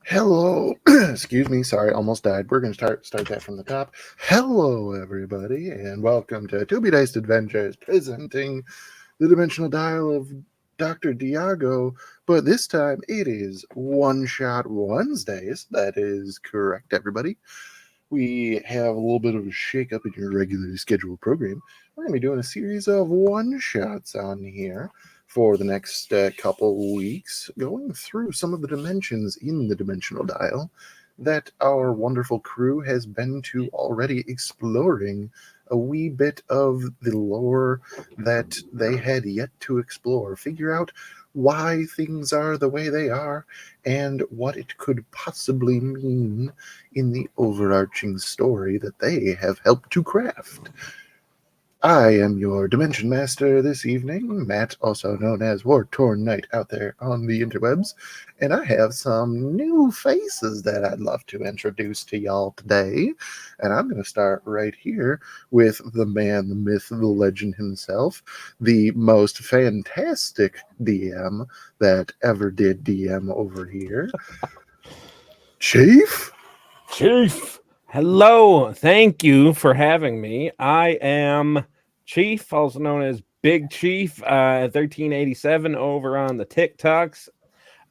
Hello, excuse me, sorry, almost died. We're going to start that from the top. Hello, everybody, and welcome to Be Diced Adventures, presenting the Dimensional Dial of Dr. Diago, but this time it is One Shot Wednesdays. That is correct, everybody. We have a little bit of a shake-up in your regularly scheduled program. We're going to be doing a series of one-shots on here for the next couple weeks, going through some of the dimensions in the Dimensional Dial that our wonderful crew has been to already, exploring a wee bit of the lore that they had yet to explore, figure out why things are the way they are, and what it could possibly mean in the overarching story that they have helped to craft. I am your Dimension Master this evening, Matt, also known as War-Torn Knight out there on the interwebs, and I have some new faces that I'd love to introduce to y'all today. And I'm going to start right here with the man, the myth, the legend himself, the most fantastic DM that ever did DM over here, Chief. Hello, thank you for having me. I am Chief, also known as Big Chief, 1387 over on the TikToks.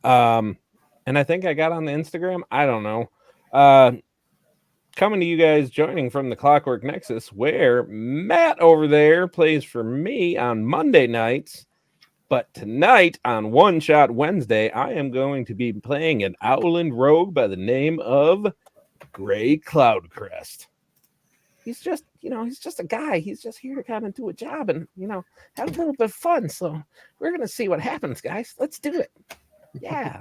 And I think I got on the Instagram. I don't know. coming to you guys joining from the Clockwork Nexus, where Matt over there plays for me on Monday nights. But tonight on One Shot Wednesday, I am going to be playing an Owland rogue by the name of Gray Cloudcrest. He's just, he's just a guy. He's just here to kind of do a job and, have a little bit of fun. So we're going to see what happens, guys. Let's do it. Yeah.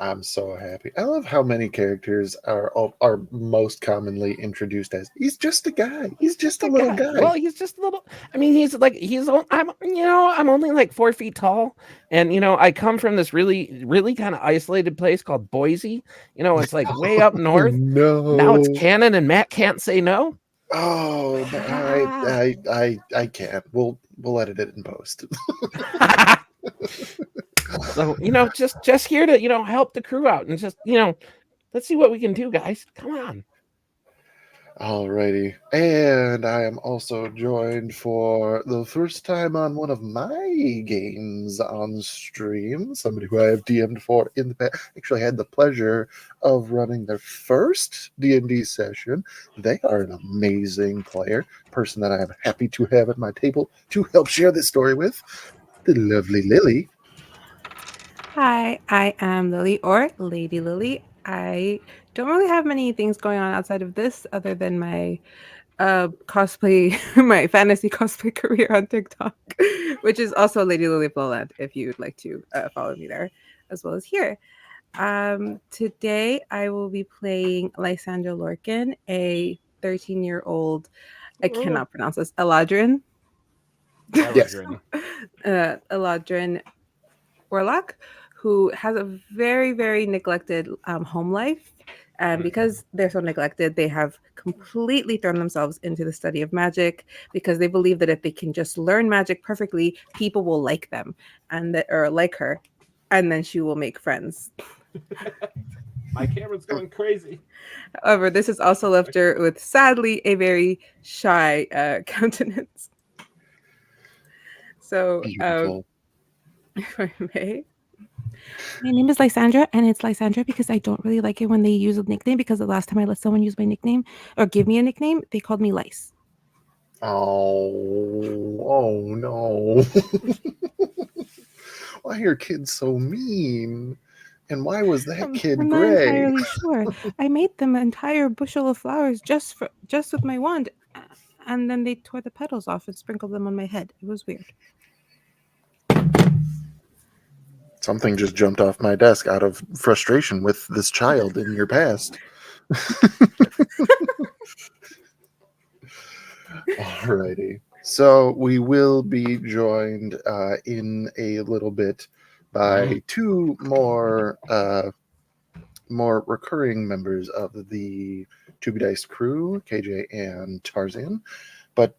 I'm so happy. I love how many characters are most commonly introduced as he's just a guy. He's just a little guy. Well, he's just a little. I mean, I'm only like 4 feet tall, and I come from this really, really kind of isolated place called Boise. It's like way up north. No. Now it's canon, and Matt can't say no. Oh, I can't. We'll edit it in post. So just here to help the crew out and just let's see what we can do, guys. Come on. Alrighty, and I am also joined for the first time on one of my games on stream. Somebody who I have DM'd for in the past. Actually, had the pleasure of running their first D&D session. They are an amazing player, person that I am happy to have at my table to help share this story with. The lovely Lily. Hi, I am Lily, or Lady Lily. I don't really have many things going on outside of this other than my cosplay, my fantasy cosplay career on TikTok, which is also Lady Lily Blowland, if you'd like to follow me there, as well as here. Today, I will be playing Lysandra Lorcan, a 13-year-old, I cannot pronounce this, Eladrin. Yes. Eladrin Warlock, who has a very, very neglected home life. And because they're so neglected, they have completely thrown themselves into the study of magic because they believe that if they can just learn magic perfectly, people will like them or like her, and then she will make friends. My camera's going crazy. However, this has also left her with, sadly, a very shy countenance. So, if I may. My name is Lysandra, and it's Lysandra because I don't really like it when they use a nickname, because the last time I let someone use my nickname or give me a nickname, they called me Lice. Oh no. Why are kids so mean? And why was that kid I'm gray? not entirely sure. I made them an entire bushel of flowers just with my wand, and then they tore the petals off and sprinkled them on my head. It was weird. Something just jumped off my desk out of frustration with this child in your past. Alrighty. So we will be joined in a little bit by two more recurring members of the To Be Diced crew, KJ and Tarzan. But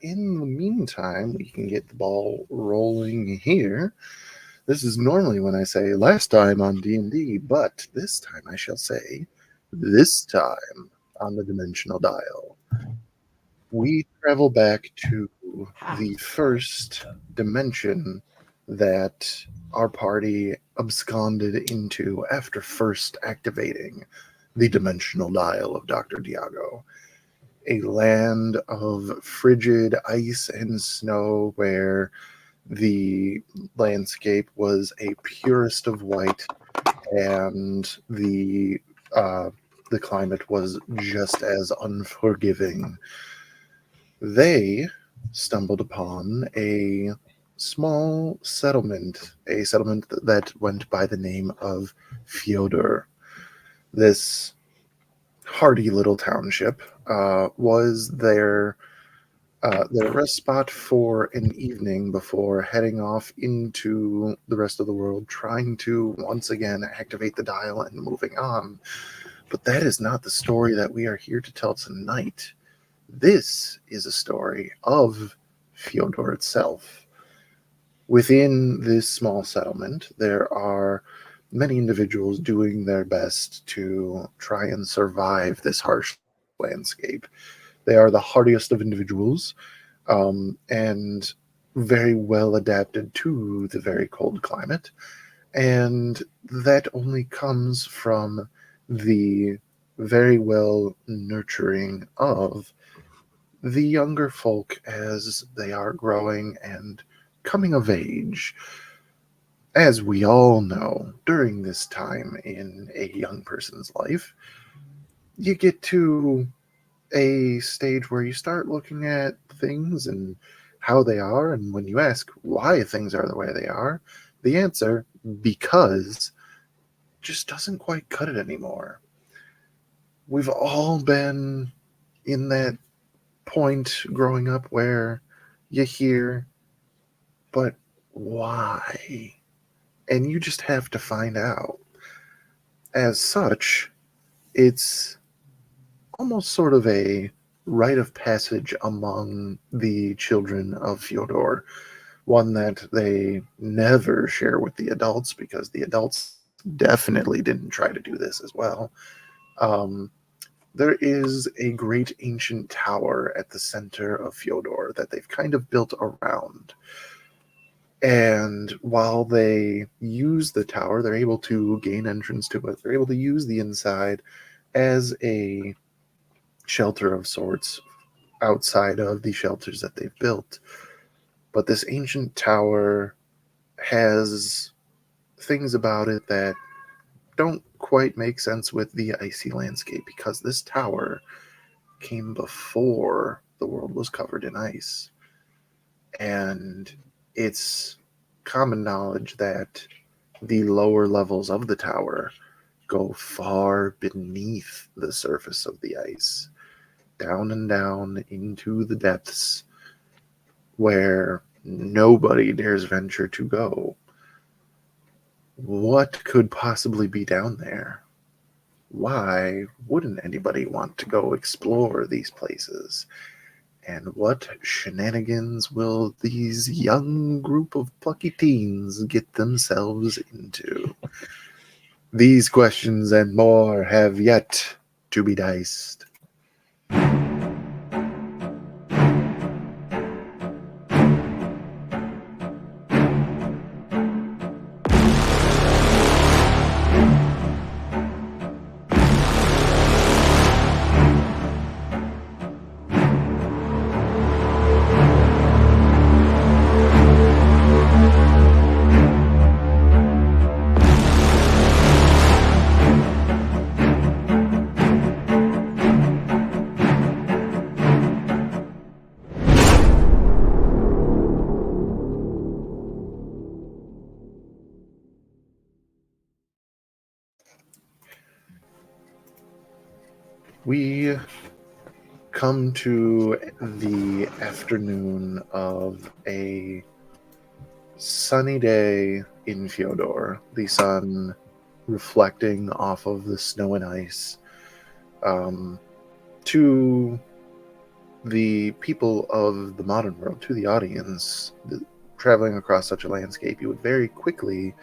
in the meantime, we can get the ball rolling here. This is normally when I say last time on D&D, but this time I shall say this time on the Dimensional Dial. We travel back to the first dimension that our party absconded into after first activating the Dimensional Dial of Dr. Diago. A land of frigid ice and snow where the landscape was a purest of white, and the climate was just as unforgiving. They stumbled upon a small settlement, a settlement that went by the name of Fyodor. This hardy little township was their rest spot for an evening before heading off into the rest of the world, trying to once again activate the dial and moving on. But that is not the story that we are here to tell tonight. This is a story of Fyodor itself. Within this small settlement, there are many individuals doing their best to try and survive this harsh landscape. They are the hardiest of individuals, and very well adapted to the very cold climate. And that only comes from the very well nurturing of the younger folk as they are growing and coming of age. As we all know, during this time in a young person's life, you get to a stage where you start looking at things and how they are. And when you ask why things are the way they are, the answer, because, just doesn't quite cut it anymore. We've all been in that point growing up where you hear, but why? And you just have to find out. As such, it's almost sort of a rite of passage among the children of Fyodor, one that they never share with the adults because the adults definitely didn't try to do this as well. Um, there is a great ancient tower at the center of Fyodor that they've kind of built around. And while they use the tower, they're able to gain entrance to it. They're able to use the inside as a shelter of sorts outside of the shelters that they've built. But this ancient tower has things about it that don't quite make sense with the icy landscape because this tower came before the world was covered in ice. And it's common knowledge that the lower levels of the tower go far beneath the surface of the ice, down and down into the depths where nobody dares venture to go. What could possibly be down there? Why wouldn't anybody want to go explore these places? And what shenanigans will these young group of plucky teens get themselves into? These questions and more have yet to be diced. We come to the afternoon of a sunny day in Fyodor, the sun reflecting off of the snow and ice. To the people of the modern world, to the audience, traveling across such a landscape, you would very quickly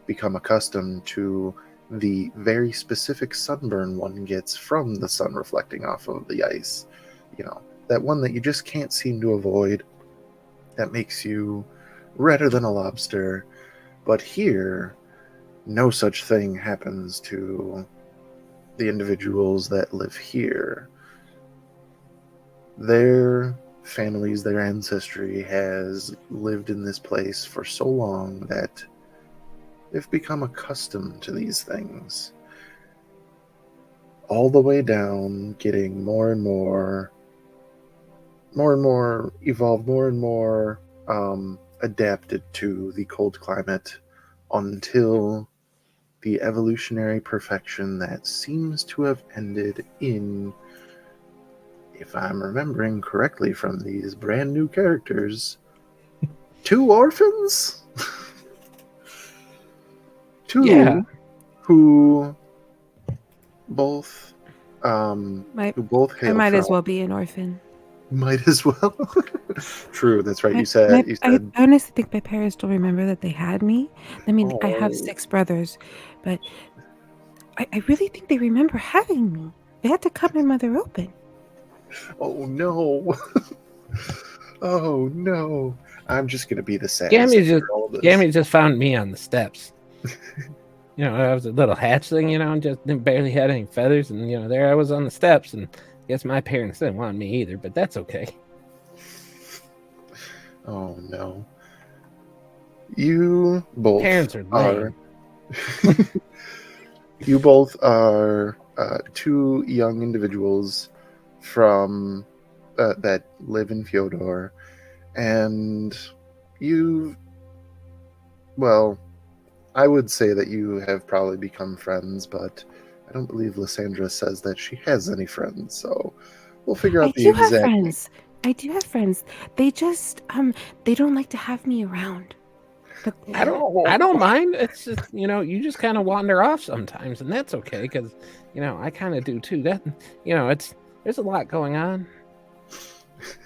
become accustomed to the very specific sunburn one gets from the sun reflecting off of the ice. You know, that one that you just can't seem to avoid, that makes you redder than a lobster. But here, no such thing happens to the individuals that live here. Their families, their ancestry has lived in this place for so long that they've become accustomed to these things. All the way down, getting more and more evolved, more and more adapted to the cold climate until the evolutionary perfection that seems to have ended in, if I'm remembering correctly from these brand new characters, 2 orphans? Two who both hail I might as from, well be an orphan. might as well. True, that's right. I honestly think my parents don't remember that they had me. I mean, I have Oh. 6 brothers, but I really think they remember having me. They had to cut my mother open. Oh no. Oh no. I'm just gonna be the saddest Gammy girl of this. Gammy just found me on the steps. I was a little hatchling, and just barely had any feathers, and there I was on the steps, and I guess my parents didn't want me either, but that's okay. Oh no. You both Parents are lame. You both are two young individuals from that live in Fyodor, and well, I would say that you have probably become friends, but I don't believe Lysandra says that she has any friends, so we'll figure out the exact. I do have friends. They just they don't like to have me around. But I don't mind. It's just, you just kind of wander off sometimes, and that's okay because, I kind of do too. That, there's a lot going on.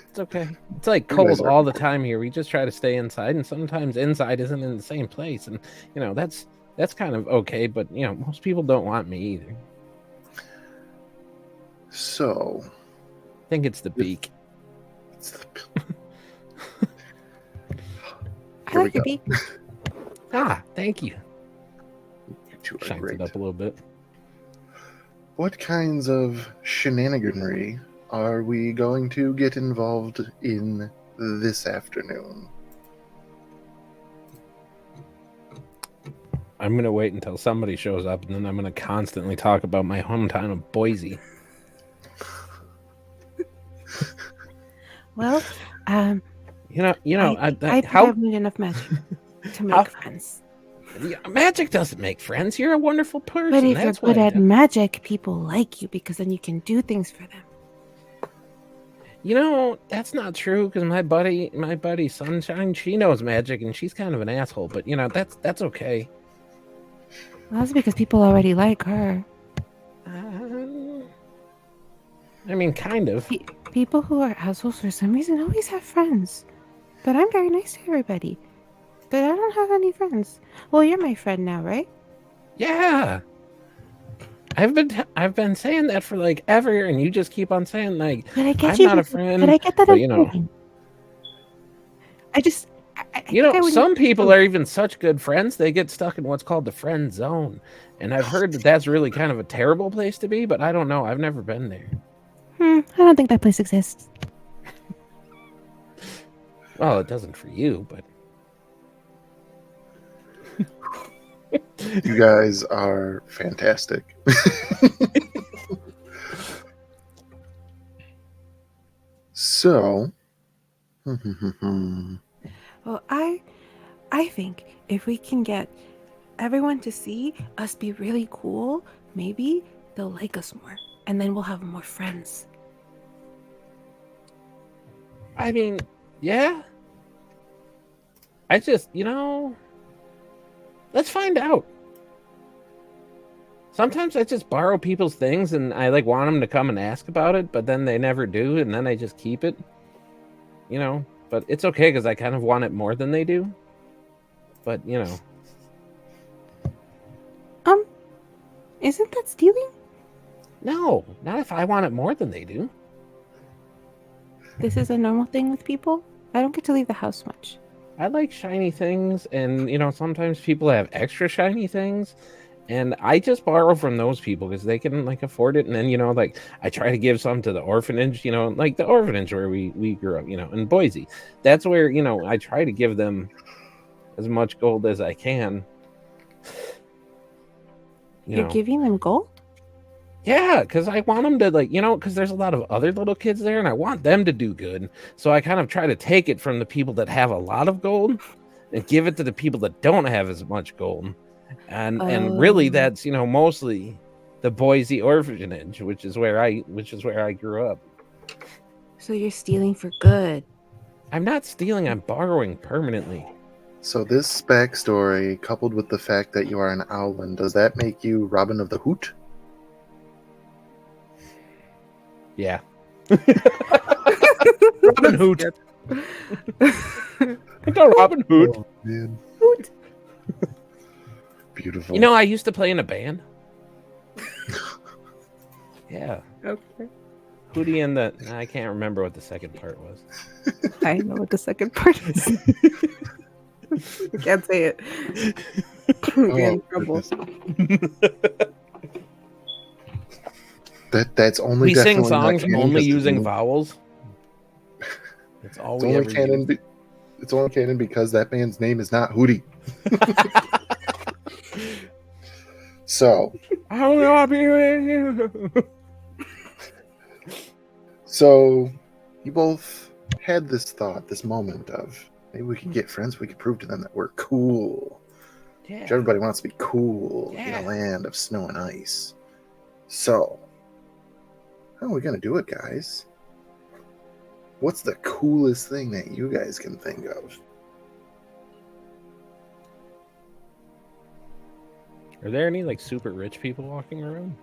It's okay. It's like cold all the time here. We just try to stay inside, and sometimes inside isn't in the same place, and that's kind of okay. But most people don't want me either. So, I think it's the beak. I like your beak. Thank you. You two are Shines great. it up a little bit. What kinds of shenaniganry are we going to get involved in this afternoon? I'm going to wait until somebody shows up, and then I'm going to constantly talk about my hometown of Boise. Well, I think I've made enough magic to make friends. Magic doesn't make friends. You're a wonderful person. But if you're good at magic, people like you because then you can do things for them. That's not true because my buddy Sunshine, she knows magic and she's kind of an asshole. But that's okay. Well, that's because people already like her. I mean, kind of. People who are assholes for some reason always have friends. But I'm very nice to everybody. But I don't have any friends. Well, you're my friend now, right? Yeah. I've been saying that for like ever, and you just keep on saying like, I'm not a friend. But I get that. Some people are even such good friends they get stuck in what's called the friend zone, and I've heard that that's really kind of a terrible place to be. But I don't know. I've never been there. I don't think that place exists. Well, it doesn't for you, but. You guys are fantastic. So, well, I think if we can get everyone to see us be really cool, maybe they'll like us more, and then we'll have more friends. I mean, yeah. I just, let's find out. Sometimes I just borrow people's things and I want them to come and ask about it, but then they never do, and then I just keep it. But it's okay because I kind of want it more than they do. But, Isn't that stealing? No, not if I want it more than they do. This is a normal thing with people? I don't get to leave the house much. I like shiny things, and, sometimes people have extra shiny things. And I just borrow from those people because they can afford it. And then, I try to give some to the orphanage, like the orphanage where we grew up, in Boise. That's where, I try to give them as much gold as I can. You're giving them gold? Yeah, because I want them to because there's a lot of other little kids there and I want them to do good. So I kind of try to take it from the people that have a lot of gold and give it to the people that don't have as much gold. And really that's mostly the Boise orphanage, which is where I grew up. So you're stealing for good. I'm not stealing, I'm borrowing permanently. So this backstory, coupled with the fact that you are an owlin, does that make you Robin of the Hoot? Yeah. Robin Hoot. I know Robin Hoot. Oh, man. Hoot. Beautiful. I used to play in a band. Yeah. Okay. Hootie and I can't remember what the second part was. I know what the second part is. I can't say it. Get in trouble. That's only We sing definitely not songs canon only 'cause using it's vowels. That's all it's we only ever canon. use. It's only canon because that band's name is not Hootie. So, I will not be with you. so you both had this thought, this moment of maybe we could get friends. We could prove to them that we're cool. Yeah. Everybody wants to be cool in Yeah. a land of snow and ice. So, how are we gonna do it, guys? What's the coolest thing that you guys can think of? Are there any like super rich people walking around?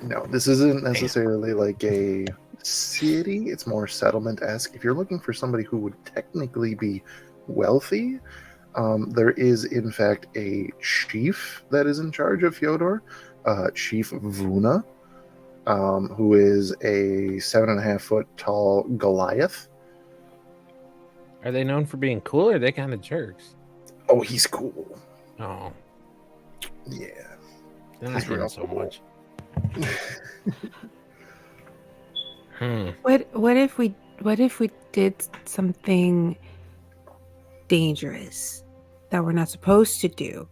No, this isn't necessarily like a city. It's more settlement-esque. If you're looking for somebody who would technically be wealthy, there is in fact a chief that is in charge of Fyodor, Chief Vuna, who is a 7.5 foot tall Goliath. Are they known for being cool or are they kind of jerks? Oh, he's cool. Oh, Yeah. they're not He's hearing real so cool. much. What if we did something dangerous that we're not supposed to do?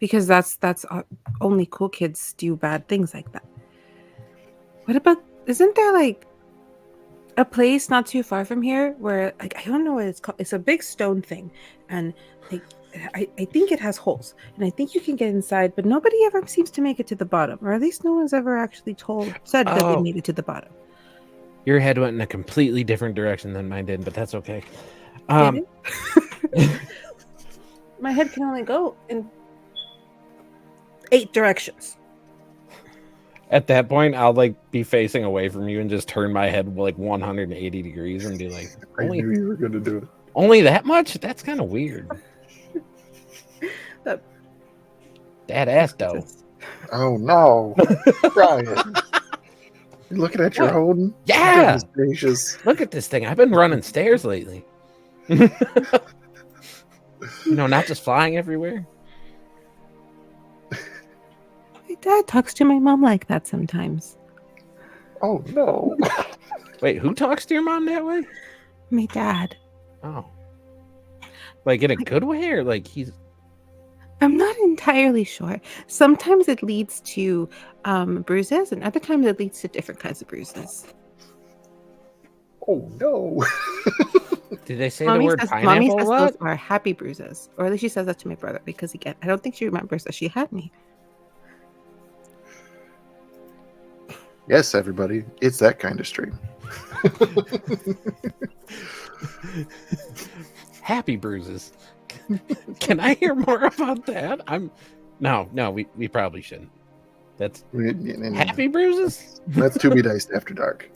Because that's only cool kids do bad things like that. What about, isn't there like a place not too far from here where, like, I don't know what it's called. It's a big stone thing, and like I think it has holes, and I think you can get inside, but nobody ever seems to make it to the bottom, or at least no one's ever actually said that they Oh. made it to the bottom. Your head went in a completely different direction than mine did, but that's okay. Did it? My head can only go in 8 directions. At that point, I'll like be facing away from you and just turn my head like 180 degrees and be like, I knew you were going to do it. only that much? That's kind of weird. That ass though. Oh, no. Brian. You're looking at your What? own? Yeah. Goodness gracious. Look at this thing. I've been running stairs lately. Not just flying everywhere. My dad talks to my mom like that sometimes. Oh, no. Wait, who talks to your mom that way? My dad. Oh. Like in a good way or like he's... I'm not entirely sure. Sometimes it leads to bruises, and other times it leads to different kinds of bruises. Oh, no. Did they say the word pineapple Mommy a says lot? those are happy bruises. Or at least she says that to my brother, because again, I don't think she remembers that she had me. Yes, everybody. It's that kind of stream. Happy bruises. Can I hear more about that? No, we probably shouldn't. That's happy bruises? That's to be diced after dark.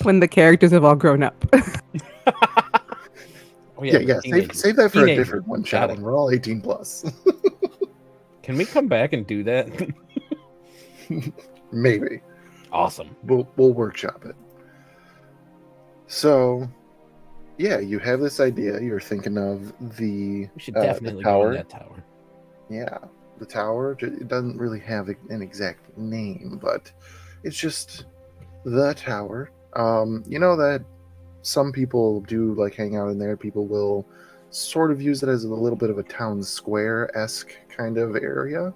When the characters have all grown up. Oh, yeah. Save that for a Teenagers. different one shot when we're all 18 plus. Can we come back and do that? Maybe. Awesome. We'll workshop it. So, yeah, you have this idea. You're thinking of We should definitely go tower. in that tower. Yeah, the tower. It doesn't really have an exact name, but it's just the tower. You know that some people do like hang out in there. People will sort of use it as a little bit of a town square-esque kind of area.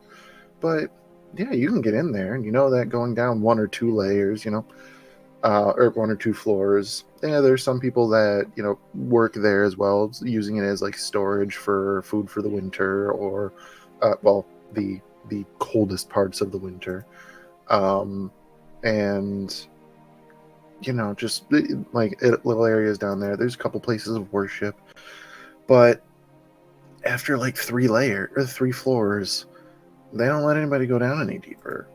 But yeah, you can get in there, and you know that going down 1 or 2 layers, or 1 or 2 floors. Yeah, there's some people that work there as well, using it as like storage for food for the winter, or the coldest parts of the winter, and just like little areas down there. There's a couple places of worship, but after like 3 floors, they don't let anybody go down any deeper.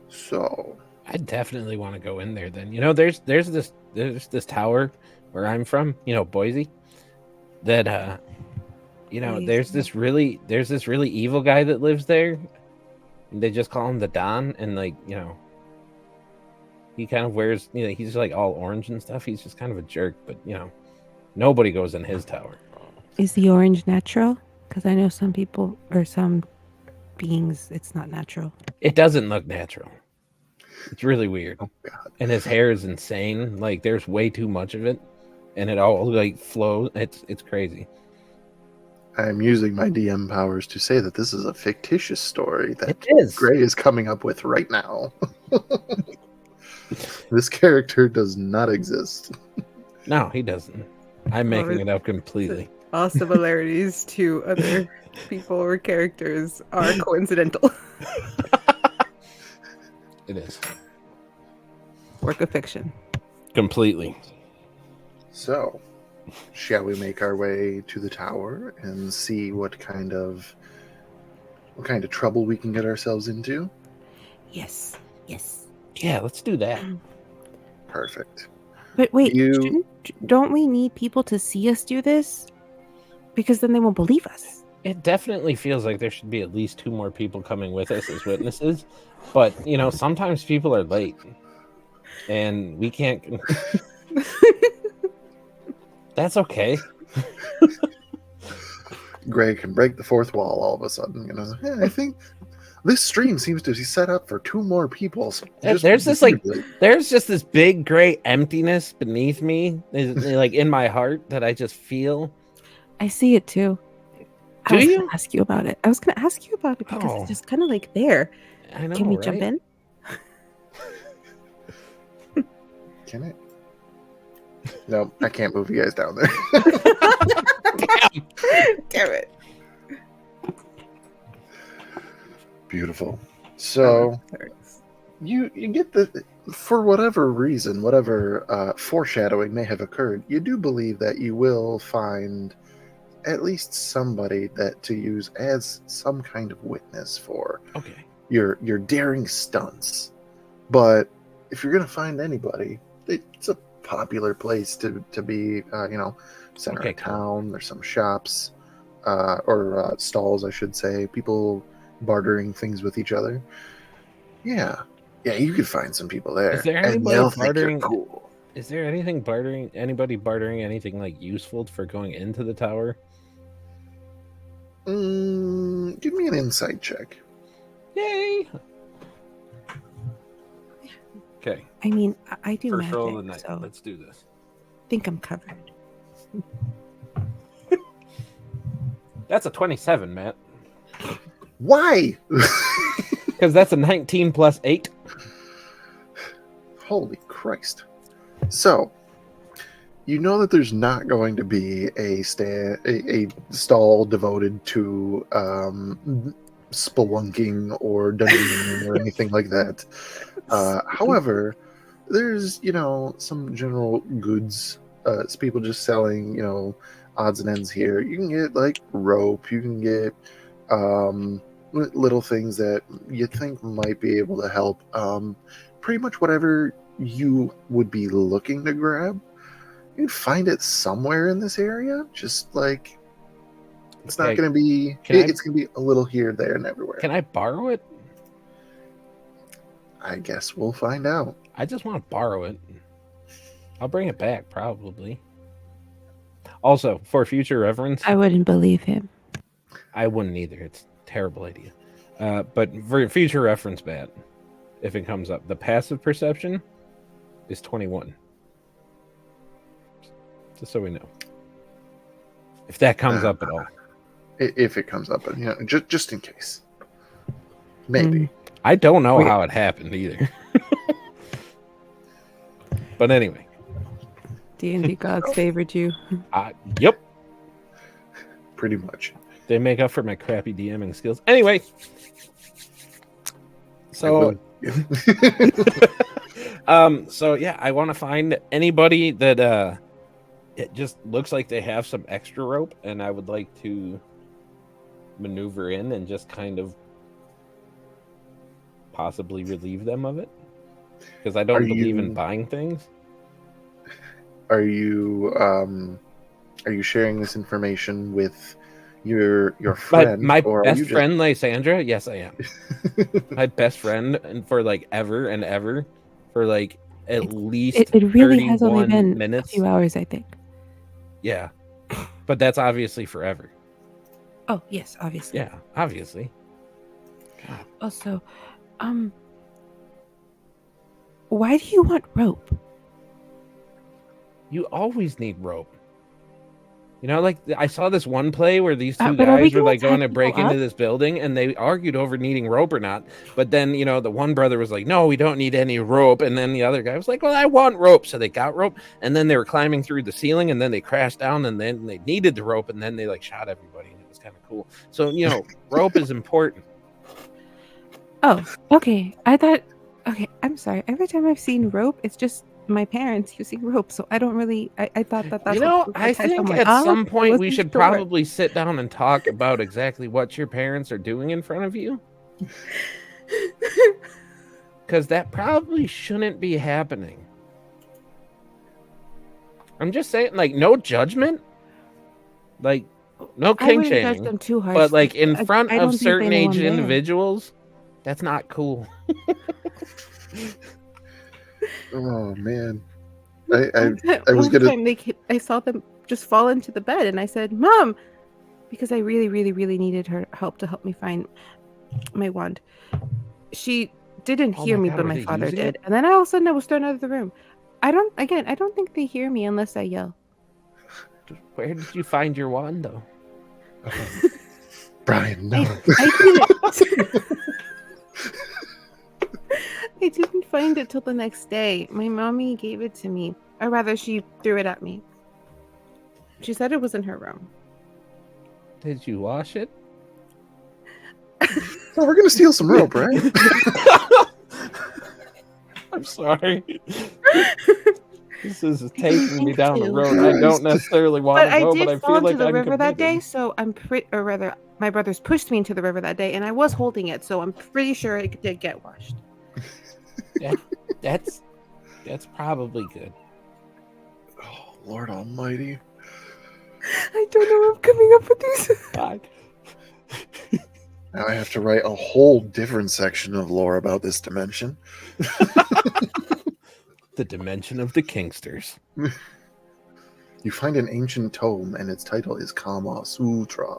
So I definitely want to go in there then. There's this tower where I'm from, Boise, that there's this really evil guy that lives there. And they just call him the Don, and He kind of wears, he's like all orange and stuff. He's just kind of a jerk, but nobody goes in his tower. Is the orange natural? Because I know some people or some beings, it's not natural. It doesn't look natural. It's really weird. Oh God. And his hair is insane. Like there's way too much of it, and it all like flows. It's crazy. I'm using my DM powers to say that this is a fictitious story that It is. Gray is coming up with right now. This character does not exist. No, he doesn't. I'm making it up completely. All similarities to other people or characters are coincidental. It is. Work of fiction. Completely. So, shall we make our way to the tower and see what kind of trouble we can get ourselves into? Yes. Yeah, let's do that. Perfect. But wait, don't we need people to see us do this? Because then they won't believe us. It definitely feels like there should be at least 2 more people coming with us as witnesses. But, sometimes people are late. And we can't... That's okay. Gray can break the fourth wall all of a sudden. I think this stream seems to be set up for 2 more people. So There's just this big gray emptiness beneath me, like in my heart, that I just feel. I see it too. Do you? Gonna ask you about it. I was going to ask you about it because it's just kind of like there. I know, Can we right? jump in? Can it? No, I can't move you guys down there. Damn it. Beautiful. So you get for whatever reason, whatever foreshadowing may have occurred, you do believe that you will find at least somebody that to use as some kind of witness for your daring stunts. But if you're gonna find anybody, it's a popular place to be, center of town. There's some shops or stalls, I should say. People bartering things with each other. Yeah, you could find some people there. Is there and they'll think you're bartering? Cool. Is there anything bartering? Anybody bartering anything like useful for going into the tower? Give me an insight check. Yay! Okay. I mean, I do First magic, roll of the night. so Let's do this. I think I'm covered. That's a 27, Matt. Why? Because that's a 19 plus 8. Holy Christ. So, you know that there's not going to be a stall devoted to spelunking or dungeoning or anything like that. However, there's, some general goods. It's people just selling, odds and ends here. You can get, like, rope. You can get little things that you think might be able to help. Pretty much whatever you would be looking to grab, you can find it somewhere in this area. Just like it's not going to be. It's going to be a little here, there, and everywhere. Can I borrow it? I guess we'll find out. I just want to borrow it. I'll bring it back probably. Also, for future reference, I wouldn't believe him. I wouldn't either. It's a terrible idea. But for future reference, Matt, if it comes up, the passive perception is 21. Just so we know. If that comes up at all. If it comes up, just in case. Maybe. I don't know how it happened either. But anyway. D&D gods favored you. Yep. Pretty much. They make up for my crappy DMing skills. Anyway. So so yeah, I want to find anybody that it just looks like they have some extra rope, and I would like to maneuver in and just kind of possibly relieve them of it, because I don't believe in buying things. Are you sharing this information with your friend? My best friend, Lysandra? Yes, I am. My best friend, and for like ever and ever, for like at least It really has only 31 been minutes. a few hours, I think. Yeah. But that's obviously forever. Oh, yes, obviously. Yeah, obviously. God. Also, why do you want rope? You always need rope. You know, like I saw this one play where these two But are we guys were gonna like going to tie break people into up? this building and they argued over needing rope or not. But then, you know, the one brother was like, no, we don't need any rope. And then the other guy was like, well, I want rope. So they got rope and then they were climbing through the ceiling and then they crashed down and then they needed the rope and then they like shot everybody and it was kind of cool. So, you know, rope is important. Oh, okay. Okay, I'm sorry. Every time I've seen rope, it's just my parents using rope. So I don't really. I thought that's You what know, you I tie think someone at up. some I point we wasn't should sure. probably sit down and talk about exactly what your parents are doing in front of you. Because that probably shouldn't be happening. I'm just saying, like, no judgment. Like, no I king wouldn't judge shaming. them too harsh. But, like, in front I of don't think certain they know age I'm there. individuals, that's not cool. Oh man, I was One gonna. time I saw them just fall into the bed, and I said, "Mom," because I really, really, really needed her help to help me find my wand. She didn't Oh hear my me, God, but were my they father using did. it? And then all of a sudden, I was thrown out of the room. I don't think they hear me unless I yell. Where did you find your wand, though? Brian, no. I didn't. I didn't find it till the next day. My mommy gave it to me, or rather, she threw it at me. She said it was in her room. Did you wash it? So we're gonna steal some rope, right? I'm sorry. This is taking me down a to. road I don't necessarily want But to I go, did but I fall feel into like the I'm river that committed. day, so or rather, my brothers pushed me into the river that day, and I was holding it, so I'm pretty sure it did get washed. That's probably good. Oh Lord Almighty! I don't know. I'm coming up with these. Bye. Now I have to write a whole different section of lore about this dimension. The dimension of the Kingsters. You find an ancient tome, and its title is Kama Sutra.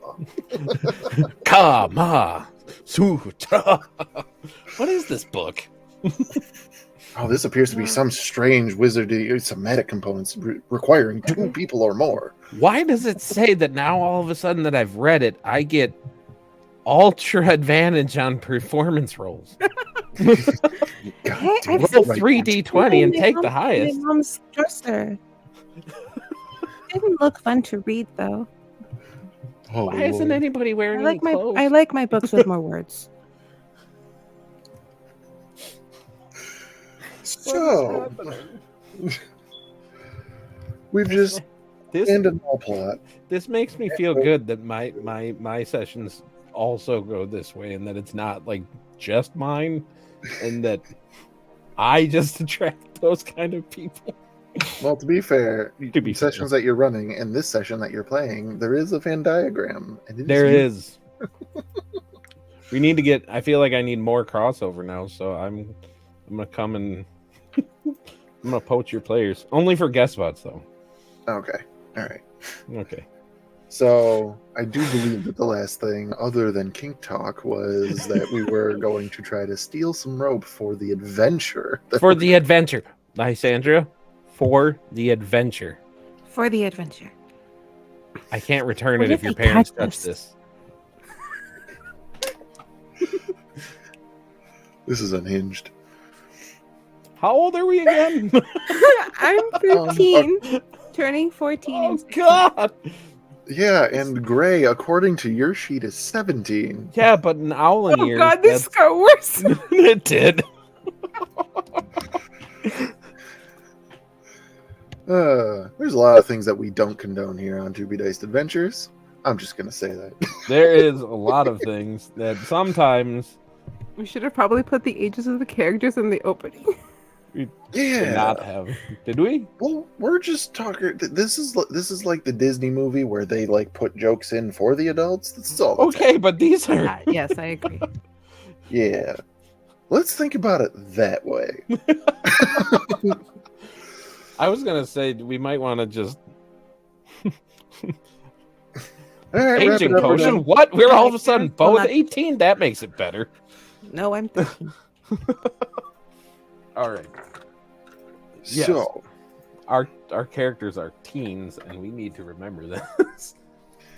Kama Sutra. What is this book? Oh, this appears to be some strange wizardy somatic components requiring 2 people or more. Why does it say that now all of a sudden that I've read it, I get ultra advantage on performance rolls? God Hey, damn I've Roll right. 3d20 and take the highest. My mom's dresser. Didn't look fun to read though. Oh, Why isn't Lord. anybody wearing any clothes? I like my books with more words. So, we've just ended all plot. This makes me feel good that my sessions also go this way and that it's not like just mine and that I just attract those kind of people. Well, to be fair, To be sessions that you're running and this session that you're playing, there is a Venn diagram. And There is. We need to get. I feel like I need more crossover now, so I'm gonna come and I'm gonna poach your players only for guest spots though. Okay, all right. Okay. So I do believe that the last thing, other than kink talk, was that we were going to try to steal some rope for the adventure. For the adventure, Lysandra. For the adventure. For the adventure. I can't return What it if if your they parents catch touch us? this. This is unhinged. How old are we again? I'm 13, turning 14. Oh in God! Yeah, and Gray, according to your sheet, is 17. Yeah, but in Owlin years, God, this got worse. it did. There's a lot of things that we don't condone here on To Be Diced Adventures. I'm just gonna say that. There is a lot of things that sometimes We should have probably put the ages of the characters in the opening. we Yeah. did not have. Did we? Well, we're just talking. This is like the Disney movie where they like put jokes in for the adults. This is all. That's Okay, but these are. Yes, I agree. Yeah. Let's think about it that way. I was gonna say we might want to just All right, wrap aging it up. We're potion. done. What? We're all of a Well, sudden both not- 18. That makes it better. No, I'm 13. All right. Yes. So, Our characters are teens, and we need to remember this.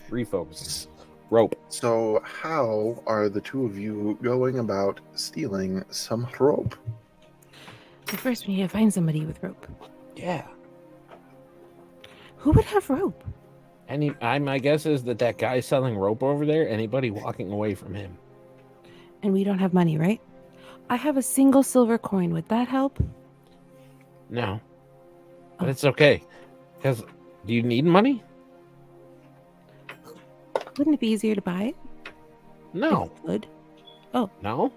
Refocus. Rope. so how are the two of you going about stealing some rope? But first, we need to find somebody with rope. Yeah. Who would have rope? My guess is that guy selling rope over there. Anybody walking away from him. And we don't have money, right? I have a single silver coin. Would that help? No. But Oh. it's okay. Because do you need money? Wouldn't it be easier to buy it? No. If it would. No.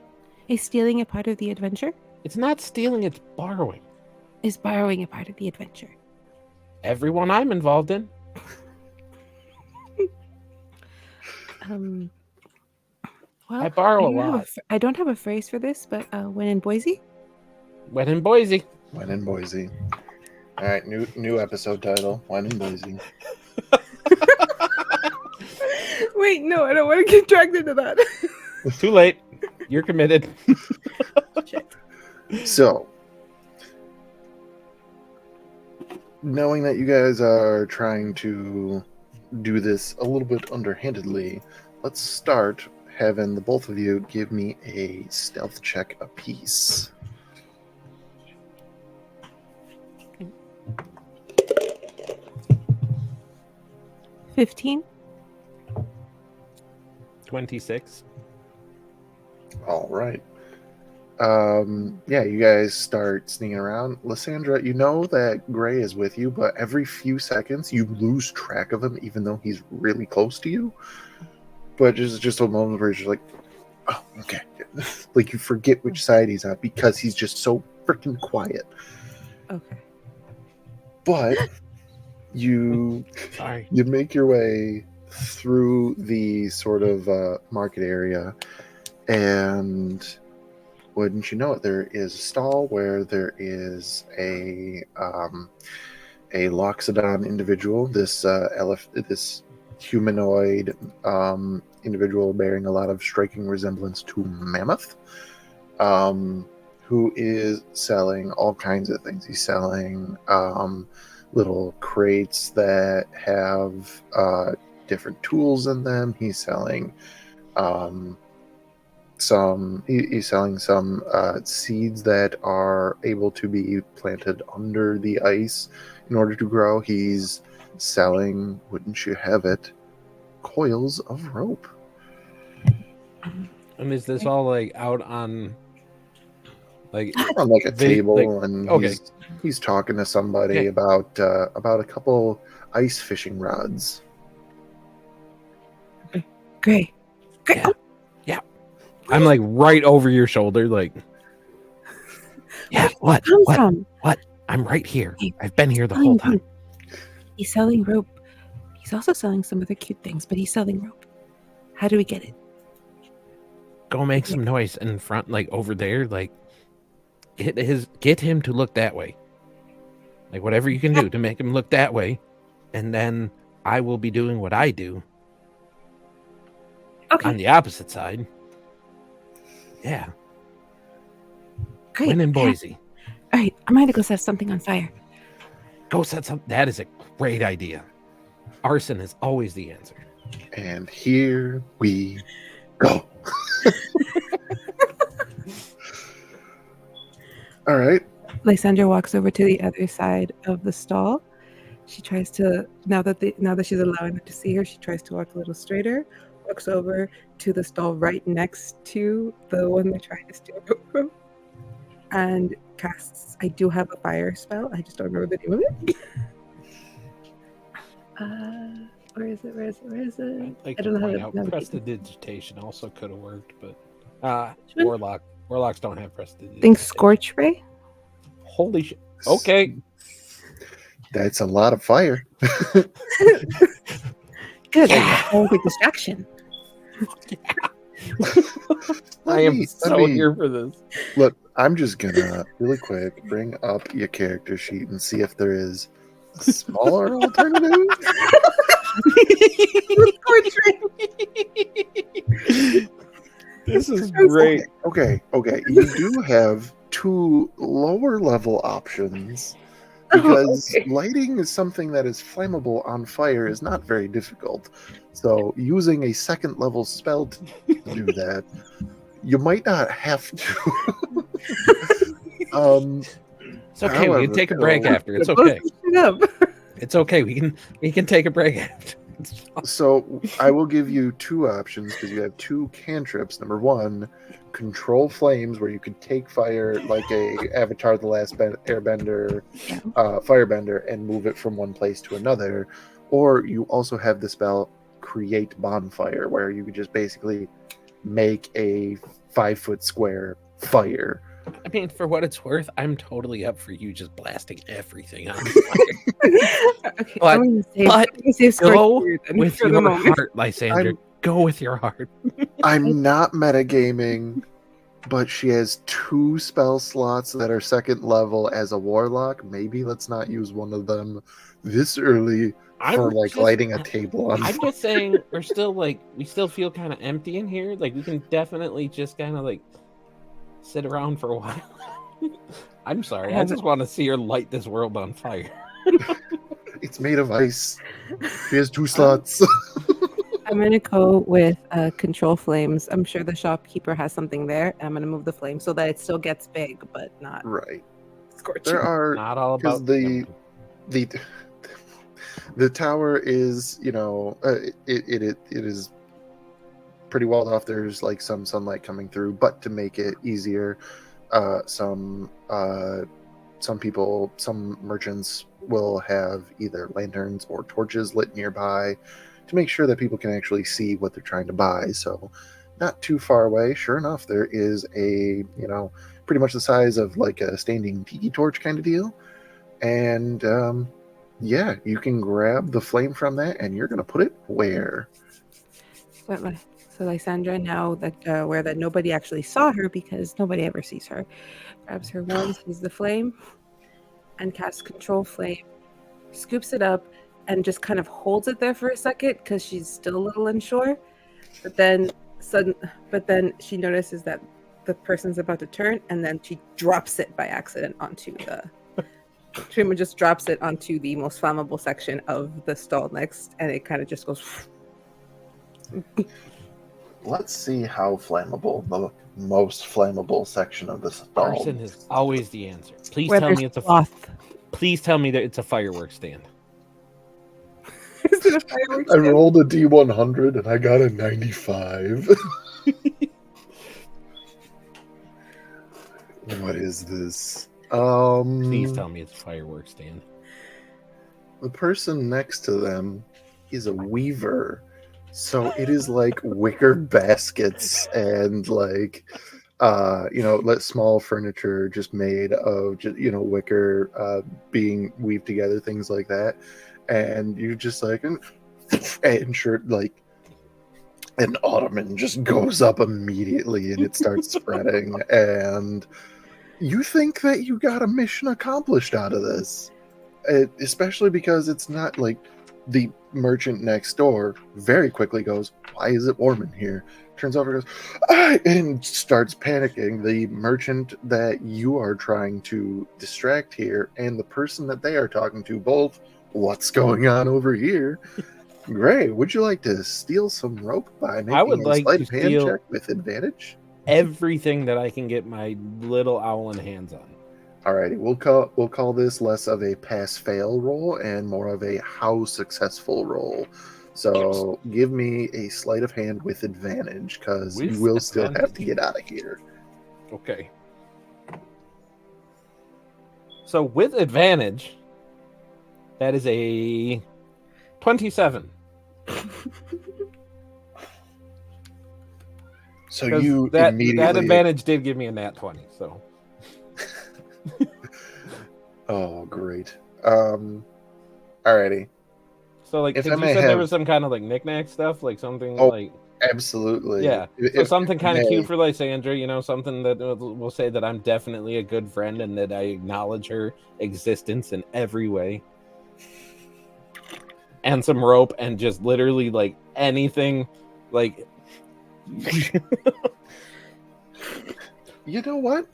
Is stealing a part of the adventure? It's not stealing, it's borrowing. Is borrowing a part of the adventure? Everyone I'm involved in. Well, I borrow a don't have lot. I don't have a phrase for this, but when in Boise? When in Boise. When in Boise. All right, new episode title. When in Boise. Wait, no, I don't want to get dragged into that. Too late. You're committed. So, knowing that you guys are trying to do this a little bit underhandedly, let's start having the both of you give me a stealth check apiece. $15. 26. All right. Yeah, you guys start sneaking around. Lysandra, you know that Gray is with you, but every few seconds you lose track of him, even though he's really close to you. But just a moment where you're just like, oh, okay. Like you forget which side he's on because he's just so freaking quiet. Okay. But you Sorry. you make your way through the sort of market area, and wouldn't you know it, there is a stall where there is a Loxodon individual, this humanoid individual bearing a lot of striking resemblance to Mammoth, who is selling all kinds of things. He's selling little crates that have different tools in them. He's selling he's selling some seeds that are able to be planted under the ice in order to grow. He's selling, wouldn't you have it, coils of rope. And is this all like out on like On like a table, like, and okay. he's talking to somebody Okay. about a couple ice fishing rods. Great. Yeah. Yeah. I'm like right over your shoulder, like yeah, what? Come What? from? I'm right here. Hey, I've been here the whole time. He's selling rope. He's also selling some other cute things, but he's selling rope. How do we get it? Go make some noise in front, like over there, like get him to look that way. Like whatever you can do to make him look that way, and then I will be doing what I do Okay. on the opposite side. Yeah. Great. When in Boise. All right. I'm going to go set something on fire. Go set some. That is a great idea. Arson is always the answer. And here we go. All right. Lysandra walks over to the other side of the stall. She tries to, now that she's allowing them to see her, she tries to walk a little straighter, walks over to the stall right next to the one they're trying to steal from, and casts, I do have a fire spell, I just don't remember the name of it. Where is it? Like I don't know how point to out, navigate. prestidigitation also could have worked, but Which one? warlocks don't have prestidigitation. Think Scorch Ray? Holy shit. Okay. That's a lot of fire. Good. Yeah. Oh, the distraction. I am so here for this. Look, I'm just gonna really quick bring up your character sheet and see if there is a smaller alternative. This is great. Okay. You do have 2 lower level options because lighting is something that is flammable on fire is not very difficult. So using a second level spell to do that, you might not have to. It's okay. We can take a break after. It's okay. It's okay. We can take a break after. So I will give you 2 options because you have 2 cantrips. Number 1, control flames, where you could take fire like a Avatar: The Last Airbender, firebender, and move it from one place to another. Or you also have the spell create bonfire, where you could just basically make a 5-foot square fire. I mean, for what it's worth, I'm totally up for you just blasting everything on fire. Okay, but go with your heart, Lysander. Go with your heart. I'm not metagaming, but she has 2 spell slots that are second level as a warlock. Maybe let's not use one of them this early for lighting a table on fire. I'm just saying we still feel kind of empty in here. Like we can definitely just kind of sit around for a while. I'm sorry. I just want to see her light this world on fire. It's made of ice. She has 2 slots. I'm going to go with control flames. I'm sure the shopkeeper has something there. I'm going to move the flame so that it still gets big, but not scorching. There are not all about the tower is, it is pretty walled off. There's some sunlight coming through, but to make it easier, some merchants will have either lanterns or torches lit nearby to make sure that people can actually see what they're trying to buy. So not too far away, sure enough, there is a, pretty much the size of a standing tiki torch kind of deal. And you can grab the flame from that and you're going to put it where? So Lysandra, now that aware that nobody actually saw her because nobody ever sees her, grabs her wand, sees the flame, and casts control flame, scoops it up, and just kind of holds it there for a second because she's still a little unsure. But then she notices that the person's about to turn, and then she drops it by accident onto the. Trima just drops it onto the most flammable section of the stall next, and it kind of just goes. Let's see how flammable the most flammable section of the stall. Arson is always the answer. Please tell me it's Please tell me that it's a fireworks stand. Is it a fireworks stand? I rolled a D100 and I got a 95. What is this? Please tell me it's a fireworks stand. The person next to them is a weaver. So it is wicker baskets and small furniture just made of wicker being weaved together, things like that. And you just and sure an ottoman just goes up immediately and it starts spreading, and you think that you got a mission accomplished out of this, especially because it's not the merchant next door very quickly goes, "Why is it warm in here?" Turns over and goes, and starts panicking. The merchant that you are trying to distract here and the person that they are talking to both, "What's going on over here?" Gray, would you like to steal some rope by making a sleight of hand check with advantage? Everything that I can get my little owlin hands on. Alrighty, we'll call this less of a pass-fail roll and more of a how successful roll. So give me a sleight of hand with advantage, because you will still have to get out of here. Okay. So with advantage, that is a 27. So you that immediately... advantage did give me a nat 20, so... Oh, great. Alrighty. So, if you said there was some kind of knick-knack stuff, something Absolutely. Yeah. So If something kind of may, cute for Lysandra, you know, something that will say that I'm definitely a good friend and that I acknowledge her existence in every way. And some rope and just literally like anything like you know what?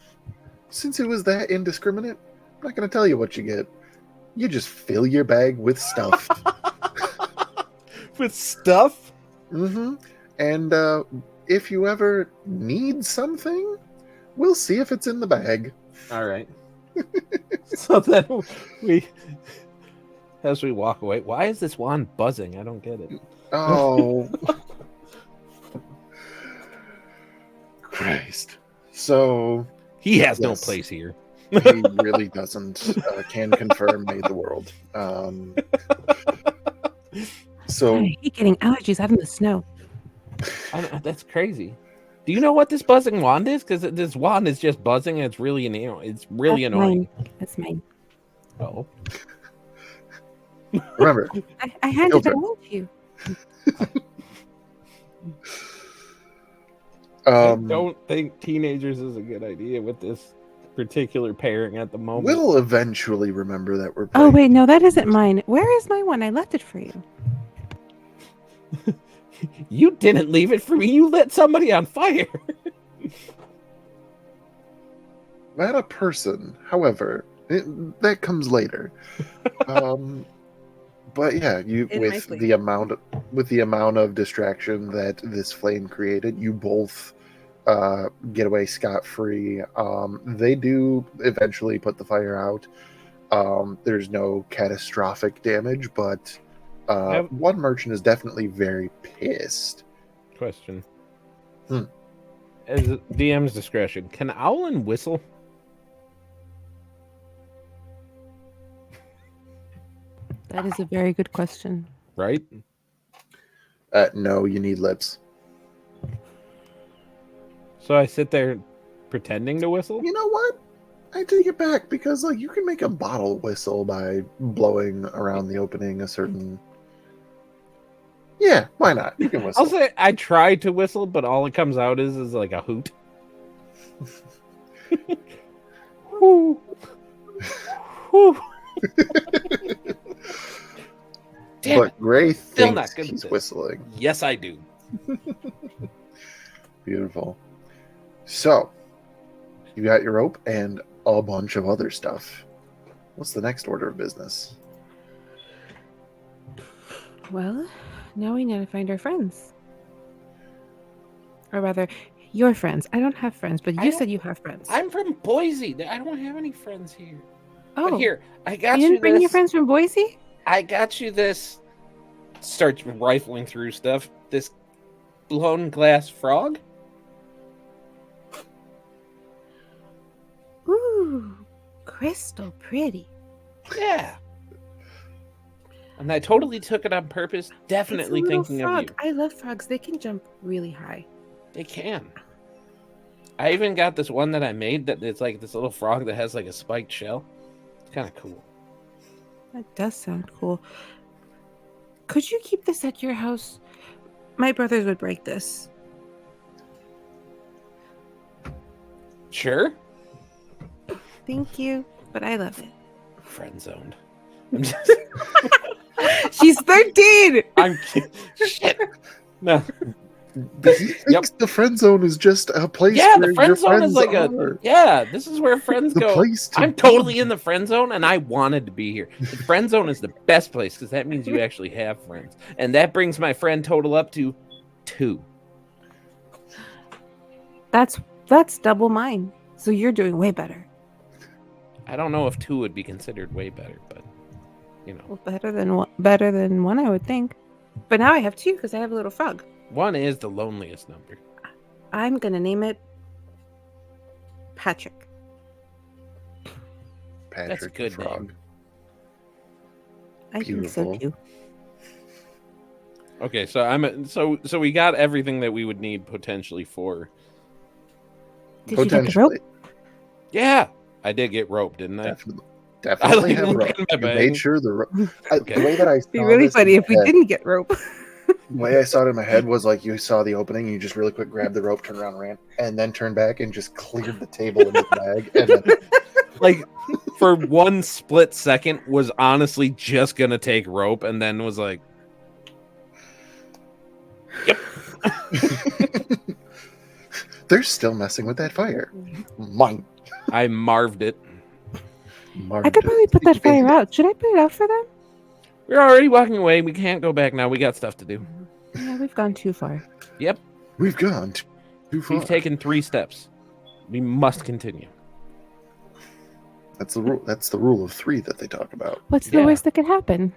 Since it was that indiscriminate, I'm not going to tell you what you get. You just fill your bag with stuff. with stuff. Mm-hmm. And if you ever need something, we'll see if it's in the bag. All right. So then we, as we walk away, why is this wand buzzing? I don't get it. Oh. Christ. So He has no Yes. place here. he really doesn't. Can confirm made the world. So I hate getting allergies out in the snow. That's crazy. Do you know what this buzzing wand is? Because this wand is just buzzing and it's really annoying. It's really That's annoying. That's mine. Oh. remember, I handed it Filter. all to you. I don't think teenagers is a good idea with this particular pairing at the moment. we'll eventually remember that we're Oh playing. wait, no, that isn't mine. Where is my one? I left it for you. You didn't leave it for me. You lit somebody on fire. Not a person, however, that comes later. But yeah, you In my with sleep. the amount of distraction that this flame created, you both get away scot-free. They do eventually put the fire out. There's no catastrophic damage, but one merchant is definitely very pissed. Question. As DM's discretion, can Owlin whistle? That is a very good question. Right? No, you need lips. So I sit there pretending to whistle? You know what? I take it back because like you can make a bottle whistle by blowing around the opening a certain. Yeah, why not? You can whistle. I'll say I try to whistle, but all it comes out is like a hoot. Whoo. Whoo. Damn But Gray Still not thinks good at he's this. whistling. Yes, I do. Beautiful. So, you got your rope and a bunch of other stuff. What's the next order of business? Well, now we need to find our friends. Or rather, your friends. I don't have friends, but you said you have friends. I'm from Boise. I don't have any friends here. oh, But here, I got you you, didn't bring this. your friends from Boise? I got you this. Starts rifling through stuff. This blown glass frog. Ooh, crystal pretty. Yeah. And I totally took it on purpose. Definitely It's a little thinking frog. of you. I love frogs. They can jump really high. They can. I even got this one that I made that it's like this little frog that has like a spiked shell. It's kind of cool. That does sound cool. Could you keep this at your house? My brothers would break this. Sure. Thank you, but I love it. Friend zoned. I'm just. She's 13! I'm kidding. Shit. No. He thinks the friend zone is just a place Yeah, where the friend your zone friends is like are. Yeah, this is where friends The go. place to I'm be. totally in the friend zone, and I wanted to be here. The friend zone is the best place because that means you actually have friends, and that brings my friend total up to 2. That's double mine. So you're doing way better. I don't know if 2 would be considered way better, but you know, Well, better than one, I would think. But now I have 2 because I have a little frog. 1 is the loneliest number. I'm gonna name it Patrick. Patrick That's a good the frog. name. I think so Beautiful. too. Okay, so so we got everything that we would need potentially for. Did you get the rope? Potentially. Yeah, I did get rope, didn't I? Definitely like have that rope. in my You bag. made sure the rope. Okay. The way that I It'd be saw really this funny in if we my head- didn't get rope. way I saw it in my head was like you saw the opening, you just really quick grabbed the rope, turned around, ran, and then turned back and just cleared the table into the bag, and then Like for one split second was honestly just gonna take rope and then was like, yep. they're still messing with that fire. Mine. I marved it. I could probably put that fire out. Should I put it out for them? We're already walking away. We can't go back now. We got stuff to do. Yeah, we've gone too far. Yep. We've gone too far. We've taken 3 steps. We must continue. That's the rule. That's the rule of 3 that they talk about. What's the worst that could happen?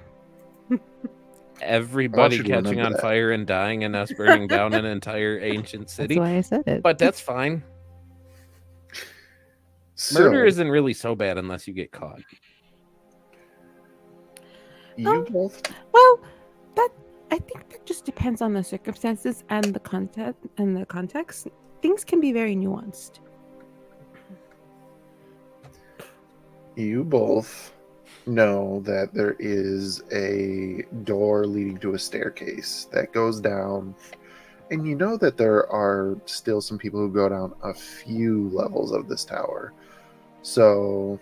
Everybody you to catching remember on that. fire and dying and us burning down an entire ancient city. That's why I said it. But that's fine. So, Murder isn't really so bad unless you get caught. you both. Well, I think that just depends on the circumstances and the content and the context. Things can be very nuanced. You both know that there is a door leading to a staircase that goes down, and you know that there are still some people who go down a few levels of this tower. So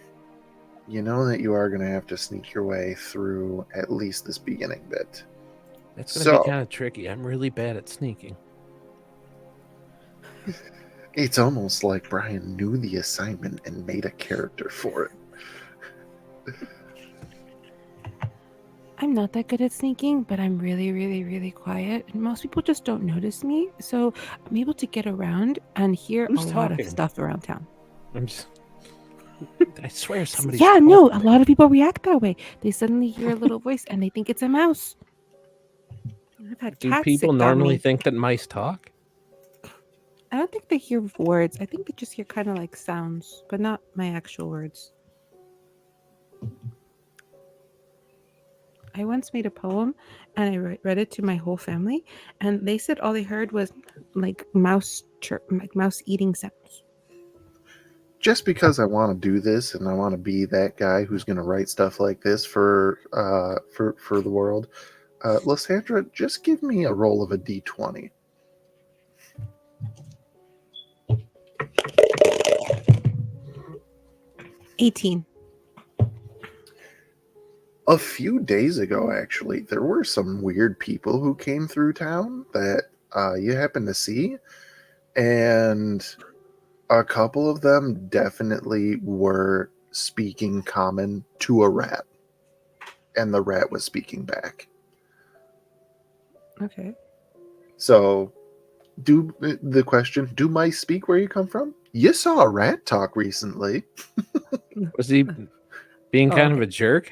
you know that you are going to have to sneak your way through at least this beginning bit. That's going to be kind of tricky. I'm really bad at sneaking. It's almost like Brian knew the assignment and made a character for it. I'm not that good at sneaking, but I'm really, really, really quiet. And most people just don't notice me. So I'm able to get around and hear Who's a lot talking? of stuff around town. I'm just... I swear somebody. Yeah, no, a lot of people react that way. They suddenly hear a little voice and they think it's a mouse. I've had Do cats people sit on normally me. think that mice talk? I don't think they hear words. I think they just hear kind of like sounds, but not my actual words. I once made a poem and I read it to my whole family, and they said all they heard was like mouse like mouse eating sounds. Just because I want to do this and I want to be that guy who's going to write stuff like this for the world, Lysandra, just give me a roll of a d20. $18. A few days ago, actually, there were some weird people who came through town that you happened to see, and a couple of them definitely were speaking common to a rat, and the rat was speaking back. Okay. So, do mice speak where you come from? You saw a rat talk recently. Was he being kind of a jerk?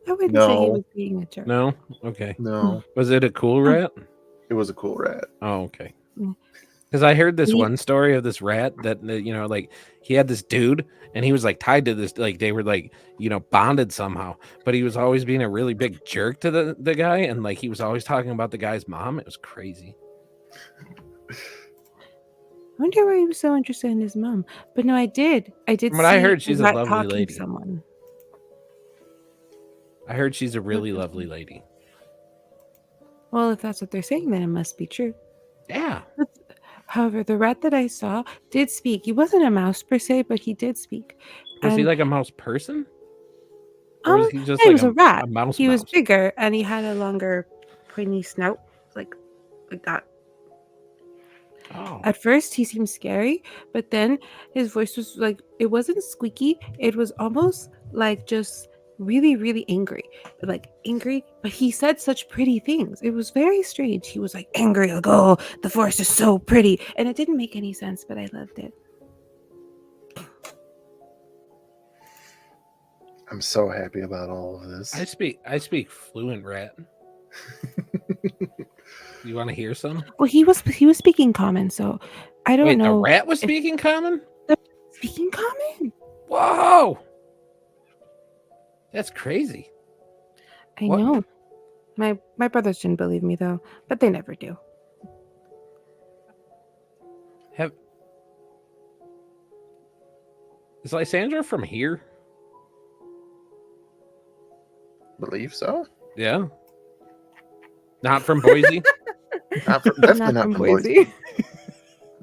I wouldn't say he was being a jerk. No? Okay. No. Was it a cool rat? It was a cool rat. Oh, okay. Mm. Because I heard this one story of this rat that, you know, like he had this dude and he was like tied to this, like they were like, you know, bonded somehow, but he was always being a really big jerk to the guy. And like, he was always talking about the guy's mom. It was crazy. I wonder why he was so interested in his mom. But no, I did. From what I heard, she's a rat lovely talking lady. Someone. I heard she's a really lovely lady. Well, if that's what they're saying, then it must be true. Yeah. However, the rat that I saw did speak. He wasn't a mouse per se, but he did speak. Was he like a mouse person? Or was he just he like was a rat. A mouse? He was bigger and he had a longer, pointy snout, like that. Oh. At first, he seemed scary, but then his voice was like, it wasn't squeaky. It was almost like just really, really angry. Like angry, but he said such pretty things. It was very strange. He was like angry, like, oh, the forest is so pretty. And it didn't make any sense, but I loved it. I'm so happy about all of this. I speak fluent rat. You want to hear some? Well, he was speaking common, so I don't know. The rat was speaking common? Speaking common? Whoa! That's crazy. I know. My brothers didn't believe me though, but they never do. Is Lysandra from here? Believe so. Yeah. Not from Boise. Definitely not from Boise.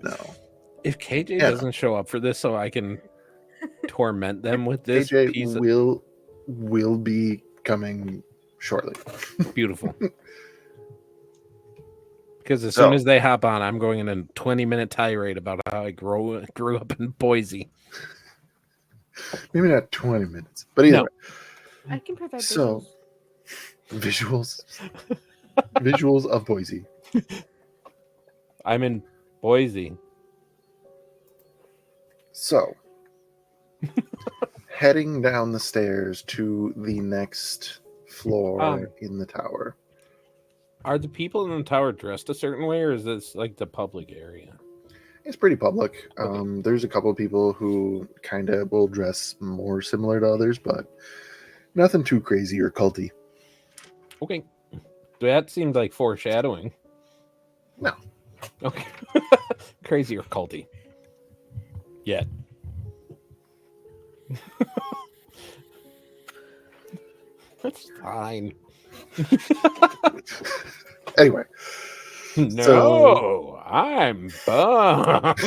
No. If KJ Yeah. doesn't show up for this, so I can torment them with this KJ piece will be coming shortly. beautiful. Because as So- soon as they hop on, I'm going in a 20-minute tirade about how I grew up in Boise. Maybe not 20 minutes, but either No. way. I can provide So- visuals. Visuals of Boise. I'm in Boise. So, heading down the stairs to the next floor in the tower. Are the people in the tower dressed a certain way, or is this like the public area? It's pretty public. Okay. There's a couple of people who kind of will dress more similar to others, but nothing too crazy or culty. Okay. That seemed like foreshadowing. No. Okay. Crazy or culty. Yet. That's fine. Anyway. No, I'm bummed.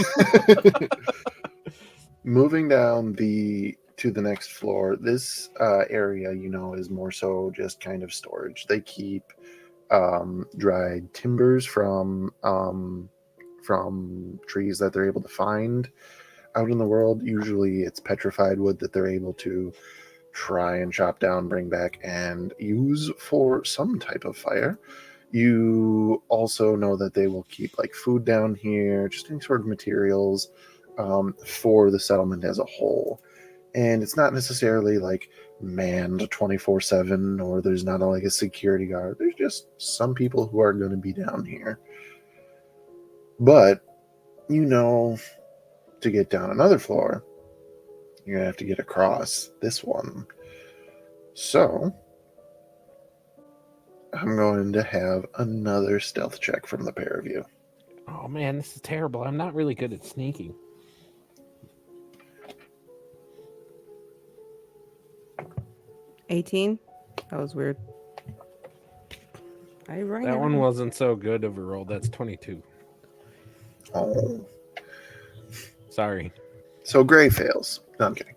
Moving down to the next floor, this area, is more so just kind of storage. They keep dried timbers from trees that they're able to find out in the world. Usually it's petrified wood that they're able to try and chop down, bring back, and use for some type of fire. You also know that they will keep like food down here, just any sort of materials for the settlement as a whole. And it's not necessarily like manned 24/7, or there's not like a security guard. There's just some people who are going to be down here. But to get down another floor, you're going to have to get across this one. So I'm going to have another stealth check from the pair of you. Oh man, this is terrible. I'm not really good at sneaking. $18. That was weird. That one wasn't so good of a roll. That's 22. Oh. Sorry. So Gray fails. No, I'm kidding.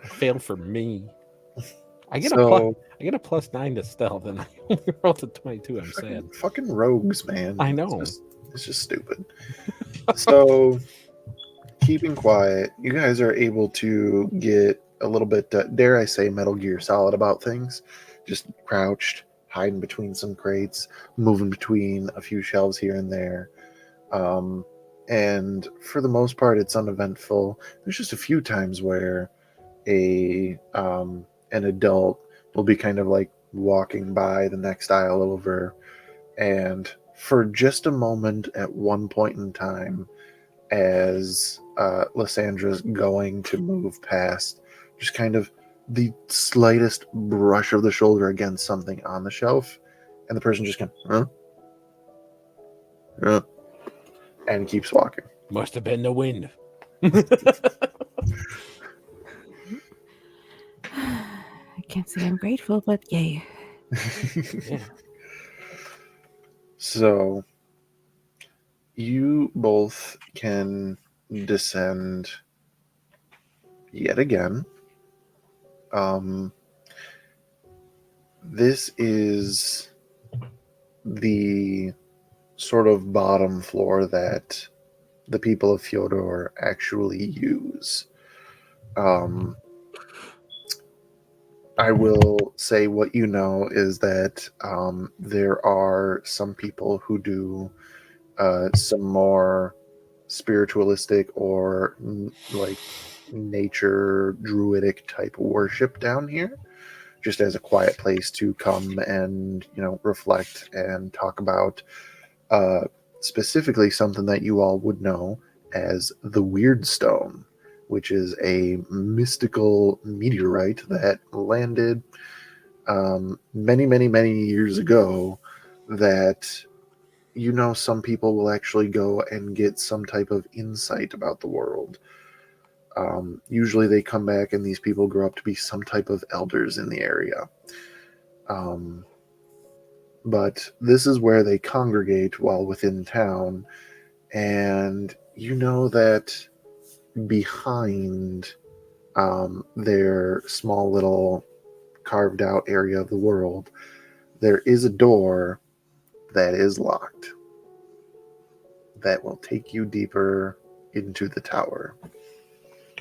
Failed for me. I get a plus 9 to stealth, and I only rolled a 22. I'm sad. Fucking rogues, man. I know. It's just stupid. So, keeping quiet, you guys are able to get a little bit, dare I say, Metal Gear Solid about things. Just crouched, hiding between some crates, moving between a few shelves here and there. And for the most part, it's uneventful. There's just a few times where an adult will be kind of like walking by the next aisle over, and for just a moment at one point in time, as Lysandra's going to move past, just kind of the slightest brush of the shoulder against something on the shelf, and the person just kind of, and keeps walking. Must have been the wind. I can't say I'm grateful, but yay. Yeah. So you both can descend yet again. This is the sort of bottom floor that the people of Fyodor actually use. I will say what you know is that there are some people who do some more spiritualistic or like nature druidic type worship down here, just as a quiet place to come and reflect and talk about specifically something that you all would know as the Weird Stone, which is a mystical meteorite that landed many, many, many years ago, that some people will actually go and get some type of insight about the world. Usually they come back and these people grow up to be some type of elders in the area. but this is where they congregate while within town. And you know that behind their small little carved out area of the world, there is a door that is locked that will take you deeper into the tower.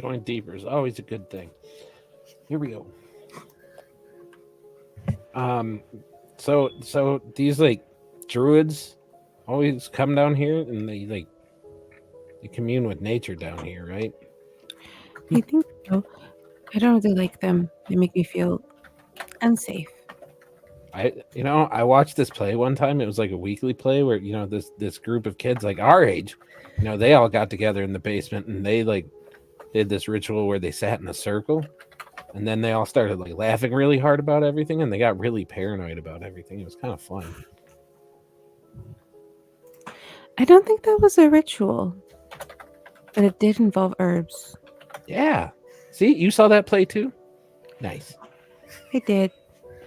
Going deeper is always a good thing. Here we go. So these like druids always come down here and they commune with nature down here, right? I think so. I don't really like them. They make me feel unsafe. I watched this play one time. It was like a weekly play where this group of kids like our age, they all got together in the basement and they like did this ritual where they sat in a circle, and then they all started like laughing really hard about everything, and they got really paranoid about everything. It was kind of fun. I don't think that was a ritual, but it did involve herbs. Yeah. See, you saw that play too? Nice. I did.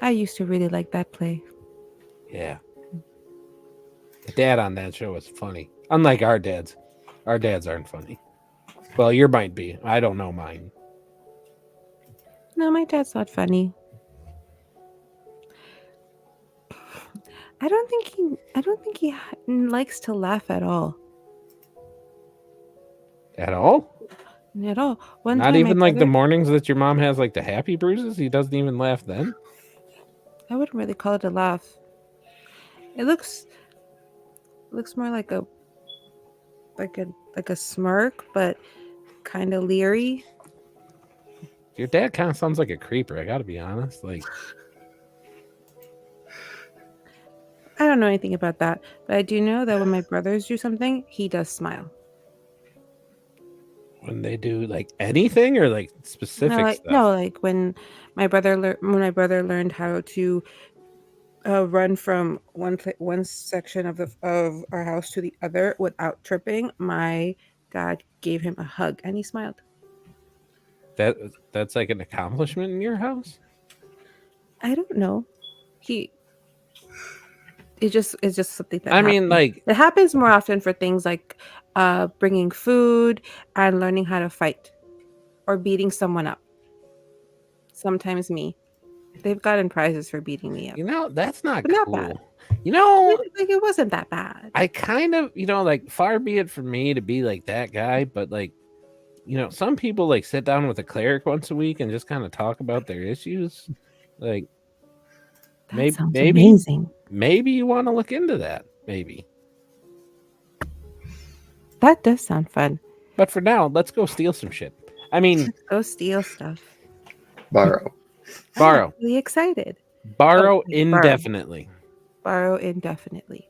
I used to really like that play. Yeah. The dad on that show was funny. Unlike our dads. Our dads aren't funny. Well, your might be. I don't know mine. No, my dad's not funny. I don't think he likes to laugh at all. At all? At all. One Not time even my like the brother- mornings that your mom has like the happy bruises? He doesn't even laugh then? I wouldn't really call it a laugh. It looks more like a smirk, but kind of leery. Your dad kind of sounds like a creeper, I gotta be honest. Like, I don't know anything about that, but I do know that when my brothers do something, he does smile. when they do like anything or like specific stuff? Like when my brother learned how to run from one section of our house to the other without tripping, my dad gave him a hug and he smiled. That's like an accomplishment in your house? I don't know. It's just something that I mean, happens. like, It happens more often for things like bringing food and learning how to fight or beating someone up. Sometimes me. They've gotten prizes for beating me up. That's not But not cool. bad. Like it wasn't that bad. I kind of, like, far be it from me to be like that guy, but like, some people like sit down with a cleric once a week and just kind of talk about their issues. Like, That sounds amazing. Maybe you want to look into that. Maybe. That does sound fun. But for now, let's go steal some shit. I mean, Let's go steal stuff. Borrow. borrow. I'm really excited. Borrow Okay, indefinitely. Borrow indefinitely.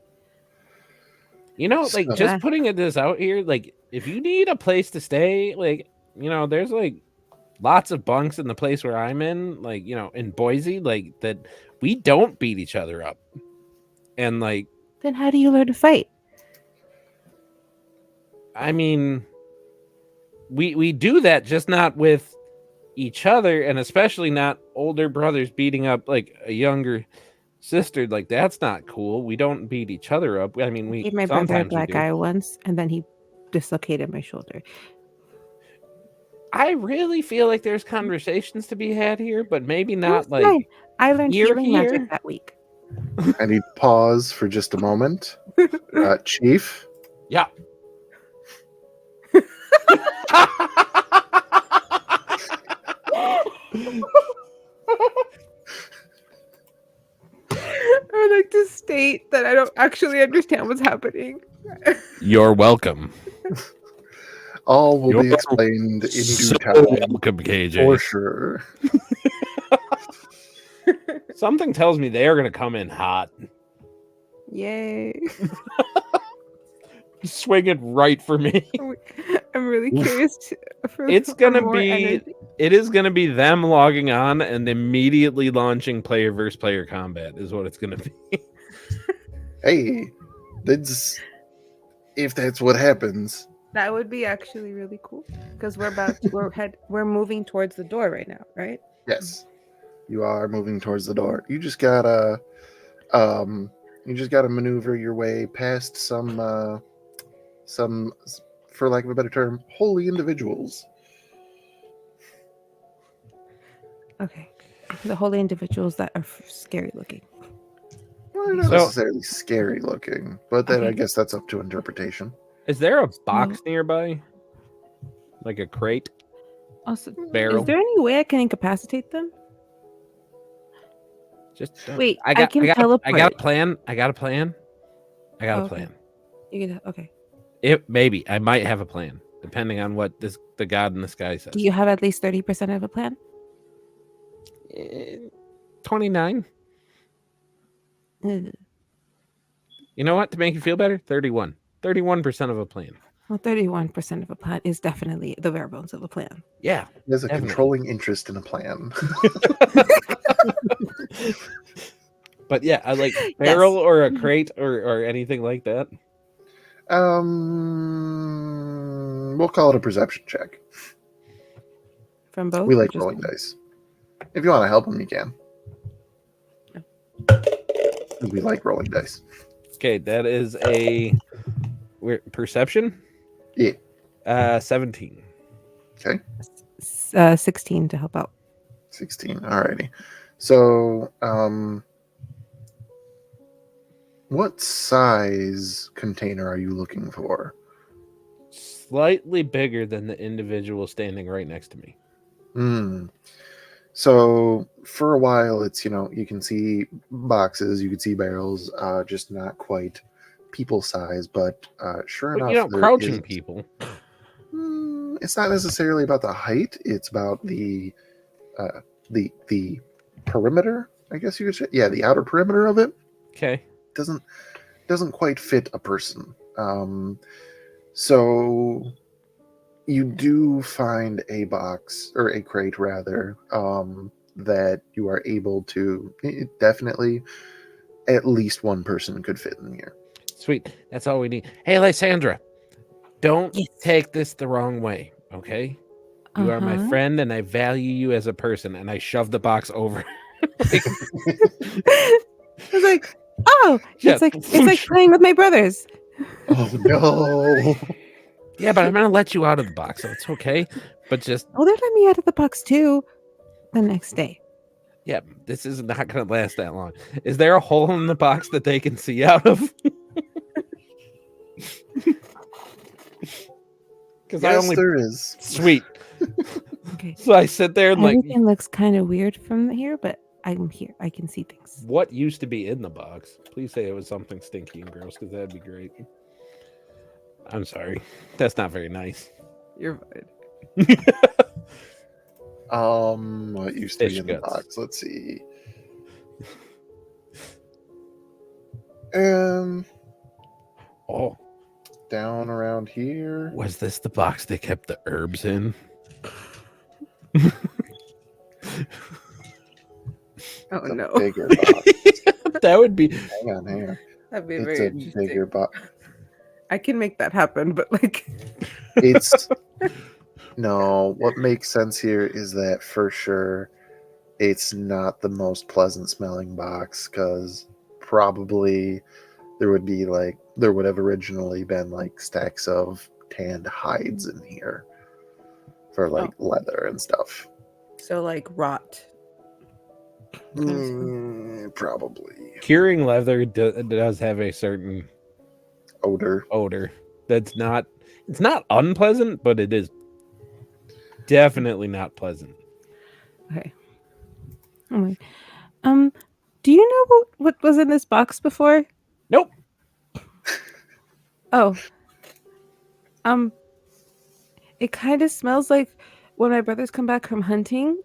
Like, just putting this out here, like, if you need a place to stay, like, there's like lots of bunks in the place where I'm in, like, in Boise, like, that we don't beat each other up. And like, Then how do you learn to fight? I mean, we do that, just not with each other, and especially not older brothers beating up like a younger sister. Like, that's not cool. We don't beat each other up. I mean, we Gave my brother a sometimes black we do. eye once, and then he dislocated my shoulder. I really feel like there's conversations to be had here, but maybe not That's like fine. I learned here, healing here. magic that week. I need to pause for just a moment. Chief, Yeah. I would like to state that I don't actually understand what's happening. You're welcome. all will be You're explained in due So time. welcome, KJ. For sure. Something tells me they are going to come in hot. Yay. Swing it right for me. I'm really curious It's going to more be... energy. It is going to be them logging on and immediately launching player versus player combat is what it's going to be. Hey, if that's what happens. That would be actually really cool because we're moving towards the door right now, right? Yes, you are moving towards the door. You just gotta You just got to maneuver your way past some, for lack of a better term, holy individuals. Okay. The holy individuals that are scary looking. Well, they're not So- necessarily scary looking, but then I Okay. guess that's up to interpretation. Is there a box nearby? Like a crate? Also, Barrel? is there any way I can incapacitate them? Just Wait, I got can I got a teleport. plan. I got a plan. Okay. plan. You can, okay. Maybe I might have a plan, depending on what the god in the sky says. Do you have at least 30% of a plan? 29. Ugh. You know what? To make you feel better, 31. 31% of a plan. Well, 31% of a plan is definitely the bare bones of a plan. Yeah. There's a Definitely. controlling interest in a plan. But yeah, I like barrel or a crate or anything like that. We'll call it a perception check. From both? We or like just rolling one? dice. If you want to help them, you can. We like rolling dice. Okay, that is a perception. Yeah. 17. 16 to help out. 16. Alrighty. So, what size container are you looking for? Slightly bigger than the individual standing right next to me. So for a while, it's, you can see boxes, you can see barrels, just not quite people size, but sure But enough, there crouching is- people. It's not necessarily about the height; it's about the perimeter, I guess you could say. Yeah, the outer perimeter of it Okay. doesn't quite fit a person. So you do find a box, or a crate rather, that you are able to definitely, at least one person could fit in here. Sweet. That's all we need. Hey, Lysandra, don't Yes. take this the wrong way, okay? You are my Uh-huh. friend, and I value you as a person. And I shove the box over. I was like, oh, Yeah. it's like playing with my brothers. Oh no! Yeah, but I'm gonna let you out of the box, so it's okay. But just Oh, they let me out of the box too the next day. yeah, this is not gonna last that long. Is there a hole in the box that they can see out of? Because I Yes, only there is. sweet. Okay. So I sit there and like, Everything looks kind of weird from here, but I'm here. I can see things. what used to be in the box? Please say it was something stinky and gross, because that'd be great. I'm sorry, that's not very nice. You're fine. What used to be Fish in the guts. box? Let's see. Oh, Down around here. was this the box they kept the herbs in? Oh It's a no. bigger box. That would be Hang on here. That'd be It's very a interesting. bigger box. I can make that happen, but like It's no. What makes sense here is that for sure, it's not the most pleasant smelling box, because probably there would have originally been like stacks of tanned hides in here for like leather and stuff. so like rot. Probably curing leather does have a certain odor. odor that's not, it's not unpleasant, but it is definitely not pleasant. Okay. Oh my. Do you know what was in this box before? Nope. Oh. It kind of smells like when my brothers come back from hunting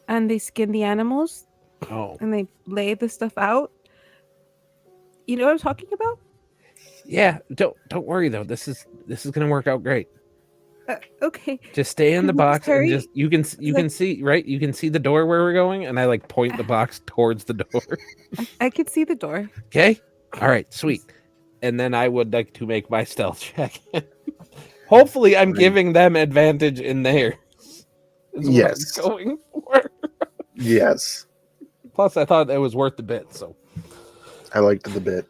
and they skin the animals Oh and they lay the stuff out. You know what I'm talking about? yeah, don't worry though, this is gonna work out great. Okay. Just stay in Can the we box just hurry? and just you can see, right, you can see the door where we're going, and I like point the box towards the door. I can see the door. Okay, all right, sweet. And then I would like to make my stealth check. Hopefully I'm giving them advantage in there. Yes. Going for. Yes. Plus I thought it was worth the bit, so I liked the bit.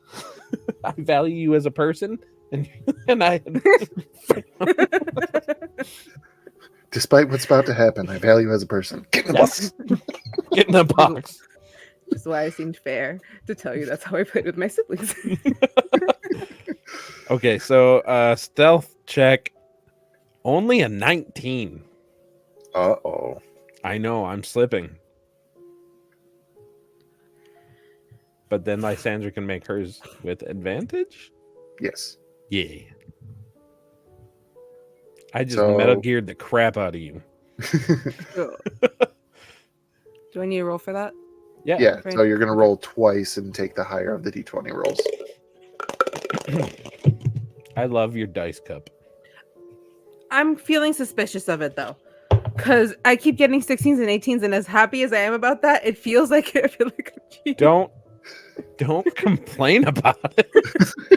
I value you as a person, and I. Despite what's about to happen, I value you as a person. Get in the box. Yes. Get in the box. That's why it seemed fair to tell you that's how I played with my siblings. Okay, so stealth check, only a 19. Uh-oh. I know, I'm slipping. But then Lysandra can make hers with advantage? Yes. Yeah. I just So- Metal Geared the crap out of you. Do I need to roll for that? Yeah, Right. so you're going to roll twice and take the higher of the d20 rolls. I love your dice cup. I'm feeling suspicious of it though, because I keep getting 16s and 18s, and as happy as I am about that, it feels like I feel like I'm cheating. Don't complain about it.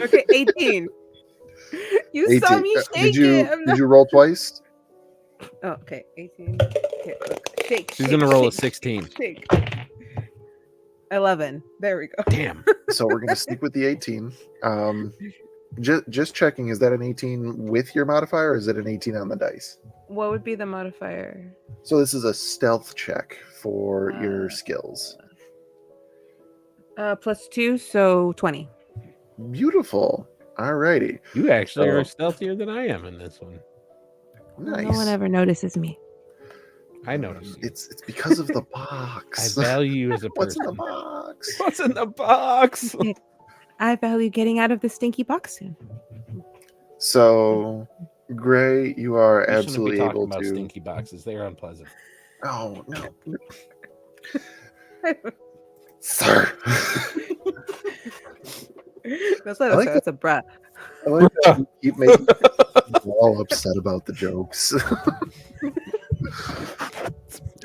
Okay, 18. You saw 18. me shake it. I'm Did not... you roll twice? Oh, okay, 18. Okay, look. Shake. She's shake, gonna roll a shake, 16. Shake. 11. There we go. Damn. So we're going to stick with the 18. Just checking, is that an 18 with your modifier, or is it an 18 on the dice? What would be the modifier? So this is a stealth check for your skills. +2, so 20. Beautiful. Alrighty. You actually are So- stealthier than I am in this one. Nice. No one ever notices me. I noticed. It's because of the I box. value you as a What's in the person. box? What's in the box? I value getting out of the stinky box soon. So, Gray, you are We shouldn't be absolutely talking able about to. stinky boxes. They're unpleasant. Oh no, sir. That's not I like that's a brat. I like that you keep making people all upset about the jokes.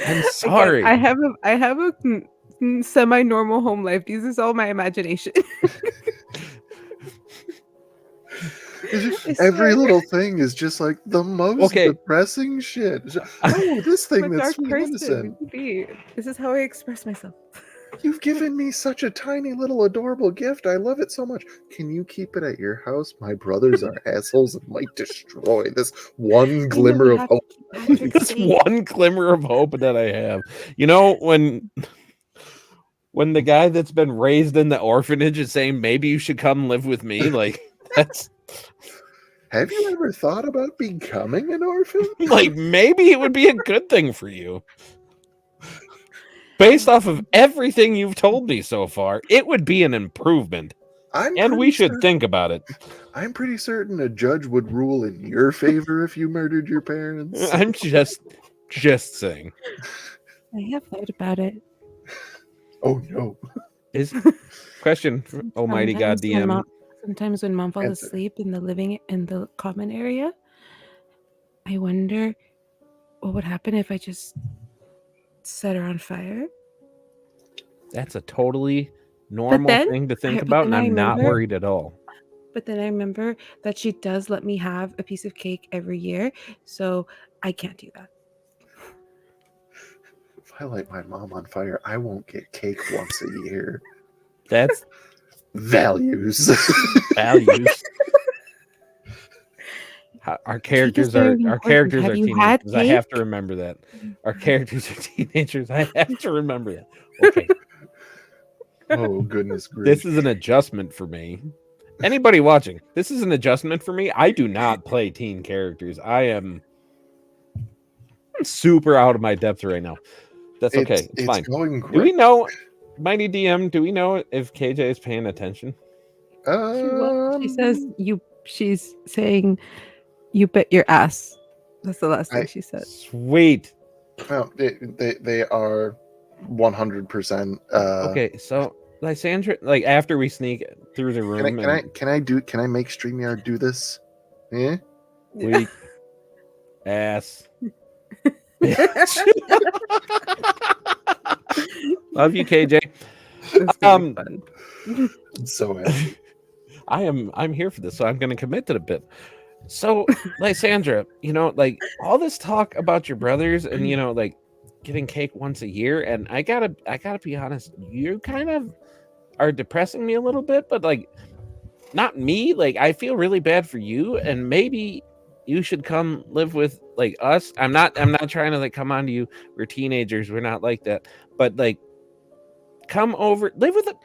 I'm sorry. I have a semi-normal home life. This is all my imagination. Every little thing is just like the most Okay. depressing shit. It's just, oh, this thing that's sweet and innocent. This is how I express myself. You've given me such a tiny little adorable gift. I love it so much. Can you keep it at your house? My brothers are assholes and might destroy this one glimmer of hope. This one glimmer of hope that I have. You know, when the guy that's been raised in the orphanage is saying maybe you should come live with me, like that's Have you ever thought about becoming an orphan? like maybe it would be a good thing for you. Based off of everything you've told me so far, it would be an improvement. And we should think about it. I'm pretty certain a judge would rule in your favor if you murdered your parents. I'm just saying. I have thought about it. Oh no. Is question for Almighty God DM. Sometimes when mom falls Answer. asleep in the common area, I wonder what would happen if I just set her on fire. That's a totally normal then- thing to think but about, and then I I'm not remember- worried at all. But then I remember that she does let me have a piece of cake every year, so I can't do that. If I light my mom on fire, I won't get cake once a year. That's Values. values. Our characters are very important. characters Have are you had teenagers. I have to cake? remember that. Our characters are teenagers. I have to remember that. Okay, Oh goodness gracious. this is an adjustment for me. Anybody watching, this is an adjustment for me. I do not play teen characters. I'm super out of my depth right now. That's okay. It's fine. Going Do we great. know, Mighty DM? Do we know if KJ is paying attention? She says she's saying you bit your ass. That's the last thing she said. Sweet. Well, they are 100%. Okay, so Lysandra, like after we sneak through the room, Can I make StreamYard do this? Yeah. weak ass. Bitch. Love you, KJ. It's gonna be fun. So happy. I'm here for this, so I'm gonna commit to the bit. So, Lysandra, like all this talk about your brothers and like getting cake once a year, and I gotta be honest, you kind of are depressing me a little bit, but like not me. Like I feel really bad for you, and maybe you should come live with like us. I'm not trying to like come on to you. We're teenagers. We're not like that. But like come over,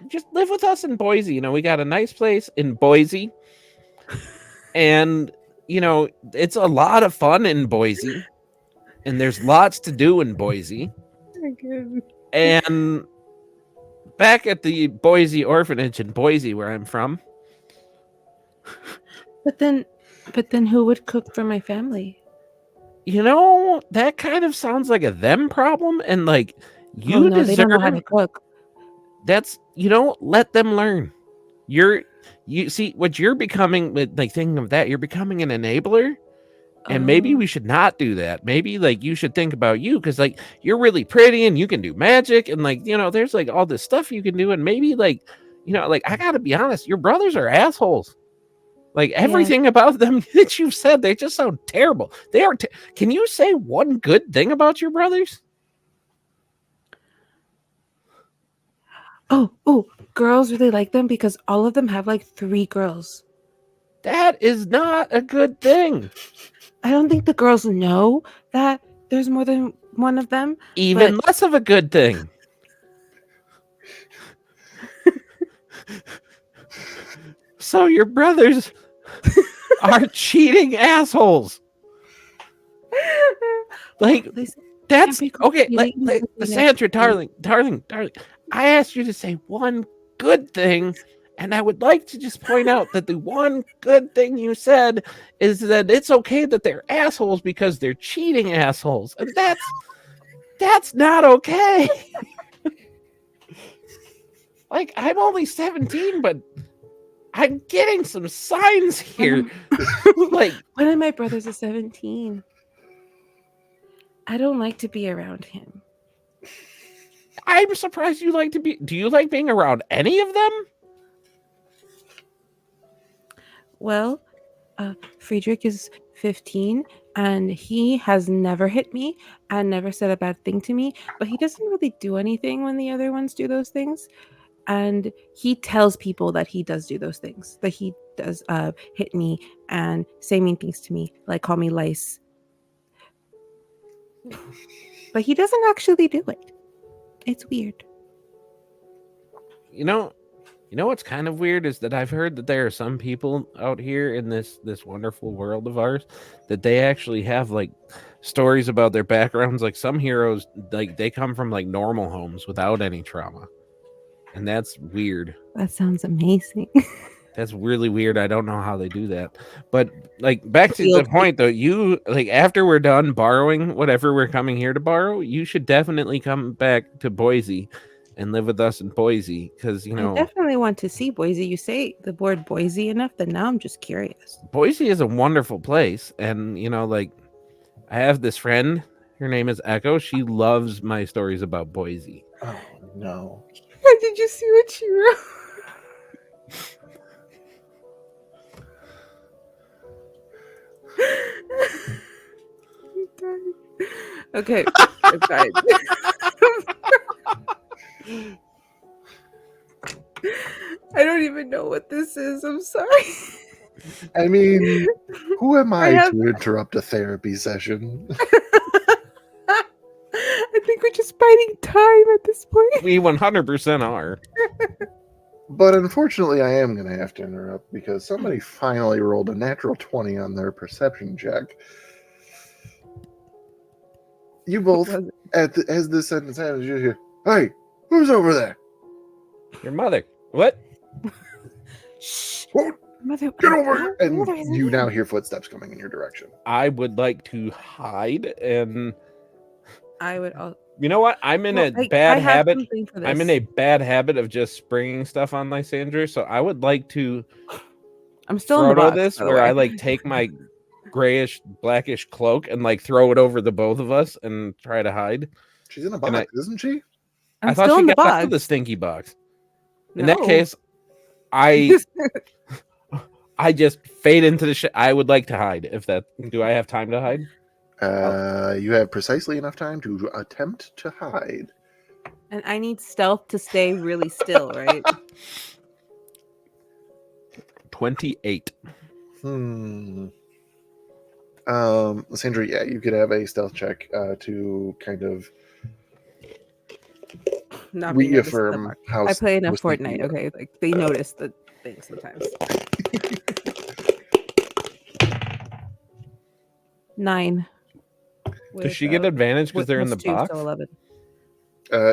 just live with us in Boise. You know, we got a nice place in Boise. And you know, it's a lot of fun in Boise. And there's lots to do in Boise. And back at the Boise orphanage in Boise where I'm from. But then who would cook for my family? You know, that kind of sounds like a them problem, and like you no, they don't know how to cook. That's, you know, let them learn. You see what you're becoming with like thinking of that, you're becoming an enabler. And maybe we should not do that. Maybe like you should think about you, because like you're really pretty and you can do magic, and like, you know, there's like all this stuff you can do, and maybe like, you know, like I gotta be honest, your brothers are assholes. Like everything about them that you've said, they just sound terrible. They are. Can you say one good thing about your brothers? Oh, girls really like them because all of them have like 3 girls. That is not a good thing. I don't think the girls know that there's more than one of them. Even less of a good thing. So your brothers are cheating assholes. Like that's okay. Like, Sandra, darling. I asked you to say one good thing, and I would like to just point out that the one good thing you said is that it's okay that they're assholes because they're cheating assholes, and that's not okay. Like I'm only 17, but I'm getting some signs here. Like one of my brothers is 17. I don't like to be around him. I'm surprised you like to be. Do you like being around any of them? Well, Friedrich is 15 and he has never hit me and never said a bad thing to me, but he doesn't really do anything when the other ones do those things. And he tells people that he does do those things, that he does hit me and say mean things to me, like call me lice. But he doesn't actually do it. It's weird. You know what's kind of weird is that I've heard that there are some people out here in this wonderful world of ours that they actually have like stories about their backgrounds. Like some heroes, like they come from like normal homes without any trauma. And that's weird. That sounds amazing. That's really weird. I don't know how they do that. But like back to the point though, you like after we're done borrowing whatever we're coming here to borrow, you should definitely come back to Boise and live with us in Boise, because you know I definitely want to see Boise. You say the word Boise enough that now I'm just curious. Boise is a wonderful place, and you know, like I have this friend, her name is Echo. She loves my stories about Boise. Oh no. Did you see what she wrote? Okay, I'm sorry. I don't even know what this is. I'm sorry. I mean, who am I to interrupt a therapy session? I think we're just biding time at this point. We 100% are. But unfortunately, I am going to have to interrupt because somebody finally rolled a natural 20 on their perception check. You both, as this sentence happens, you hear, "Hey, who's over there?" Your mother. What? Shh. Mother, get over here! And you now hear footsteps coming in your direction. I would like to hide, and I would. You know what? I'm in a bad habit. I'm in a bad habit of just springing stuff on Lysandra, so I would like to. I'm still in the box, this where I like take my grayish, blackish cloak and like throw it over the both of us and try to hide. She's in a box, isn't she? I thought she got out of the stinky box. In that case, I just fade into the shit. I would like to hide. If that, do I have time to hide? You have precisely enough time to attempt to hide. And I need stealth to stay really still, right? 28. Sandra, yeah, you could have a stealth check to kind of Not being noticed in the reaffirm box. how I play enough sneaky Fortnite. you are. Okay, like they notice the things sometimes. 9. Does she get advantage because they're in the box? So 11.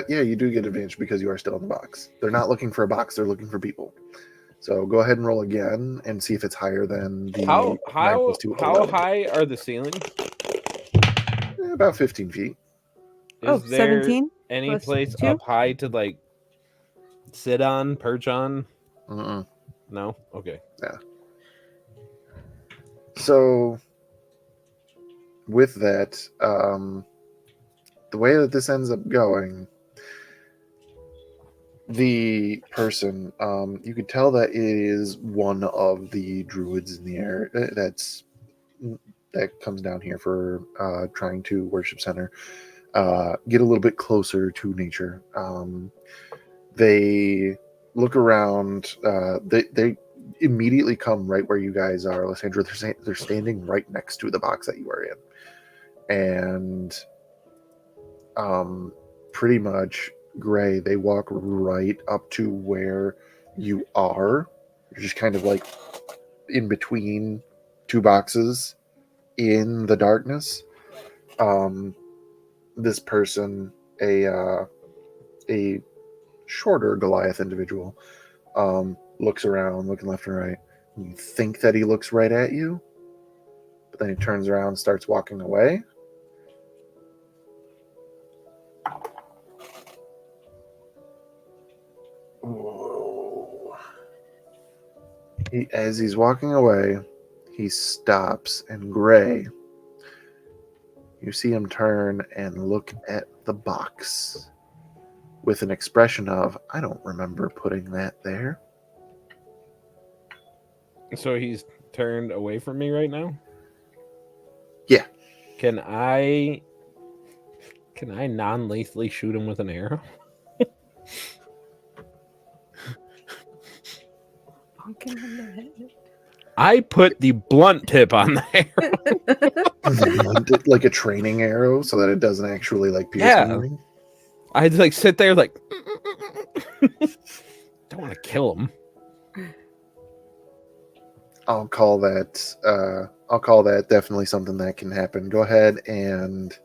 Yeah, you do get advantage because you are still in the box. They're not looking for a box; they're looking for people. So go ahead and roll again and see if it's higher than the 9 plus 2, how 11. high are the ceilings? About 15 feet. Is there 17 any plus place 2? up high to like sit on, perch on? Mm-mm. No? Okay. Yeah. So with that, the way that this ends up going, the person, you could tell that it is one of the druids in the air that comes down here for trying to worship center, get a little bit closer to nature. They look around. They immediately come right where you guys are, Lysandra. They're standing right next to the box that you are in, and pretty much, Gray, they walk right up to where you are. You're just kind of like in between two boxes in the darkness. This person, a shorter Goliath individual, looks around, looking left and right. You think that he looks right at you, but then he turns around and starts walking away. Whoa. As he's walking away, he stops, and Gray, you see him turn and look at the box with an expression of, I don't remember putting that there. So he's turned away from me right now? Yeah. Can I non-lethally shoot him with an arrow? I put the blunt tip on there. Like a training arrow so that it doesn't actually like pierce anything. I'd like sit there like don't want to kill him. I'll call that definitely something that can happen. Go ahead and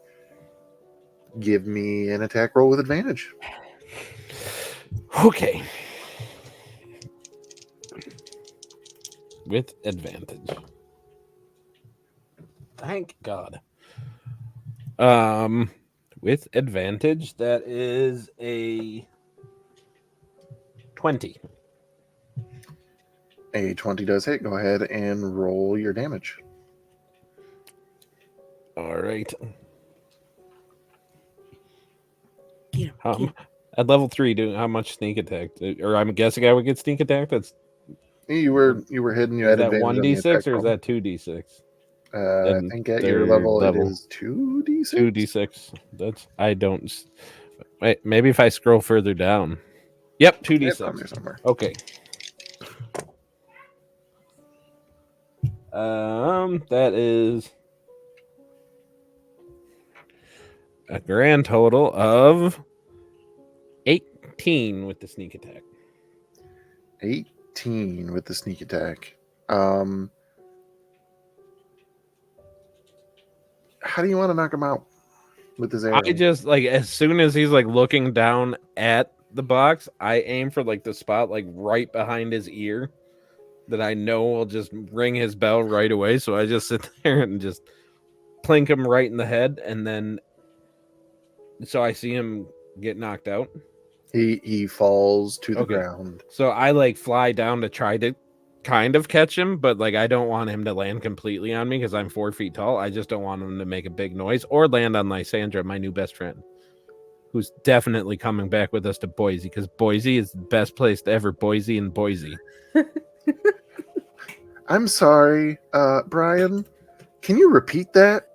give me an attack roll with advantage. Okay. With advantage. Thank God. With advantage, that is a 20. A 20 does hit. Go ahead and roll your damage. All right. At level 3, how much sneak attack? Or I'm guessing I would get sneak attack. That's you were hidden. You had that advantage. 1d6 or is that 2d6? I think at your level it is 2d6. 2d6. That's I don't. Wait, maybe if I scroll further down. Yep, 2d6. It's on there somewhere. Okay. That is a grand total of 18 with the sneak attack. 18 with the sneak attack. How do you want to knock him out with his arrow? I just like as soon as he's like looking down at the box, I aim for like the spot like right behind his ear that I know will just ring his bell right away. So I just sit there and just plink him right in the head, and then so I see him get knocked out. He falls to the ground. So I like fly down to try to kind of catch him, but like I don't want him to land completely on me because I'm 4 feet tall. I just don't want him to make a big noise or land on Lysandra, my new best friend, who's definitely coming back with us to Boise because Boise is the best place to ever Boise in Boise. I'm sorry, Brian. Can you repeat that?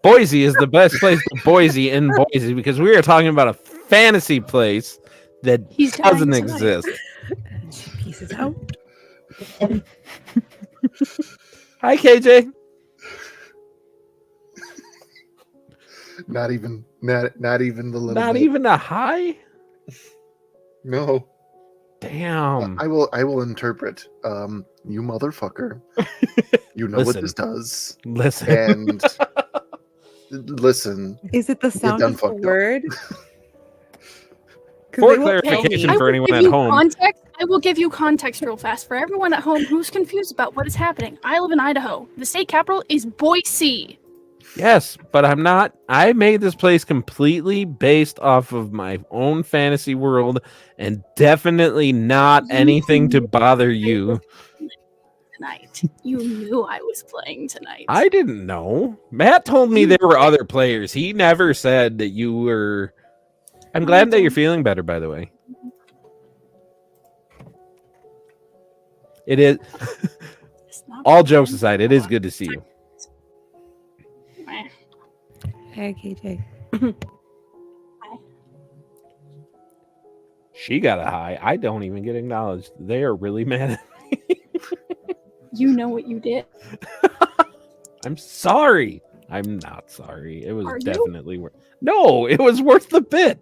Boise is the best place to Boise in Boise because we are talking about a fantasy place that doesn't exist. This is how. Hi, KJ. Not even the little Not bit. even a hi? No. Damn. I will interpret. You motherfucker. You know what this does. Listen. And listen. Is it the sound done of the fucked up. word? 'Cause For they won't tell clarification me. for anyone at home. I will give you context real fast for everyone at home who's confused about what is happening. I live in Idaho. The state capital is Boise. Yes, but I'm not. I made this place completely based off of my own fantasy world and definitely not anything to bother you. Tonight. You knew I was playing tonight. I didn't know. Matt told me there were other players. He never said that you were. I'm glad that you're feeling better, by the way. It is. All jokes aside, it is good to see you. Hey, KJ. She got a high. I don't even get acknowledged. They are really mad at me. You know what you did. I'm sorry. I'm not sorry. It was Are you? definitely worth. No, it was worth the bit.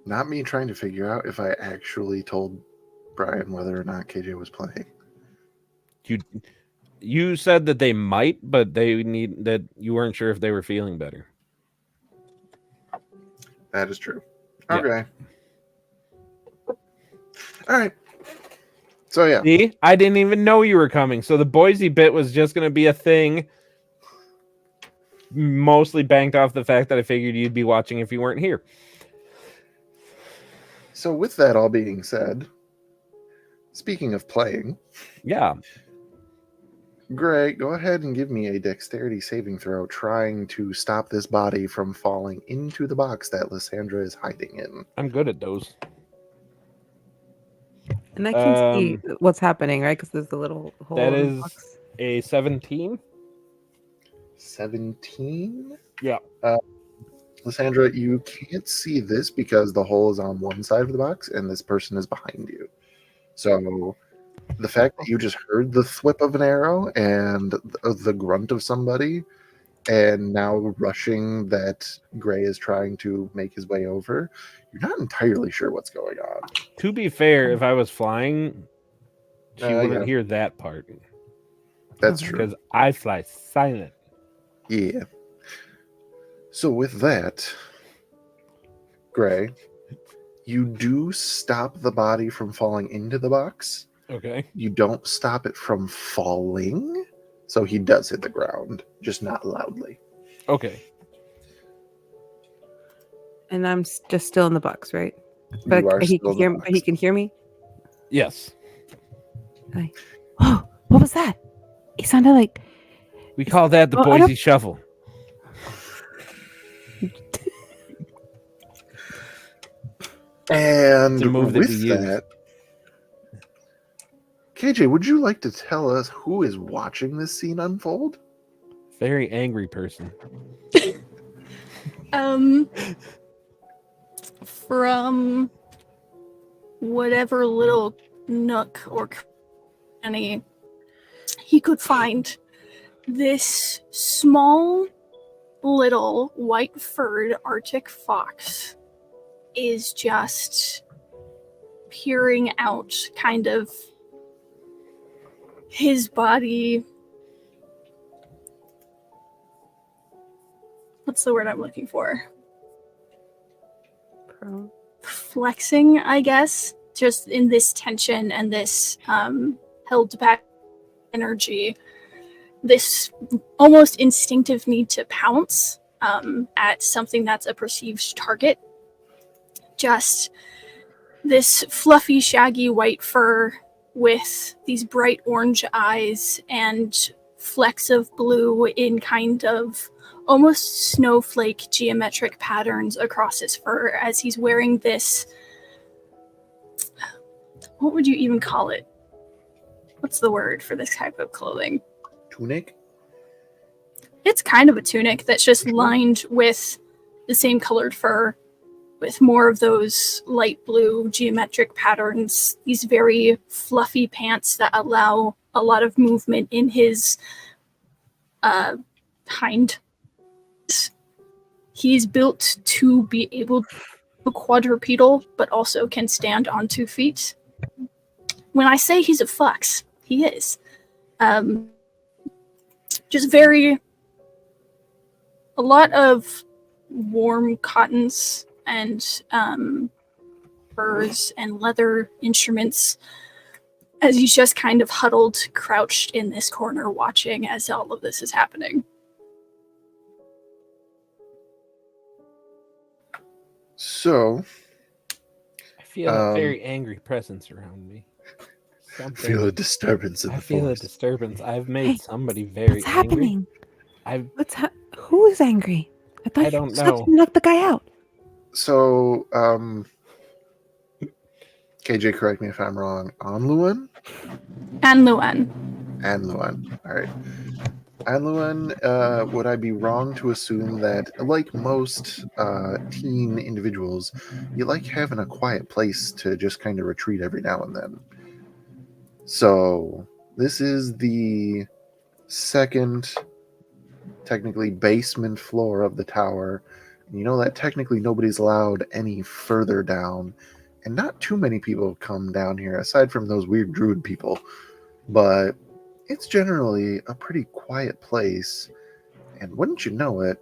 Not me trying to figure out if I actually told Brian whether or not KJ was playing. You said that they might, but they need that you weren't sure if they were feeling better. That is true. Yeah. Okay. All right. So yeah. See, I didn't even know you were coming. So the Boise bit was just going to be a thing, mostly banked off the fact that I figured you'd be watching if you weren't here. So with that all being said, speaking of playing, Yeah. Gray, go ahead and give me a dexterity saving throw trying to stop this body from falling into the box that Lysandra is hiding in. I'm good at those. And I can see what's happening, right? Because there's a little hole That in the is box. a 17. 17? Yeah. Lysandra, you can't see this because the hole is on one side of the box and this person is behind you. So the fact that you just heard the thwip of an arrow and the grunt of somebody and now rushing that Gray is trying to make his way over, you're not entirely sure what's going on. To be fair, if I was flying, she wouldn't Yeah. hear that part. That's true. Because I fly silent. Yeah. So with that, Gray, you do stop the body from falling into the box. Okay. You don't stop it from falling. So he does hit the ground, just not loudly. Okay. And I'm just still in the box, right? You But are he still can in the hear me. box. But he can hear me. Yes. Oh, what was that? It sounded like. We call that the Oh, I Boise don't- Shuffle. And It's a move that with we use. that, KJ, would you like to tell us who is watching this scene unfold? Very angry person. From whatever little nook or cranny he could find, this small little white-furred Arctic fox is just peering out, kind of his body. What's the word I'm looking for? Flexing, I guess, just in this tension and this held back energy, this almost instinctive need to pounce at something that's a perceived target. Just this fluffy, shaggy white fur with these bright orange eyes and flecks of blue in kind of almost snowflake geometric patterns across his fur as he's wearing this. What would you even call it? What's the word for this type of clothing? Tunic? It's kind of a tunic that's just lined with the same colored fur with more of those light blue geometric patterns, these very fluffy pants that allow a lot of movement in his hind. He's built to be able to quadrupedal, but also can stand on 2 feet. When I say he's a fox, he is. Just a lot of warm cottons and furs and leather instruments, as he's just kind of huddled, crouched in this corner watching as all of this is happening. So, I feel a very angry presence around me. I feel a disturbance in the I feel a force. disturbance. I've made somebody very What's angry. happening? Who is angry? I don't you know. knocked the guy out. So, KJ, correct me if I'm wrong. Anluan? Anluan. Anluan. All right. Anluan, would I be wrong to assume that, like most teen individuals, you like having a quiet place to just kind of retreat every now and then? So, this is the second, technically, basement floor of the tower. You know that technically nobody's allowed any further down, and not too many people come down here, aside from those weird druid people. But it's generally a pretty quiet place, and wouldn't you know it,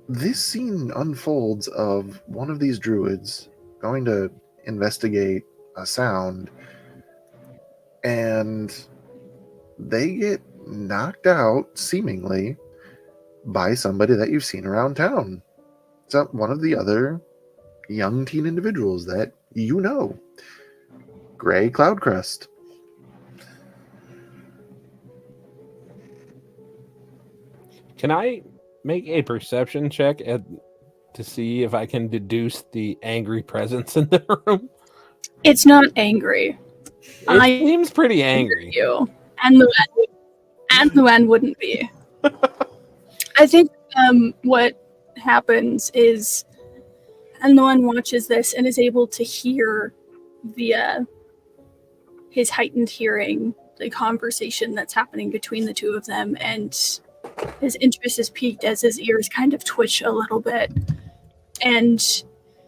this scene unfolds of one of these druids going to investigate a sound, and they get knocked out, seemingly, by somebody that you've seen around town. It's one of the other young teen individuals that you know. Gray Cloudcrest. Can I make a perception check to see if I can deduce the angry presence in the room? It's not angry. It seems pretty angry. You. Anluan wouldn't be. I think what happens is Anluan watches this and is able to hear via his heightened hearing the conversation that's happening between the two of them, and his interest is piqued as his ears kind of twitch a little bit. And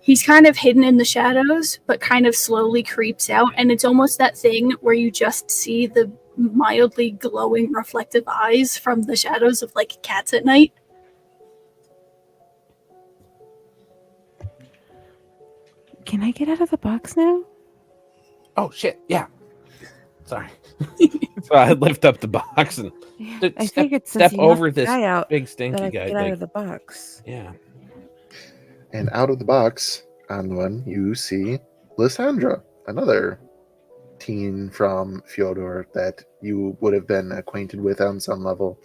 he's kind of hidden in the shadows, but kind of slowly creeps out, and it's almost that thing where you just see the mildly glowing reflective eyes from the shadows of like cats at night. Can I get out of the box now? Oh shit! Yeah. Sorry. So I lift up the box and I figured step since you over knocked the this guy out, big that stinky I guy. get out of the box. Yeah. And out of the box, on one, you see Lysandra, another teen from Fyodor that you would have been acquainted with on some level.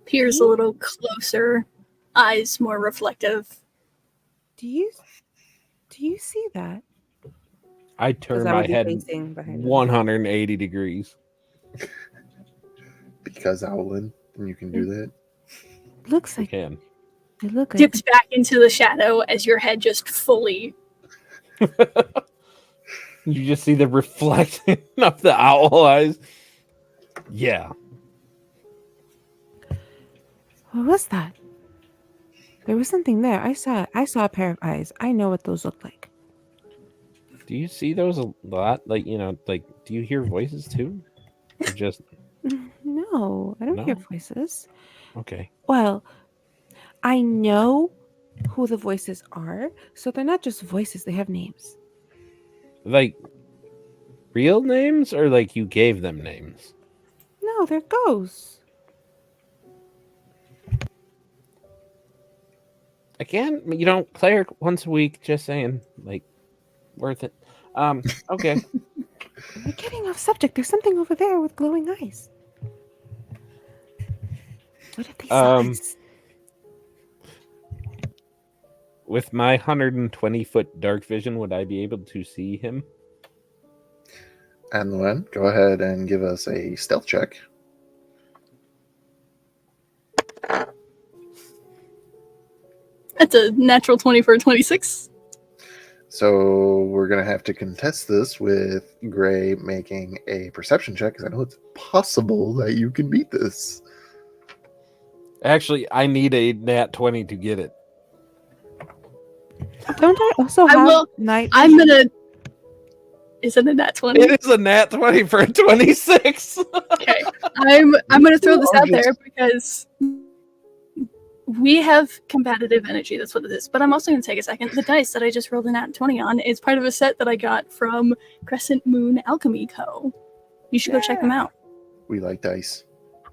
Peers a little closer, eyes more reflective. Do you see that? I turn my head 180 degrees. Because Owlin, and you can do that. Looks like can. It look Dips back into the shadow as your head just fully. You just see the reflection of the owl eyes. Yeah. What was that? There was something there. I saw a pair of eyes. I know what those look like. Do you see those a lot? Like, do you hear voices too? Or just No, I don't hear voices. Okay. Well, I know who the voices are, so they're not just voices, they have names. Like real names, or like you gave them names? No, they're ghosts. Again, cleric once a week, just saying, like, worth it. Okay. We're getting off subject. There's something over there with glowing eyes. What if they saw us? With my 120-foot dark vision, would I be able to see him? And Luen, go ahead and give us a stealth check. That's a natural 20 for a 26. So we're going to have to contest this with Gray making a perception check, because I know it's possible that you can beat this. Actually, I need a nat 20 to get it. Don't I also I have will- night? I'm gonna. Is it a nat 20? It is a nat 20 for a 26. Okay. I'm gonna throw this are out there because we have competitive energy. That's what it is. But I'm also gonna take a second. The dice that I just rolled a nat 20 on is part of a set that I got from Crescent Moon Alchemy Co. You should go check them out. We like dice.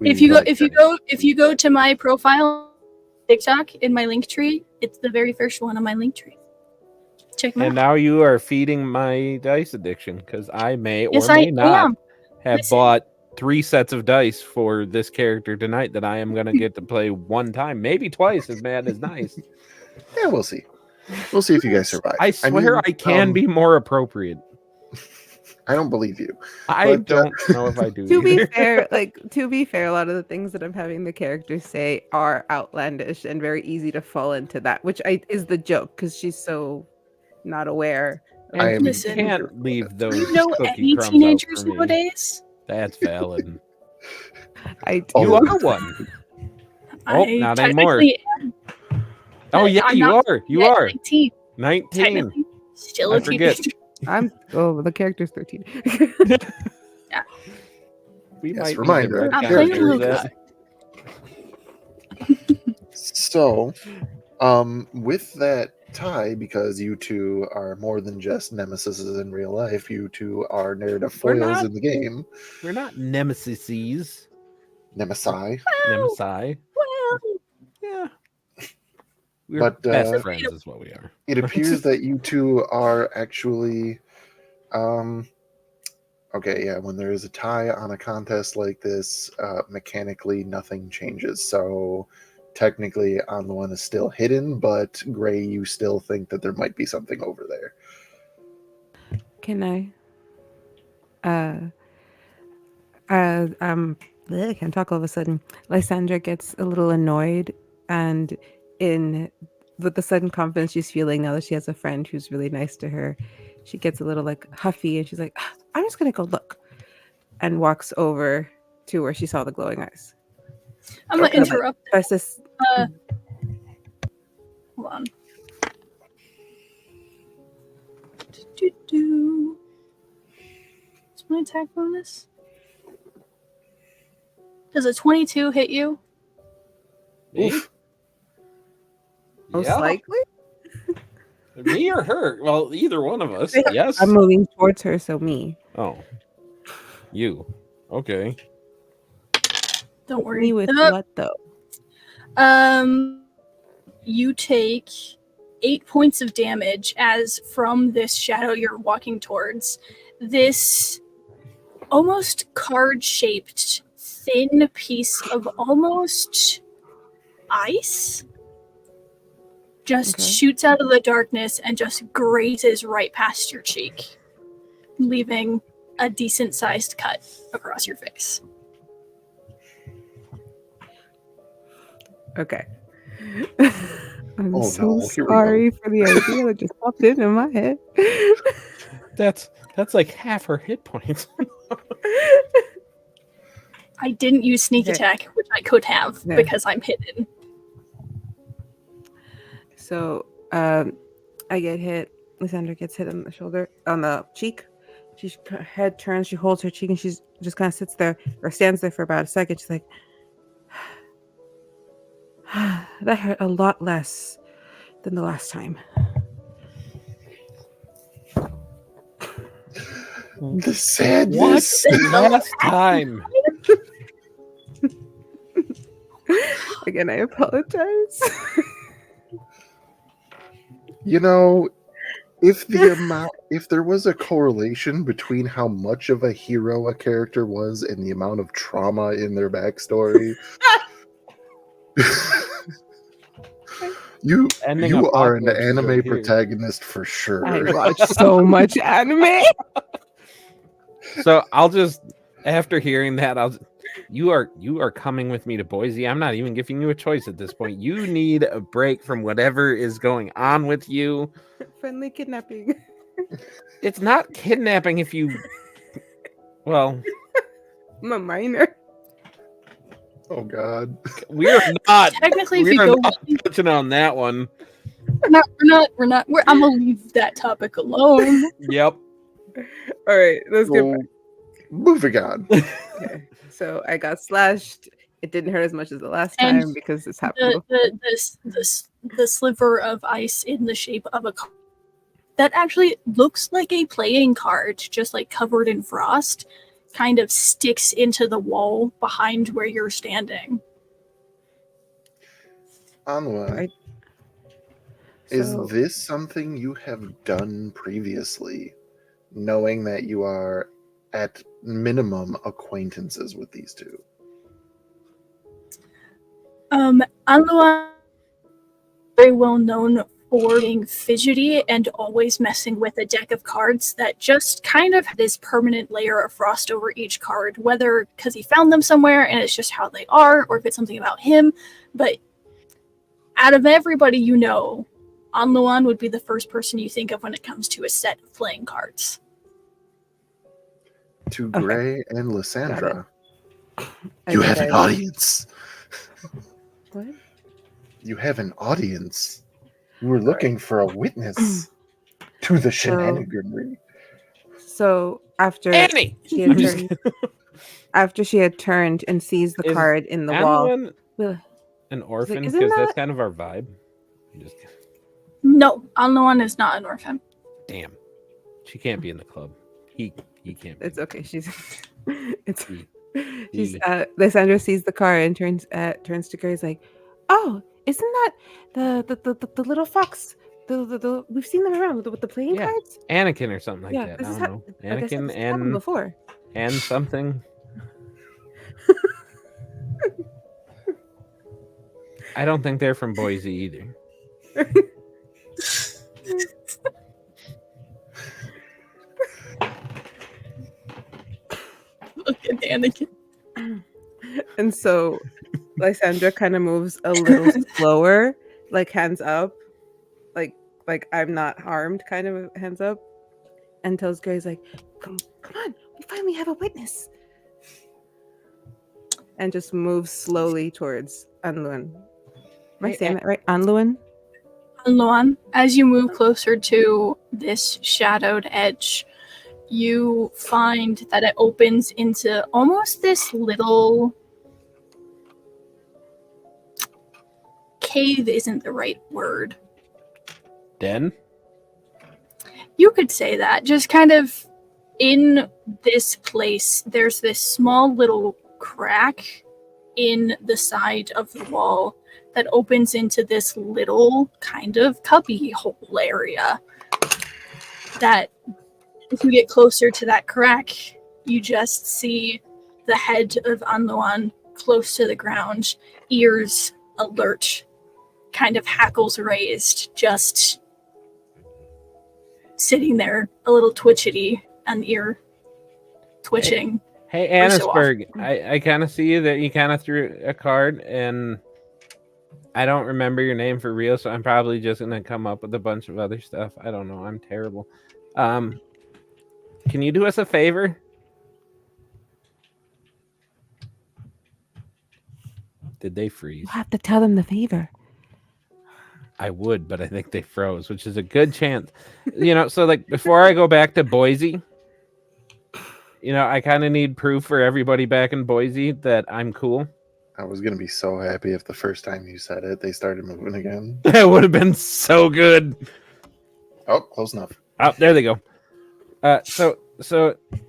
If you go to my profile TikTok in my link tree, it's the very first one on my link tree. Check them And out. now you are feeding my dice addiction, because I may or Yes, may I not am. have Listen. bought 3 sets of dice for this character tonight that I am going to get to play one time, maybe twice, if man is nice. Yeah, we'll see. We'll see if you guys survive. I swear I can be more appropriate. I don't believe you. I But, don't know if I do. To be either. fair, a lot of the things that I'm having the characters say are outlandish and very easy to fall into that, which is the joke because she's so not aware. And I am- you Listen. can't leave those You know cookie any crumbs teenagers out for me. nowadays? That's valid. I Oh, You are one. Oh, I not anymore. technically Oh yeah, I'm you not are. You yet are 19. 19. Technically, still I a forget. teenager. the character's 13. We Yes, might reminder, need to I'm Yeah, playing a retcon characters. that. So, with that tie, because you two are more than just nemesises in real life, you two are narrative We're foils not. in the game. We're not nemesises. Nemesi. Nemesi. Well, Yeah. We're But, best friends is what we are. It appears that you two are actually okay, yeah, when there is a tie on a contest like this, mechanically nothing changes. So technically on the one is still hidden, but Gray, you still think that there might be something over there. Can I? I can't talk all of a sudden. Lysandra gets a little annoyed, and with the sudden confidence she's feeling now that she has a friend who's really nice to her, she gets a little like huffy, and she's like, "I'm just gonna go look," and walks over to where she saw the glowing eyes. I'm gonna Okay. interrupt. Tries to s- Hold on. Do. What's my attack bonus? Does a 22 hit you? Me? Oof. most Yeah. likely. Me or her? Well, either one of us. Yes. I'm moving towards her, so me. Oh. You. Okay. Don't worry. Me with what though? You take 8 points of damage as from this shadow you're walking towards, this almost card-shaped thin piece of almost ice just Okay. shoots out of the darkness and just grazes right past your cheek, leaving a decent-sized cut across your face. Okay. I'm Oh, so no, here we go. sorry for the idea that just popped into my head. That's like half her hit points. I didn't use sneak Okay. attack, which I could have Yeah. because I'm hidden. So I get hit. Lysandra gets hit on the shoulder, on the cheek. Her head turns, she holds her cheek, and she's just kind of sits there or stands there for about a second. She's like, that hurt a lot less than the last time. The sadness. Last time. Again, I apologize. You know, if there was a correlation between how much of a hero a character was and the amount of trauma in their backstory, you Ending are an Apocalypse is anime right here. protagonist for sure. I watch so much anime. So I'll just, after hearing that, You are coming with me to Boise. I'm not even giving you a choice at this point. You need a break from whatever is going on with you. Friendly kidnapping. It's not kidnapping if you. Well, I'm a minor. Oh God. we are not. Technically, if We you are go, not touching on that one. we're not. I'm gonna leave that topic alone. Yep. All right, let's get So, back. moving on. Okay. So I got slashed. It didn't hurt as much as the last And time because this happened The sliver of ice in the shape of a card that actually looks like a playing card, just like covered in frost, kind of sticks into the wall behind where you're standing. Anwa, Right. is So- this something you have done previously, knowing that you are at minimum acquaintances with these two? Anluan very well known for being fidgety and always messing with a deck of cards that just kind of have this permanent layer of frost over each card, whether because he found them somewhere and it's just how they are, or if it's something about him. But out of everybody you know, Anluan would be the first person you think of when it comes to a set of playing cards. To Okay. Gray and Lysandra, I you think have an I- audience. What? You have an audience. You were looking for a witness to the shenaniganry. So after Annie. she had I'm just turned, after she had turned and sees the Is card in the wall, Anyone Ugh. an orphan? isn't Because that's that- kind of our vibe. I'm just No, Anluan is not an orphan. damn. She can't be in the club. He can't. Be. it's okay. She's it's He- she's he- Lysandra sees the card and turns to Grace like, oh, isn't that the little fox? The we've seen them around with the playing Yeah. cards. Anakin or something like Yeah, that. this I is don't how- know. Like I said, Anakin this has happened and before. something. I don't think they're from Boise either. Look at Anakin. And so Lysandra kind of moves a little slower, like hands up, like I'm not harmed, kind of hands up, and tells Grace like, come on, we finally have a witness, and just moves slowly towards Anluan. Am I Hey, saying that right? Anluan? Anluan, as you move closer to this shadowed edge, you find that it opens into almost this little cave isn't the right word. Den? You could say that. Just kind of in this place, there's this small little crack in the side of the wall that opens into this little kind of cubby hole area. That, if you get closer to that crack, you just see the head of Anluan close to the ground, ears alert, kind of hackles raised, just sitting there, a little twitchety, an ear twitching. Hey, Every so Annisberg, I kind of see you that you kind of threw a card, and I don't remember your name for real, so I'm probably just going to come up with a bunch of other stuff. I don't know. I'm terrible. Can you do us a favor? Did they freeze? You have to tell them the favor. I would, but I think they froze, which is a good chance. So like before I go back to Boise, I kind of need proof for everybody back in Boise that I'm cool. I was going to be so happy if the first time you said it, they started moving again. That would have been so good. Oh, close enough. Oh, there they go. So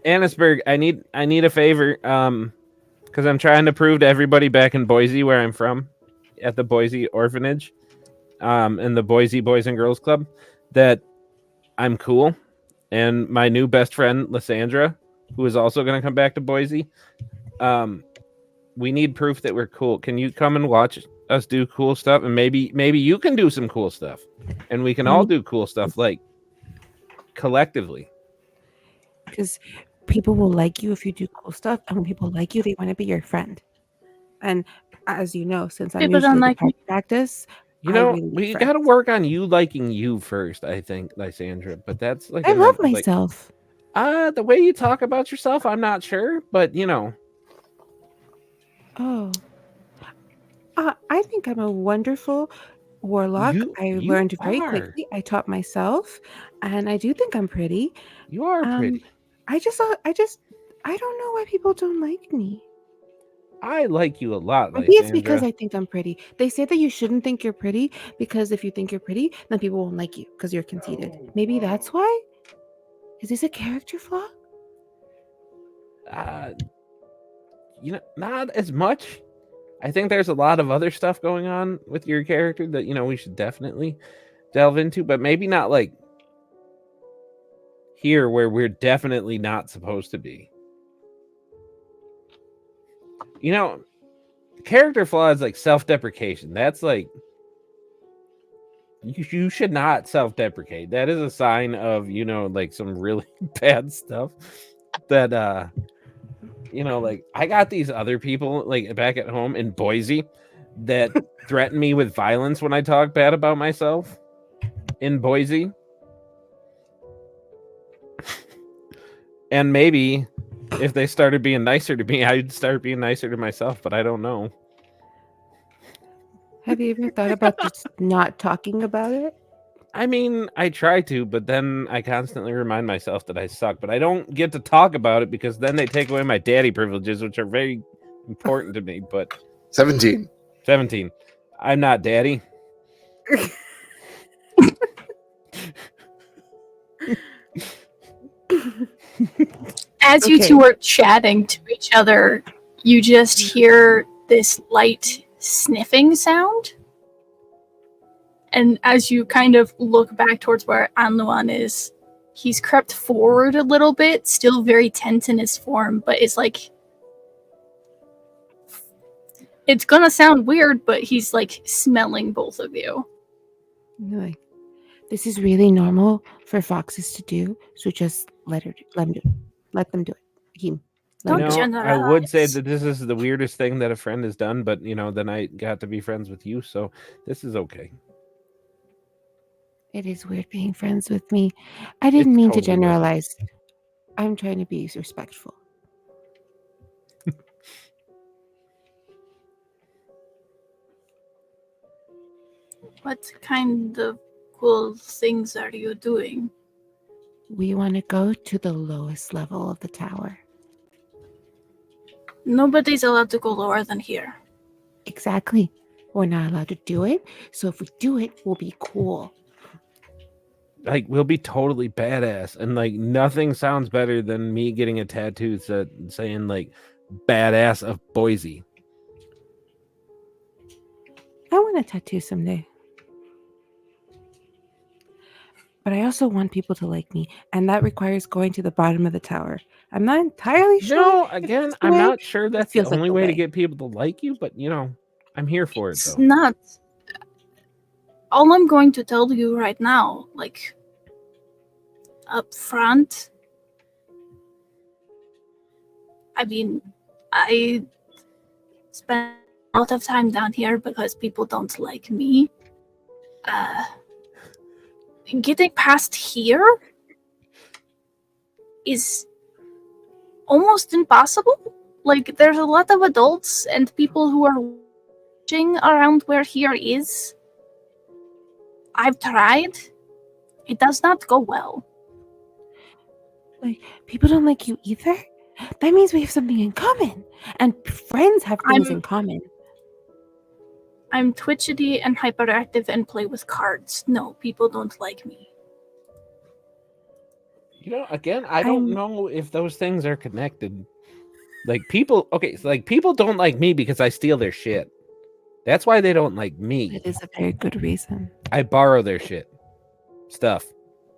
Annisberg, I need a favor. Because I'm trying to prove to everybody back in Boise, where I'm from, at the Boise orphanage, in the Boise Boys and Girls Club, that I'm cool, and my new best friend Lysandra, who is also going to come back to Boise. We need proof that we're cool. Can you come and watch us do cool stuff, and maybe you can do some cool stuff, and we can all do cool stuff like collectively. Because people will like you if you do cool stuff, and when people like you, they want to be your friend. And as you know, since I'm People don't usually the like me. target practice, You I know, really need we friends. got to work on you liking you first, I think, Lysandra. But that's like I love like myself. the way you talk about yourself, I'm not sure, but you know, Oh, I think I'm a wonderful warlock. I you learned very are. quickly. I taught myself, and I do think I'm pretty. You are Um, pretty. I don't know why people don't like me. I like you a lot, Maybe it's because Lysandra. I think I'm pretty. They say that you shouldn't think you're pretty because if you think you're pretty, then people won't like you because you're conceited. Maybe that's why? Is this a character flaw? Uh, you know, not as much. I think there's a lot of other stuff going on with your character that we should definitely delve into, but maybe not like here where we're definitely not supposed to be. You know, character flaw is like self-deprecation. That's like you should not self-deprecate. That is a sign of like some really bad stuff that like I got these other people like back at home in Boise that threaten me with violence when I talk bad about myself in Boise. And maybe if they started being nicer to me, I'd start being nicer to myself, but I don't know. Have you ever thought about just not talking about it? I mean, I try to, but then I constantly remind myself that I suck, but I don't get to talk about it because then they take away my daddy privileges, which are very important to me. But 17. 17. I'm not daddy. As you Okay. two are chatting to each other, you just hear this light sniffing sound. And as you kind of look back towards where Anluan is, he's crept forward a little bit, still very tense in his form, but it's like... It's gonna sound weird, but he's like smelling both of you. You're like, this is really normal for foxes to do, so just let them do it. Him. Let him Don't do it. I would say generalize. that this is the weirdest thing that a friend has done, but then I got to be friends with you, so this is okay. It is weird being friends with me. I didn't It's mean to totally weird. generalize. I'm trying to be respectful. What kind of cool things are you doing? We want to go to the lowest level of the tower. Nobody's allowed to go lower than here. Exactly. We're not allowed to do it, so if we do it, we'll be cool. Like we'll be totally badass, and like nothing sounds better than me getting a tattoo saying like badass of Boise. I want a tattoo someday. But I also want people to like me, and that requires going to the bottom of the tower. I'm not entirely sure. No, if again, that's the I'm way. not sure that's the feels like only the way to way. get people to like you, but I'm here for it It's though. not. All I'm going to tell you right now, like, up front, I mean, I spend a lot of time down here because people don't like me. Getting past here is almost impossible. Like, there's a lot of adults and people who are watching around where here is. I've tried. It does not go well. Like, people don't like you either? That means we have something in common. And friends have things in common. I'm twitchity and hyperactive and play with cards. No, people don't like me. Again, I don't know if those things are connected. Like people, okay, so like people don't like me because I steal their shit. That's why they don't like me. It is a very good reason. I borrow their stuff.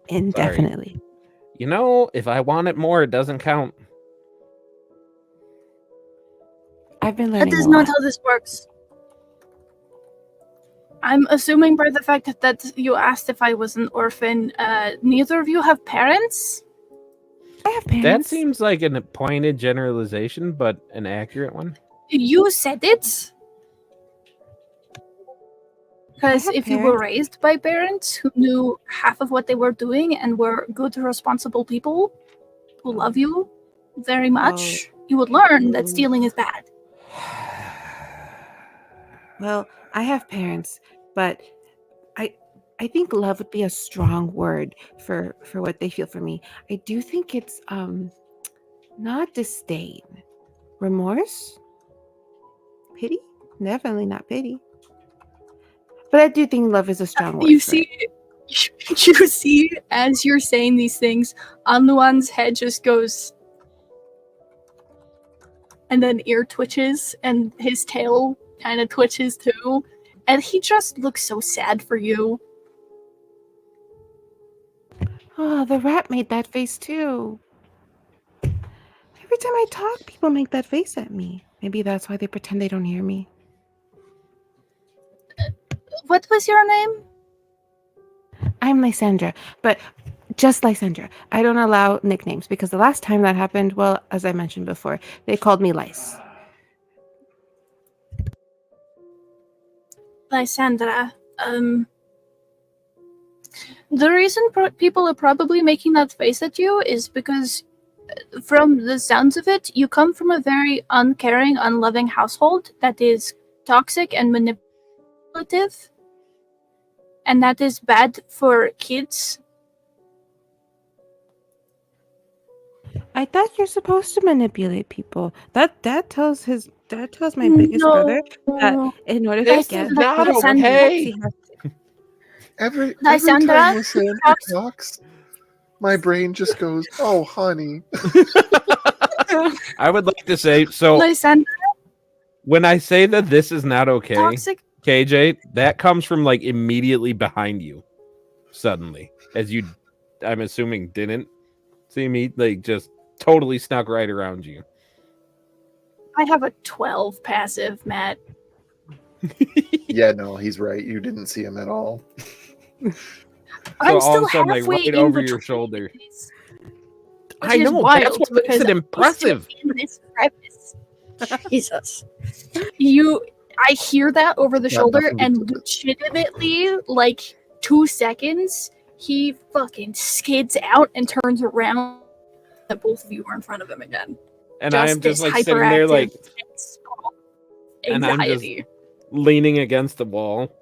Indefinitely. Sorry. If I want it more, it doesn't count. I've been learning That is a not lot. how this works. I'm assuming by the fact that you asked if I was an orphan, neither of you have parents? I have That parents. seems like an pointed generalization, but an accurate one. You said it. Because have if you were parents. raised by parents who knew half of what they were doing and were good, responsible people who love you very much, you would learn that stealing is bad. Well, I have parents, but I think love would be a strong word for what they feel for me. I do think it's not disdain, remorse, pity. Definitely not pity. But I do think love is a strong word. You for see, it. you see, as you're saying these things, Anluan's head just goes, and then ear twitches, and his tail kind of twitches too, and he just looks so sad for you. Oh, the rat made that face too. Every time I talk, people make that face at me. Maybe that's why they pretend they don't hear me. What was your name? I'm Lysandra, but just Lysandra. I don't allow nicknames because the last time that happened, well, as I mentioned before, they called me Lice. Lysandra. The reason people are probably making that face at you is because, from the sounds of it, you come from a very uncaring, unloving household that is toxic and manipulative, and that is bad for kids. I thought you're supposed to manipulate people. That dad tells my biggest brother that in order This to get is not Lysandra, okay. Every Lysandra, time Lysandra talks, my brain just goes, "Oh, honey." I would like to say, so Lysandra, when I say that this is not okay, toxic. KJ, that comes from like immediately behind you, suddenly, as you, I'm assuming, didn't see me, like just totally snuck right around you. I have a 12 passive, Matt. Yeah, no, he's right. You didn't see him at all. I'm all still of a sudden, like, halfway right in over the your shoulder. Which I is know, wild that's what makes because it I'm impressive. still in this crevice. Jesus. I hear that over the Got shoulder, nothing to and do with it. legitimately, like 2 seconds, he fucking skids out and turns around. That both of you are in front of him again. And I am just this like sitting there, like, and I'm just anxiety. leaning against the wall.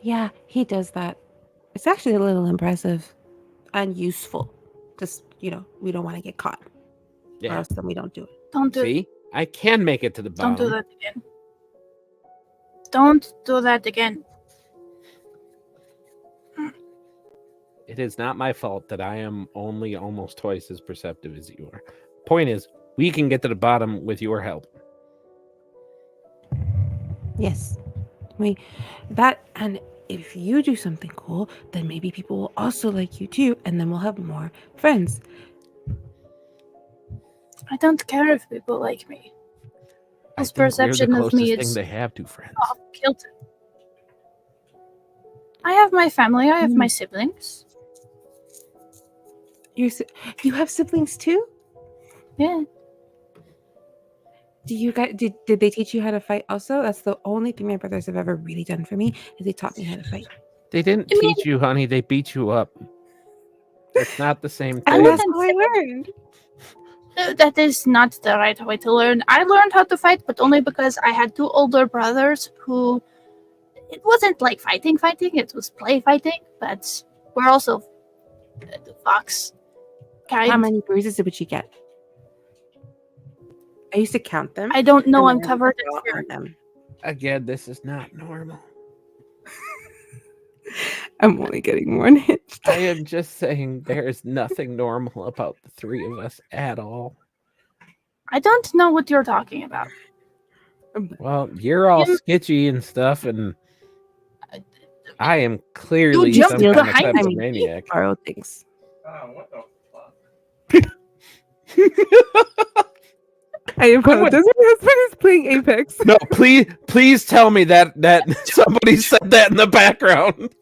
Yeah, he does that. It's actually a little impressive and useful. Just, we don't want to get caught. Or Yeah. else then we don't do it. Don't do See, I can make it to the bottom. Don't do that again. Don't do that again. It is not my fault that I am only almost twice as perceptive as you are. Point is, we can get to the bottom with your help. Yes. And if you do something cool, then maybe people will also like you too, and then we'll have more friends. I don't care if people like me. I This think we're the perception of me closest thing is they have to friends. off kilter. I have my family. I have my siblings. You have siblings too? Yeah. Do you guys did they teach you how to fight also? That's the only thing my brothers have ever really done for me is they taught me how to fight. They didn't I mean- teach you, honey. They beat you up. It's not the same And thing. that's how I learned. That is not the right way to learn. I learned how to fight, but only because I had 2 older brothers who... It wasn't like fighting. It was play fighting, but we're also the fox kind. How many bruises would you get? I used to count them. I don't know. I'm and then covered draw in fear. on them. Again, this is not normal. I'm only getting more unhinged. I am just saying there is nothing normal about the 3 of us at all. I don't know what you're talking about. Well, you're all Him- sketchy and stuff, and I am clearly jumped some kind of behind me. kleptomaniac. Borrow things. What the fuck? I apologize. My husband is playing Apex. No, please tell me that somebody said that in the background.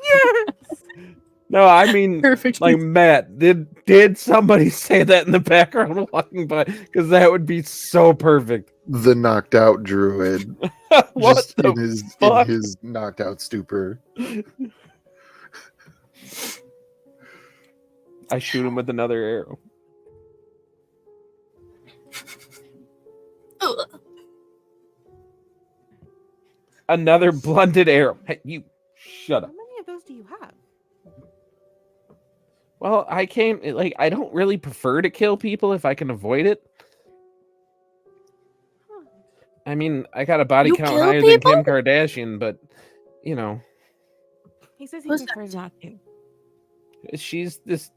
Yes. No, I mean, Perfect. like Matt, did somebody say that in the background walking by? Because that would be so perfect. The knocked out druid, What just the in fuck? his knocked out stupor. I shoot him with another arrow. Ugh. Another blunted arrow. Hey, you shut How up. many of those do you have? Well, I don't really prefer to kill people if I can avoid it. Huh. I mean, I got a body You count kill higher than people? Kim Kardashian, but you know, He says he Who's that? prefers not to. she's this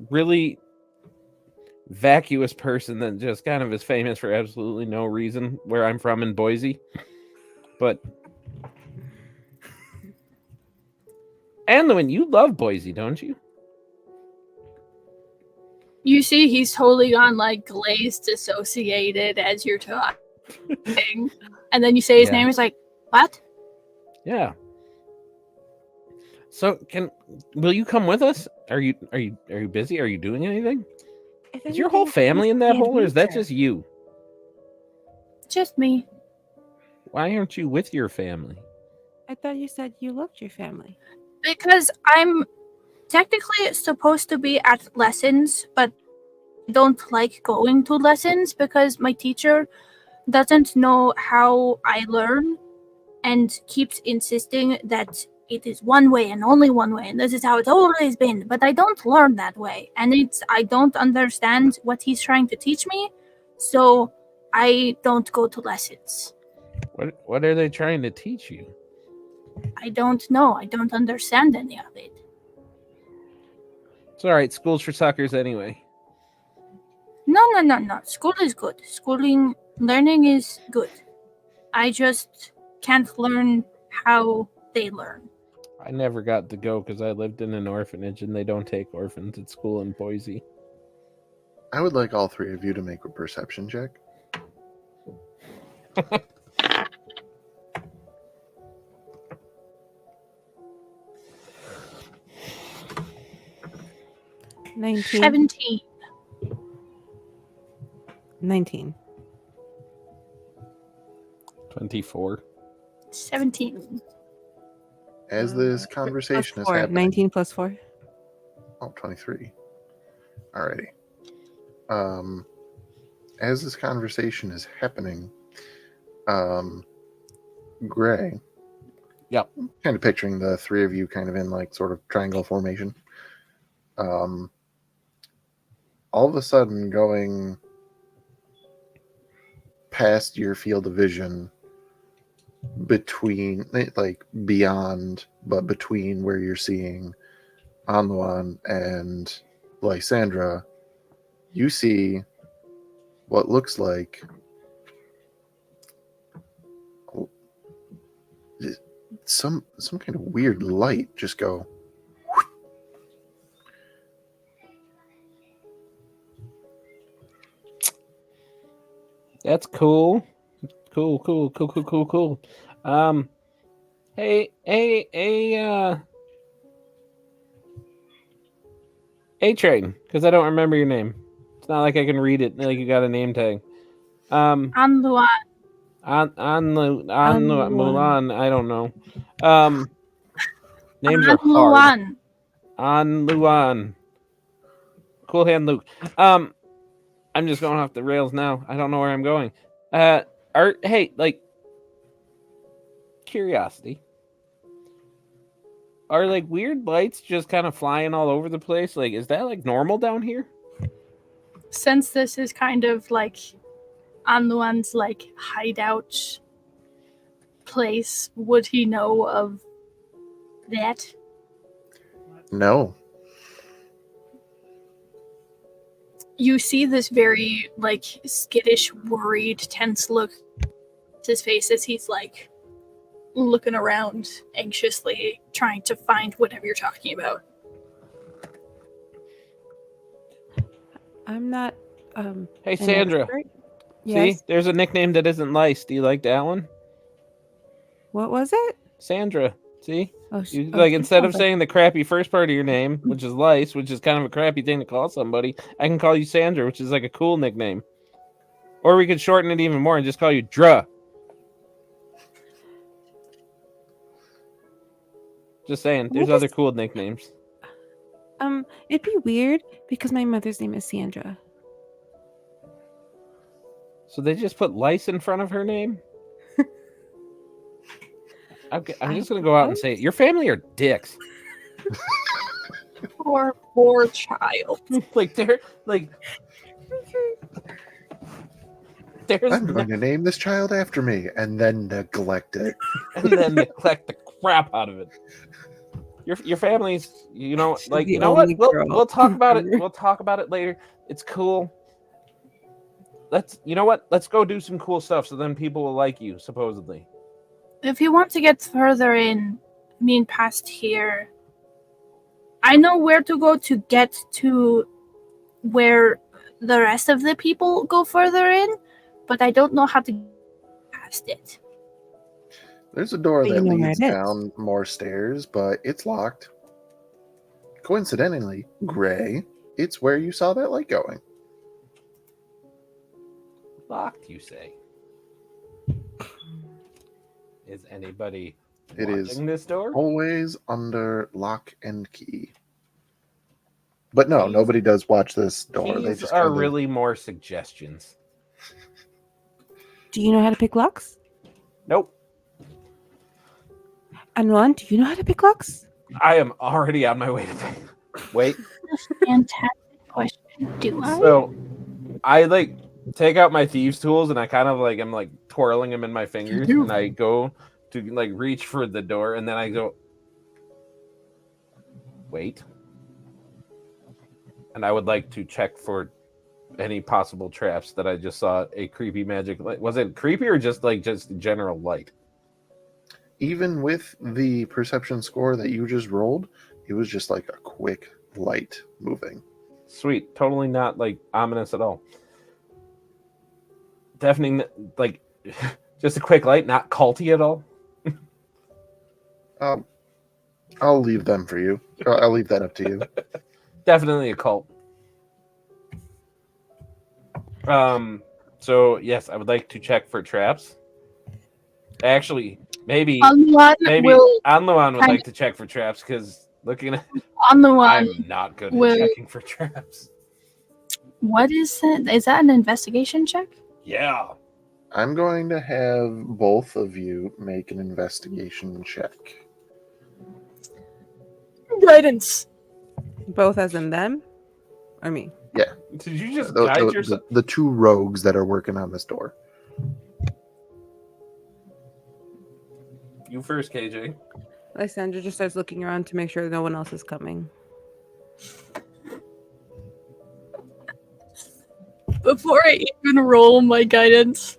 really vacuous person that just kind of is famous for absolutely no reason where I'm from in Boise. But Anlewin, you love Boise, don't you? You see, he's totally gone like glazed, dissociated as you're talking, and then you say his Yeah. name. He's like, "What?" Yeah. So will you come with us? Are you busy? Are you doing anything? If Is your whole anything, family in that the hole, or is that adventure. just you? Just me. Why aren't you with your family? I thought you said you loved your family. Because I'm technically supposed to be at lessons, but don't like going to lessons because my teacher doesn't know how I learn and keeps insisting that it is one way and only one way and this is how it's always been, but I don't learn that way and I don't understand what he's trying to teach me, so I don't go to lessons. What are they trying to teach you? I don't know. I don't understand any of it. It's all right. School's for suckers anyway. No. School is good. Learning is good. I just can't learn how they learn. I never got to go because I lived in an orphanage and they don't take orphans at school in Boise. I would like all three of you to make a perception check. Nineteen. 17. 19. 24. 17. As this conversation is 4. happening. 19 plus 4. Oh, 23. Alrighty. As this conversation is happening, Gray. Yep. Kind of picturing the three of you kind of in like sort of triangle formation. All of a sudden going past your field of vision between, like beyond, but between where you're seeing Anluan and Lysandra, you see what looks like some kind of weird light just go. That's cool. Cool. Hey, A-Train, because I don't remember your name. It's not like I can read it like you got a name tag. Anluan. On Mulan, I don't know. Names are hard. Anluan. On Luan. Cool Hand Luke. I'm just going off the rails now. I don't know where I'm going. Hey, like, curiosity. Are like weird lights just kind of flying all over the place? Like, is that like normal down here? Since this is kind of like Anluan's like hideout place, would he know of that? No. You see this very like skittish, worried, tense look on his face as he's like looking around anxiously, trying to find whatever you're talking about. I'm not. Hey, an Sandra. expert. See, Yes. there's a nickname that isn't Lice. Do you like that one? What was it? Sandra. See? Oh, You, oh, like she instead of sounds like- saying the crappy first part of your name, which is Lice, which is kind of a crappy thing to call somebody, I can call you Sandra, which is like a cool nickname. Or we could shorten it even more and just call you Dra. Just saying, there's What other is- cool nicknames. It'd be weird because my mother's name is Sandra. So they just put Lice in front of her name? Okay, I'm just gonna go out and say it. Your family are dicks. Poor child. Like they're like there's I'm going to name this child after me and then neglect it. and then neglect the crap out of it. Your family's, you know, She's like the you know what? only girl. We'll talk about it. We'll talk about it later. It's cool. You know what? Let's go do some cool stuff so then people will like you, supposedly. If you want to get further in, I mean, past here, I know where to go to get to where the rest of the people go further in, but I don't know how to get past it. There's a door But you that know where leads it is. down more stairs, but it's locked. Coincidentally, Gray, it's where you saw that light going. Locked, you say? Is anybody It is watching this door? always under lock and key. But no, Keys- nobody does watch this door. They These just are kind of- really more suggestions. Do you know how to pick locks? Nope. And Ron, do you know how to pick locks? I am already on my way to pay. Wait. Fantastic question. Do I? So I like take out my thieves tools and I kind of like I'm like twirling them in my fingers and I go to like reach for the door and then I go wait. And I would like to check for any possible traps that I just saw a creepy magic light. Was it creepy or just general light? Even with the perception score that you just rolled, it was just like a quick light moving. Sweet, totally not like ominous at all. Deafening, like just a quick light, not culty at all. I'll leave them for you. I'll leave that up to you. Definitely a cult. So yes, I would like to check for traps. Actually, maybe Anluan will Anluan would kind like to check for traps because looking at Anluan. I'm not good at will- checking for traps. What is that? Is that an investigation check? Yeah. I'm going to have both of you make an investigation check. Guidance. Both as in them or me? Did you just The, guide the- yourself? the two rogues that are working on this door. You first, KJ. Lysandra just starts looking around to make sure no one else is coming. Before I even roll my guidance,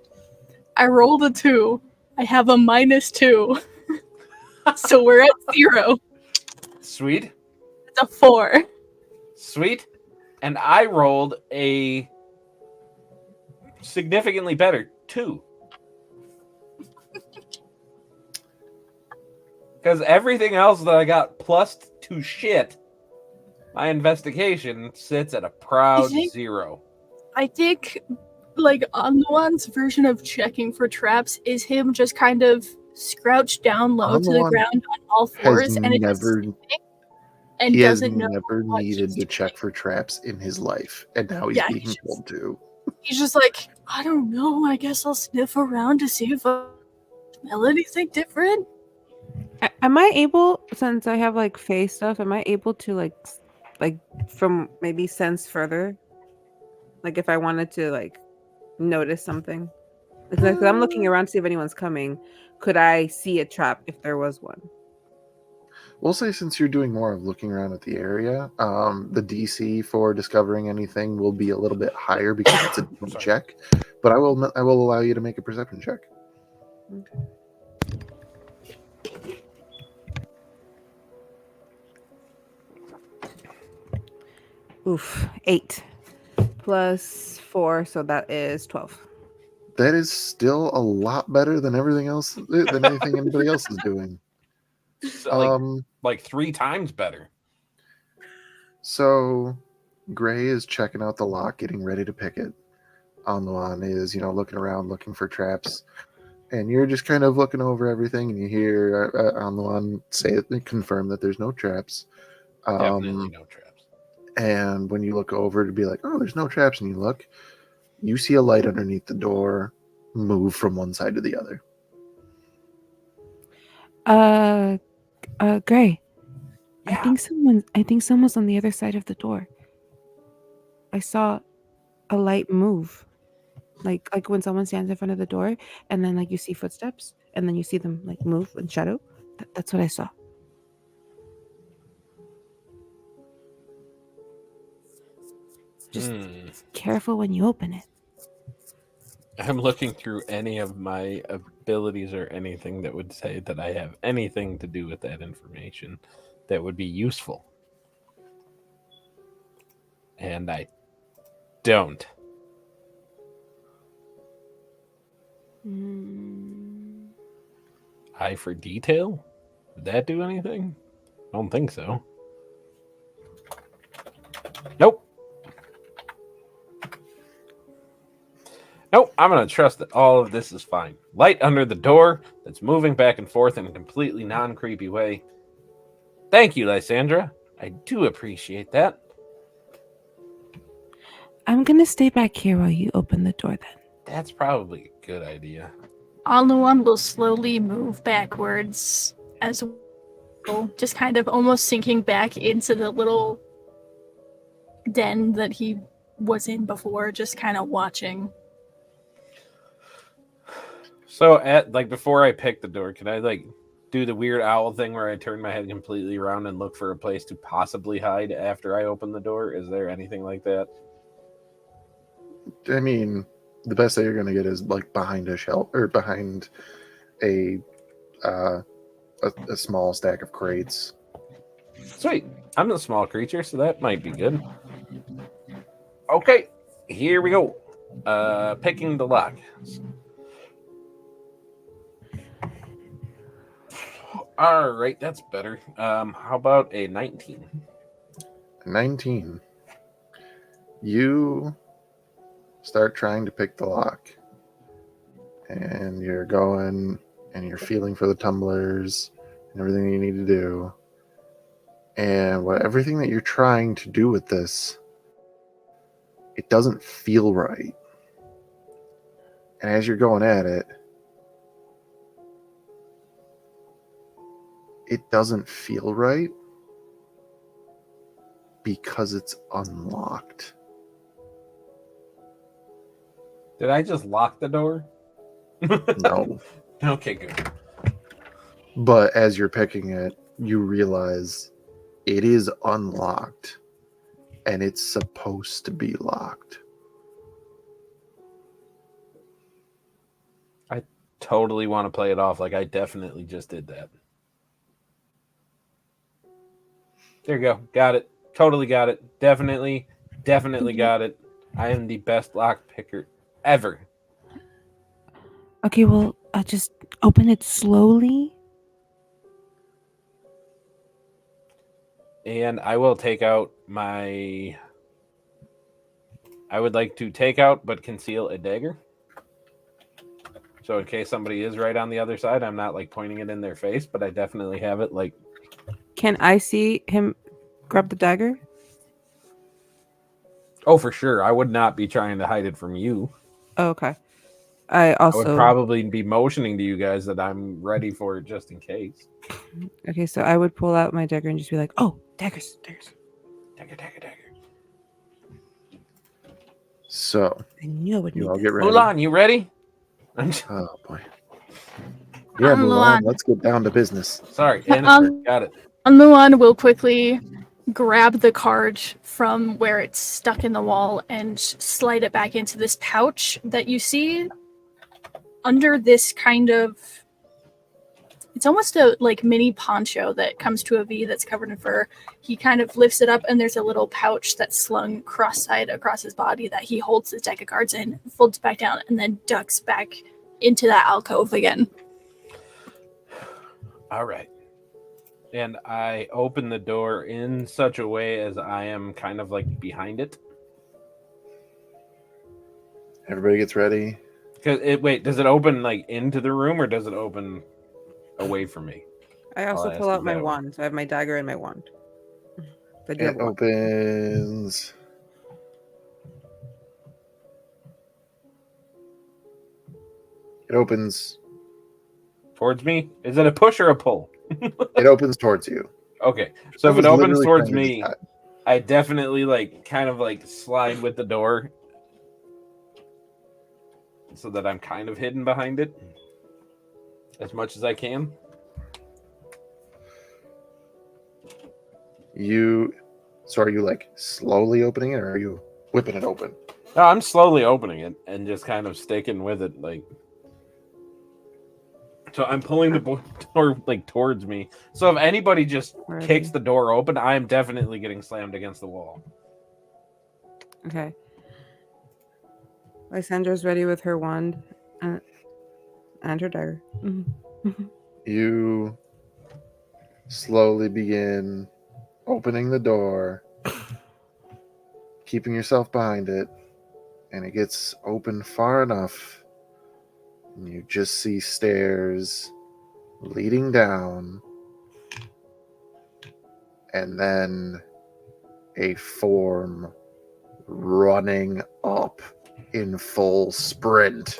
I rolled a 2. I have a -2. So we're at 0. Sweet. It's a 4. Sweet. And I rolled a significantly better 2. Because everything else that I got plus to shit, my investigation sits at a proud You think- 0. I think, like, Anluan's version of checking for traps is him just kind of crouched down low to the Anluan ground on all fours Has and, never and he has doesn't know never what needed he's to check doing. for traps in his life, and now he's Yeah, being he's just- told to. He's just like, I don't know. I guess I'll sniff around to see if I smell anything different. Am I able, since I have like face stuff, am I able to like from maybe sense further? Like if I wanted to like notice something, like 'cause I'm looking around to see if anyone's coming. Could I see a trap if there was one? We'll say since you're doing more of looking around at the area, the DC for discovering anything will be a little bit higher because it's a different Sorry. check. But I will allow you to make a perception check. Oof, 8 plus 4, so that is 12. That is still a lot better than everything else than anything anybody else is doing. It's like 3 times better. So Gray is checking out the lock, getting ready to pick it. Anluan is, looking around, looking for traps. And you're just kind of looking over everything, and you hear Anluan confirm that there's no traps. Definitely no traps. And when you look over to be like, oh, there's no traps, and you look, you see a light underneath the door move from one side to the other. Gray. Yeah. I think someone's on the other side of the door. I saw a light move. Like when someone stands in front of the door and then like you see footsteps and then you see them like move in shadow. That's what I saw. Just careful when you open it. I'm looking through any of my abilities or anything that would say that I have anything to do with that information that would be useful. And I don't. Eye for detail? Would that do anything? I don't think so. Nope. Nope, I'm going to trust that all of this is fine. Light under the door that's moving back and forth in a completely non-creepy way. Thank you, Lysandra. I do appreciate that. I'm going to stay back here while you open the door then. That's probably a good idea. Anluan will slowly move backwards as well, just kind of almost sinking back into the little den that he was in before, just kind of watching. So before I pick the door, can I do the weird owl thing where I turn my head completely around and look for a place to possibly hide after I open the door? Is there anything like that? I mean, the best that you're going to get is like behind a shelf or behind a small stack of crates. Sweet. I'm a small creature, so that might be good. Okay, here we go. Picking the lock. All right, that's better. How about a 19? 19. You start trying to pick the lock. And you're going and you're feeling for the tumblers and everything you need to do. And everything that you're trying to do with this, it doesn't feel right. And as you're going at it, it doesn't feel right because it's unlocked. Did I just lock the door? No. Okay, good. But as you're picking it, you realize it is unlocked and it's supposed to be locked. I totally want to play it off like I definitely just did that. There you go. Got it. Totally got it. Definitely got it. I am the best lock picker ever. Okay, well, I'll just open it slowly. And I will take out I would like to take out but conceal a dagger. So in case somebody is right on the other side, I'm not pointing it in their face, but I definitely have it Can I see him grab the dagger? Oh, for sure. I would not be trying to hide it from you. Oh, okay. I would probably be motioning to you guys that I'm ready for it just in case. Okay, so I would pull out my dagger and just be like, oh, daggers. Dagger. So, I knew I would need you all that. get ready. Mulan, you ready? Oh, boy. Yeah, Mulan, let's get down to business. Sorry, Anna, got it. Anluan will quickly grab the card from where it's stuck in the wall and slide it back into this pouch that you see under this kind of, it's almost a mini poncho that comes to a V that's covered in fur. He kind of lifts it up and there's a little pouch that's slung cross-side across his body that he holds his deck of cards in, folds back down, and then ducks back into that alcove again. All right. And I open the door in such a way as I am kind of like behind it. Everybody gets ready. Wait, does it open like into the room or does it open away from me? I also I'll pull ask out you my that one. wand, so I have my dagger and my wand. But you have It a wand. opens. It opens. Towards me? Is it a push or a pull? It opens towards you. Okay. So if was it opens literally towards trying to me, decide. I definitely like kind of like slide with the door so that I'm kind of hidden behind it as much as I can. So are you like slowly opening it, or are you whipping it open? No, I'm slowly opening it and just kind of sticking with it, like. So I'm pulling the door like towards me. So if anybody just Alrighty. kicks the door open, I am definitely getting slammed against the wall. Okay. Lysandra's ready with her wand and her dagger. You slowly begin opening the door, keeping yourself behind it, and it gets open far enough, and you just see stairs leading down, and then a form running up in full sprint.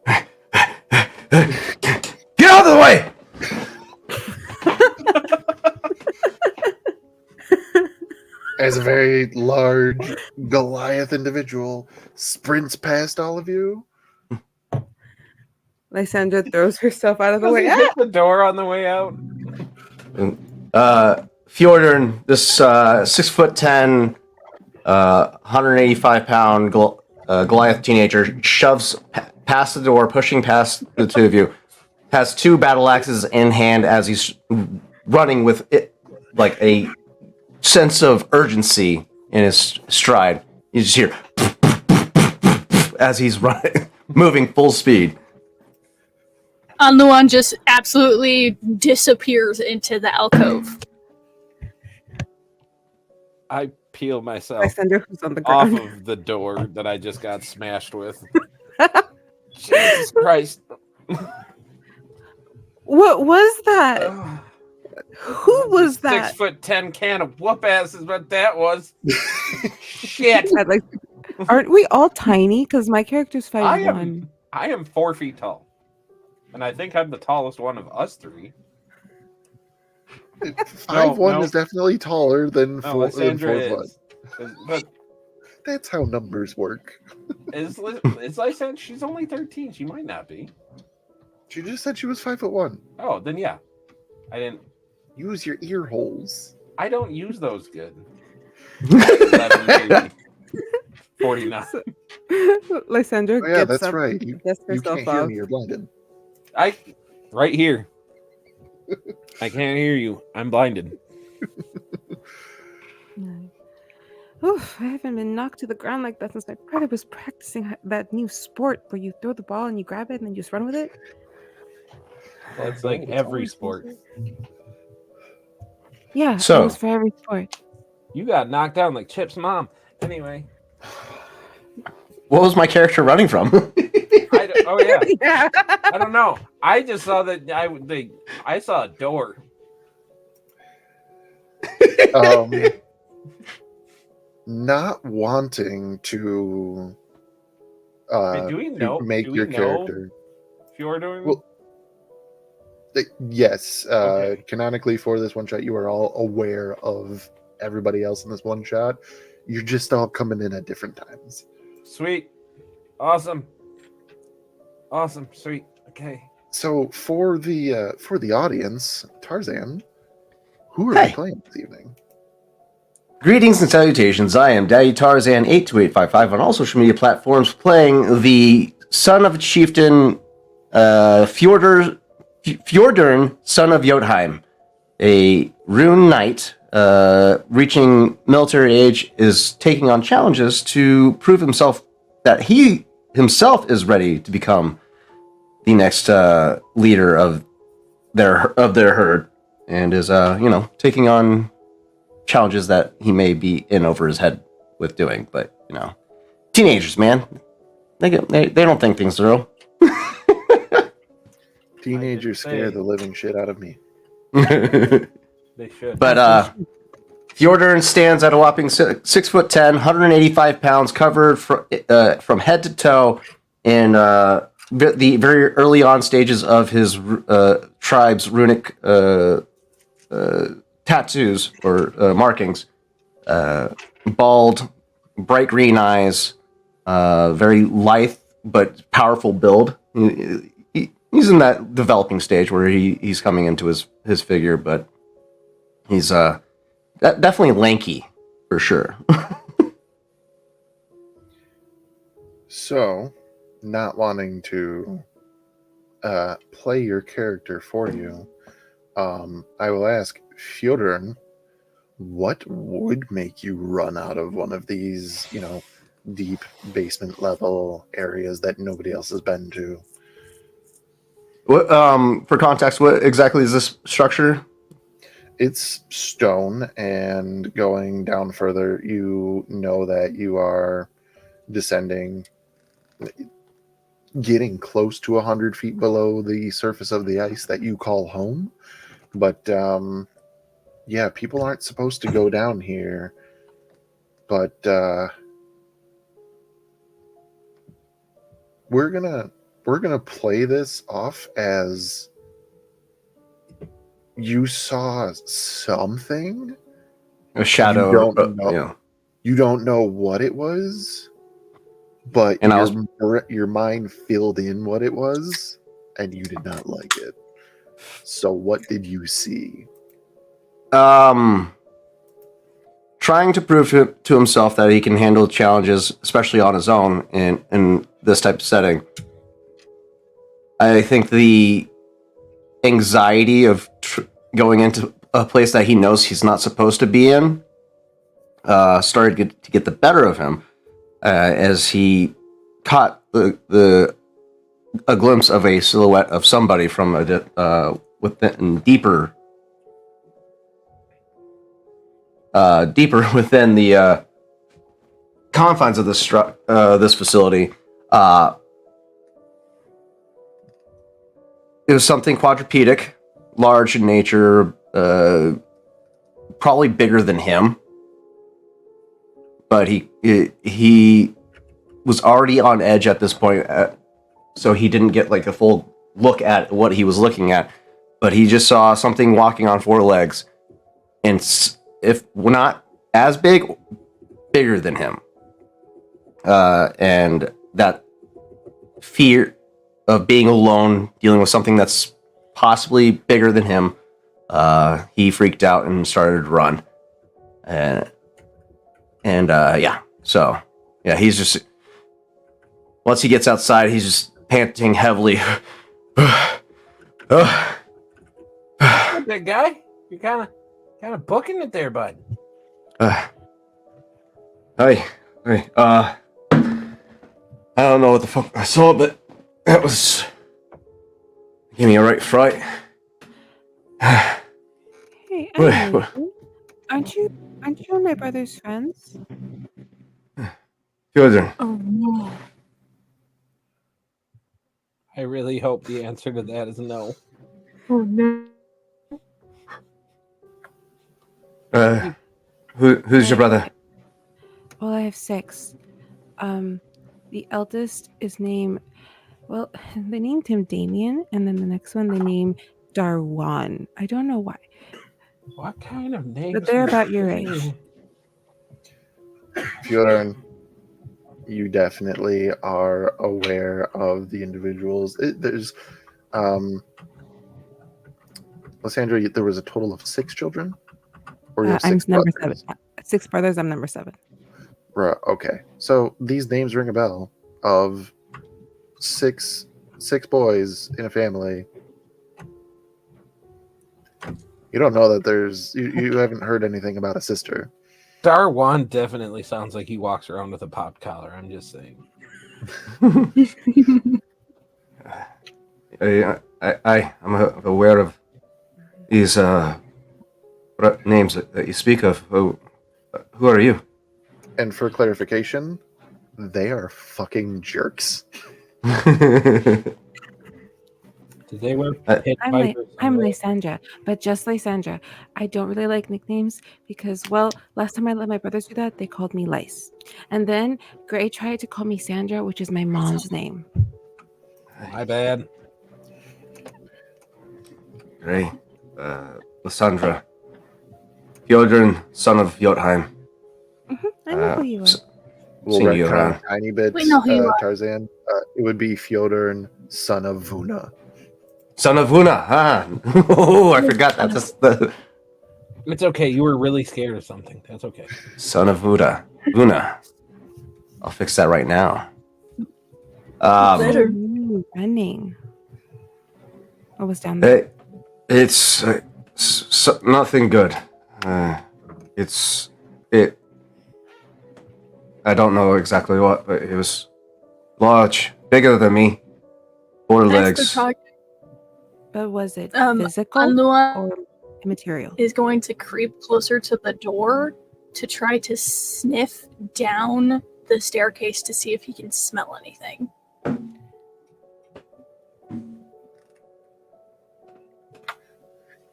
Get out of the way! As a very large Goliath individual sprints past all of you. Lysandra throws herself out of the Does way. he hit the door on the way out? Fjordern, this 6'10", 185-pound Goliath teenager shoves past the door, pushing past the two of you. Has two battle axes in hand as he's running with it, like a sense of urgency in his stride. You just hear as he's running, moving full speed. Anluan just absolutely disappears into the alcove. I peel myself Lysandra, who's on the off ground. of the door that I just got smashed with. Jesus Christ. What was that? Who was that? 6'10" can of whoop ass is what that was. Shit. I'd like, aren't we all tiny? Because my character's 5'1". I am 4 feet tall. And I think I'm the tallest one of us three. 5'1" is definitely taller than No, 4 Lysandra foot. is. But That's how numbers work. is Lysandra? She's only 13. She might not be. She just said she was 5'1". Oh, then yeah. I didn't. Use your ear holes. I don't use those good. 11, 49. Lysandra Oh, yeah, gets that's up, right. You herself can't hear off. me. You're blinded. Right here. I can't hear you. I'm blinded. Oof, I haven't been knocked to the ground like that since my brother was practicing that new sport where you throw the ball and you grab it and then you just run with it. Well, it's like every sport. Yeah, So- it was for every sport. You got knocked down like Chip's mom. Anyway. What was my character running from? Oh yeah. Yeah. I don't know. I just saw that I saw a door. Not wanting to Do we to know? make do we your know character. Fjordern? Well, Yes, Okay. canonically for this one shot, you are all aware of everybody else in this one shot. You're just all coming in at different times. Sweet. Awesome. Sweet. Okay. So for the audience, Tarzan, who are Hey. we playing this evening? Greetings and salutations. I am Daddy Tarzan 82855 on all social media platforms, playing the son of a chieftain, Fjordern, son of Jotunheim, a rune knight, reaching military age, is taking on challenges to prove himself that he himself is ready to become the next leader of their herd. and is taking on challenges that he may be in over his head with doing. But teenagers, man, they don't think things through. Teenagers scare the living shit out of me. They should. But Fjordern stands at a whopping 6'10", 185 pounds, covered from head to toe in the very early on stages of his tribe's runic tattoos or markings. Bald, bright green eyes, very lithe but powerful build. He's in that developing stage where he's coming into his figure, but he's definitely lanky for sure. So, not wanting to play your character for you, I will ask Fjordern, what would make you run out of one of these, deep basement level areas that nobody else has been to? What, for context, what exactly is this structure? It's stone, and going down further, you know that you are descending, getting close to 100 feet below the surface of the ice that you call home. But yeah, people aren't supposed to go down here. But we're gonna play this off as you saw something. A shadow. You don't know. You don't know what it was, but your mind filled in what it was, and you did not like it. So what did you see? Trying to prove to himself that he can handle challenges, especially on his own in this type of setting. I think the anxiety of going into a place that he knows he's not supposed to be in started to get the better of him as he caught a glimpse of a silhouette of somebody from within deeper within the confines of this facility. It was something quadrupedic, large in nature, probably bigger than him. But he was already on edge at this point, so he didn't get like a full look at what he was looking at. But he just saw something walking on four legs, and if not as big, bigger than him. And that fear of being alone, dealing with something that's possibly bigger than him, he freaked out and started to run. So he's just, once he gets outside, he's just panting heavily. That guy, you're kind of booking it there, bud. Hey, I don't know what the fuck I saw, but that was gave me a right fright. Hey, Emily, aren't you my brother's friends? Children. Oh no. I really hope the answer to that is no. Oh no. Who's your brother? Well, I have 6. The eldest is named, well, they named him Damien, and then the next one they named Darwan. I don't know why. What kind of name? But they're about your age. Fjordern, you definitely are aware of the individuals. There's, Lysandra, there was a total of 6 children? Or you have I'm 6 number brothers? 7. 6 brothers, I'm number 7. Right, okay. So these names ring a bell of six boys in a family. You don't know that there's... You haven't heard anything about a sister. Darwan definitely sounds like he walks around with a pop collar. I'm just saying. I'm aware of these names that you speak of. Who are you? And for clarification, they are fucking jerks. Do they wear I- pit I'm vipers? Lysandra, but just Lysandra. I don't really like nicknames because, well, last time I let my brothers do that, they called me Lice. And then Gray tried to call me Sandra, which is my mom's name. My bad. Gray, Lysandra, Fjordrin, son of Jotunheim. I know who you are. We'll Seen you retcon around. a tiny bit, We know who you are. Tarzan. It would be Fjodorn, son of Vuna. Son of Vuna. Ah, oh, I forgot that. That's the It's okay. You were really scared of something. That's okay. son of Vuna. Vuna. I'll fix that right now. Better. Running. What was down there? It's nothing good. I don't know exactly what, but it was large, bigger than me. 4 Thanks legs. for talking. But was it Anua physical or immaterial? is going to creep closer to the door to try to sniff down the staircase to see if he can smell anything.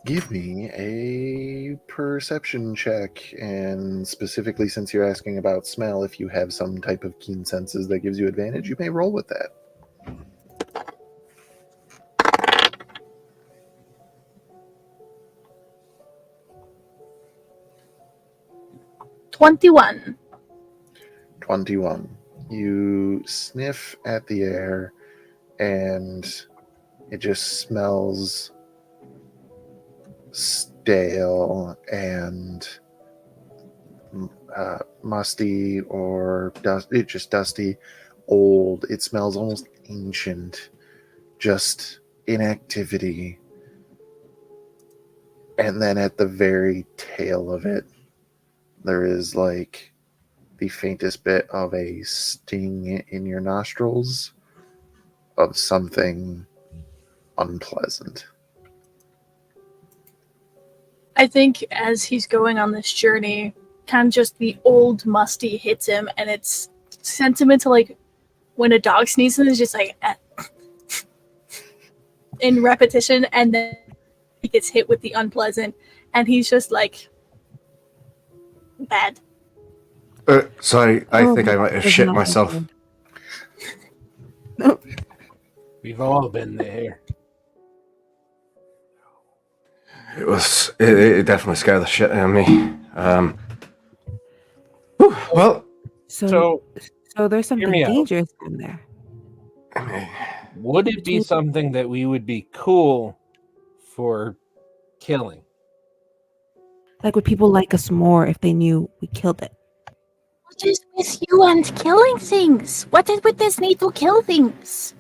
Give me a perception check, and specifically since you're asking about smell, if you have some type of keen senses that gives you advantage, you may roll with that. $21. 21. You sniff at the air, and it just smells stale and musty, or it's just dusty, old. It smells almost ancient, just inactivity. And then at the very tail of it, there is like the faintest bit of a sting in your nostrils of something unpleasant. I think as he's going on this journey, kind of just the old musty hits him, and it's sentimental, like when a dog sneezes, it's just like in repetition, and then he gets hit with the unpleasant, and he's just like bad. Sorry, I think I might have shit myself. We've all been there. It definitely scared the shit out of me. Well, So there's something me out. dangerous in there. Would it be something that we would be cool for killing? Like, would people like us more if they knew we killed it? What is with you and killing things? What is with this need to kill things?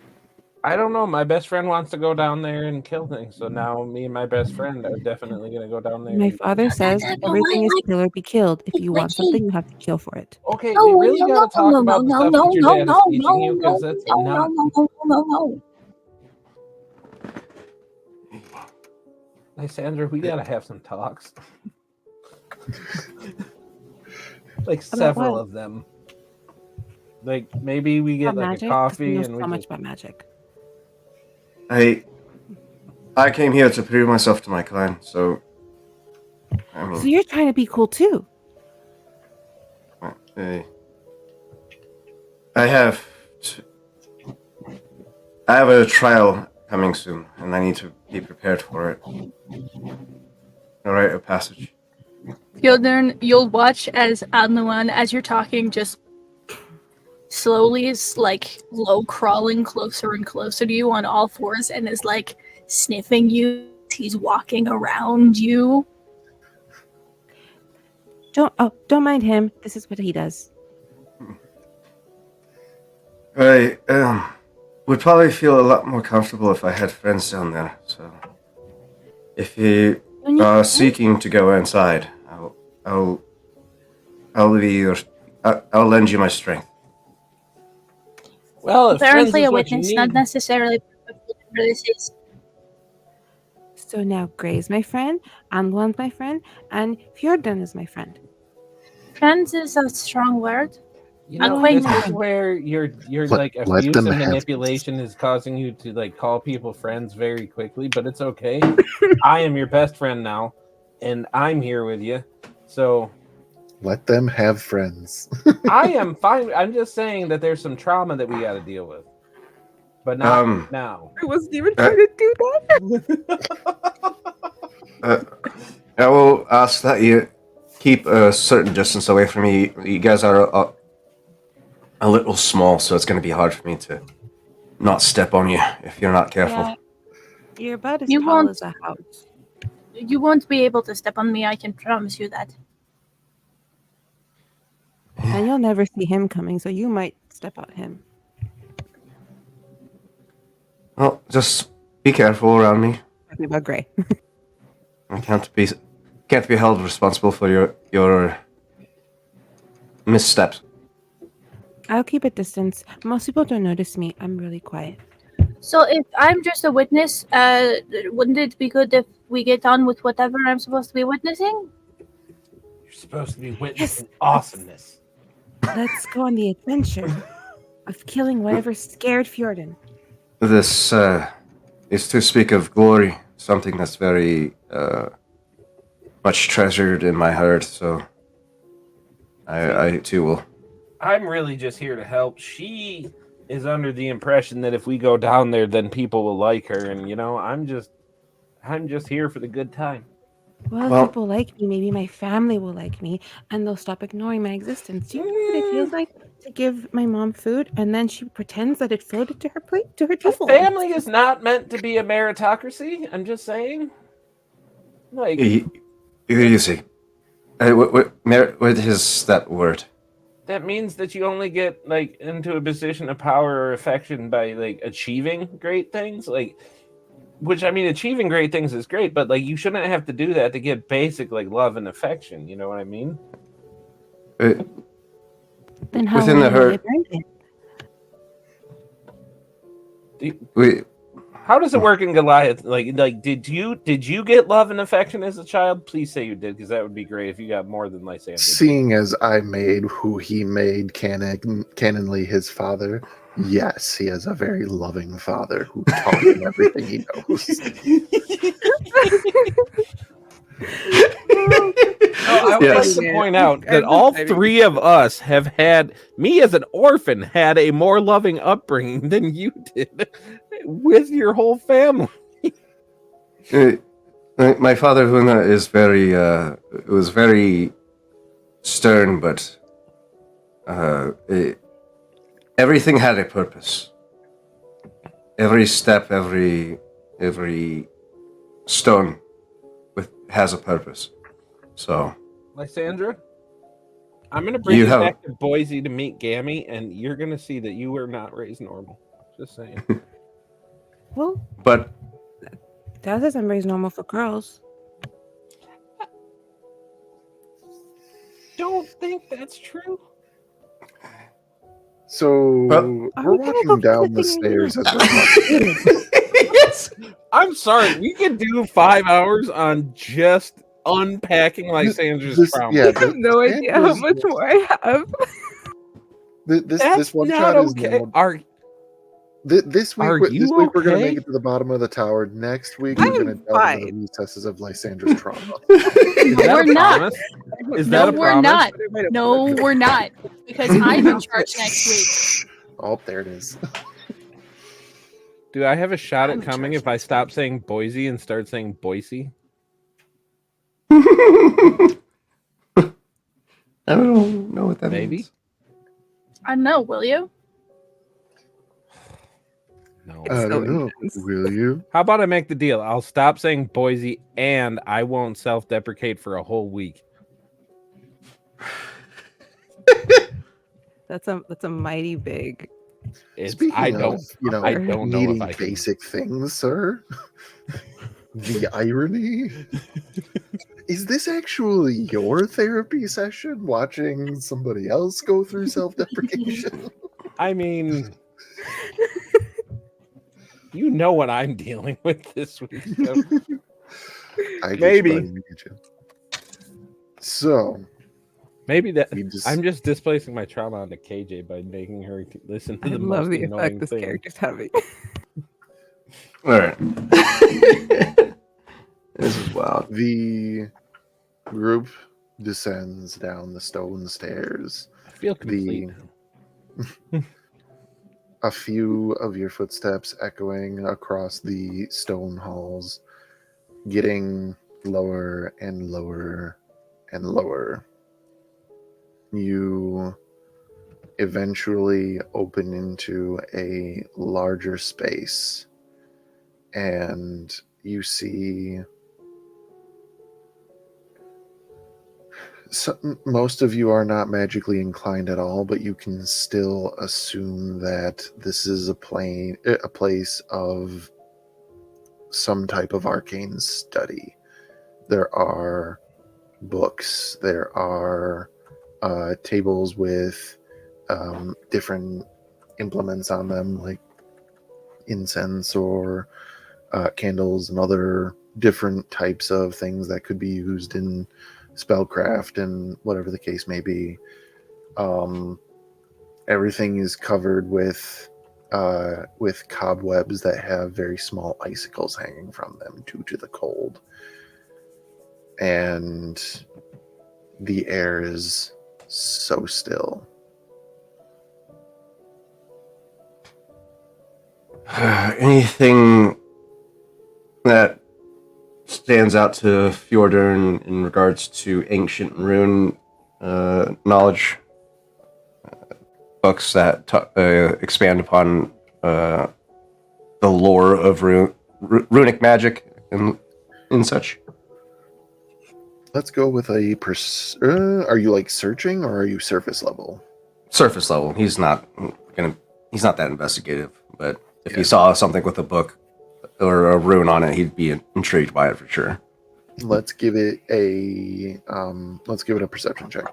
I don't know. My best friend wants to go down there and kill things. So now me and my best friend are definitely going to go down there. My father says everything is kill or be killed. If you want Wiki. something, you have to kill for it. Okay, we really got to talk about the stuff that your dad is teaching you, because that's not... No. Lysandra, we got to have some talks. Like several what? of them. Like maybe we get About like magic? a 'Cause coffee we know and we so much just... about magic. I came here to prove myself to my clan, so I mean, So you're trying to be cool too. I have a trial coming soon, and I need to be prepared for it. A rite of passage. Fjodern, you'll watch as Adluan, as you're talking, just slowly is like low crawling closer and closer to you on all fours and is like sniffing you. He's walking around you. Don't mind him. This is what he does. I would probably feel a lot more comfortable if I had friends down there. So, if you are seeking to go inside, I'll lend you my strength. Well, if Apparently friends is a what you witness, not need, necessarily this is. So now Gray's my friend, Anluan's my friend, and Fjordan is my friend. Friends is a strong word. You know, Acquaintance. this is where your like let abuse them and have manipulation is causing you to like call people friends very quickly, but it's okay. I am your best friend now, and I'm here with you. So Let them have friends. I am fine. I'm just saying that there's some trauma that we got to deal with, but not now. I wasn't even trying to do that. I will ask that you keep a certain distance away from me. You guys are a little small, so it's going to be hard for me to not step on you if you're not careful. Yeah, you're about as You tall won't- as a house. You won't be able to step on me, I can promise you that. And you'll never see him coming, so you might step on him. Well, just be careful around me. Talking about Gray. I can't be held responsible for your missteps. I'll keep a distance. Most people don't notice me. I'm really quiet. So if I'm just a witness, wouldn't it be good if we get on with whatever I'm supposed to be witnessing? You're supposed to be witnessing awesomeness. Let's go on the adventure of killing whatever scared Fjordan. This is to speak of glory, something that's very much treasured in my heart. So I too will. I'm really just here to help. She is under the impression that if we go down there, then people will like her, and you know, I'm just here for the good time. Well, Well- if people like me, maybe my family will like me, and they'll stop ignoring my existence. Do you know what it feels like to give my mom food, and then she pretends that it floated to her plate, to her A table? family is not meant to be a meritocracy. I'm just saying. Like, You see, what is that word? that means that you only get like into a position of power or affection by like achieving great things. Like, which I mean, achieving great things is great, but like you shouldn't have to do that to get basic like love and affection. You know what I mean? Then how Within will the you know herd- you've earned it? We How does it work in Goliath? Like, did you get love and affection as a child? Please say you did, because that would be great if you got more than Lysander. Seeing as I made who he made canonly his father, yes, he has a very loving father who taught him everything he knows. I would Yes. like to point out that all three of us have had, me as an orphan, had a more loving upbringing than you did with your whole family. My father Huna is was very stern, but everything had a purpose. Every step, every stone has a purpose. So Lysandra, I'm going to bring you back to Boise to meet Gammy, and you're going to see that you were not raised normal. Just saying. Well, but that doesn't raise normal for girls. Don't think that's true. So Are we're we gonna go walking get down the the thing stairs in as we're walking. yes, I'm sorry. We could do 5 hours on just unpacking Lysandra's trauma. Yeah, I have no idea how much more I have. This one not shot is okay. now. This week, Are this you week we're gonna okay? make it to the bottom of the tower. Next week I we're gonna am delve into fine. the recesses of Lysandra's trauma. Is that we're a not. promise? Is No, that a we're promise? not. No, we're not. Because I'm in charge next week. Oh, there it is. Do I have a shot I'm at in coming charge if I next stop saying Boise and start saying Boise? I don't know what that Maybe. means. I know, will you? No. I don't know. Will you? How about I make the deal? I'll stop saying Boise and I won't self-deprecate for a whole week. That's a mighty big. Speaking I of, don't know if needing I can. basic things, sir. The irony. Is this actually your therapy session? Watching somebody else go through self-deprecation? I mean, you know what I'm dealing with this week. So I get Maybe. you, buddy. I get you. So Maybe that we just I'm just displacing my trauma onto KJ by making her listen to I the love most the annoying effect this thing. character's having. All right. This is wild. the group descends down the stone stairs. I feel complete now. A few of your footsteps echoing across the stone halls, getting lower and lower and lower. You eventually open into a larger space, and you see most of you are not magically inclined at all, but you can still assume that this is a place of some type of arcane study. There are books, there are tables with different implements on them, like incense or candles and other different types of things that could be used in spellcraft and whatever the case may be. Everything is covered with cobwebs that have very small icicles hanging from them due to the cold, and the air is so still. Anything that stands out to Fjordur in regards to ancient rune knowledge? Books that expand upon the lore of runic magic and such? Let's go with a are you like searching or are you surface level? Surface level. He's not that investigative, but if he saw something with a book or a rune on it, he'd be intrigued by it for sure. Let's give it a perception check.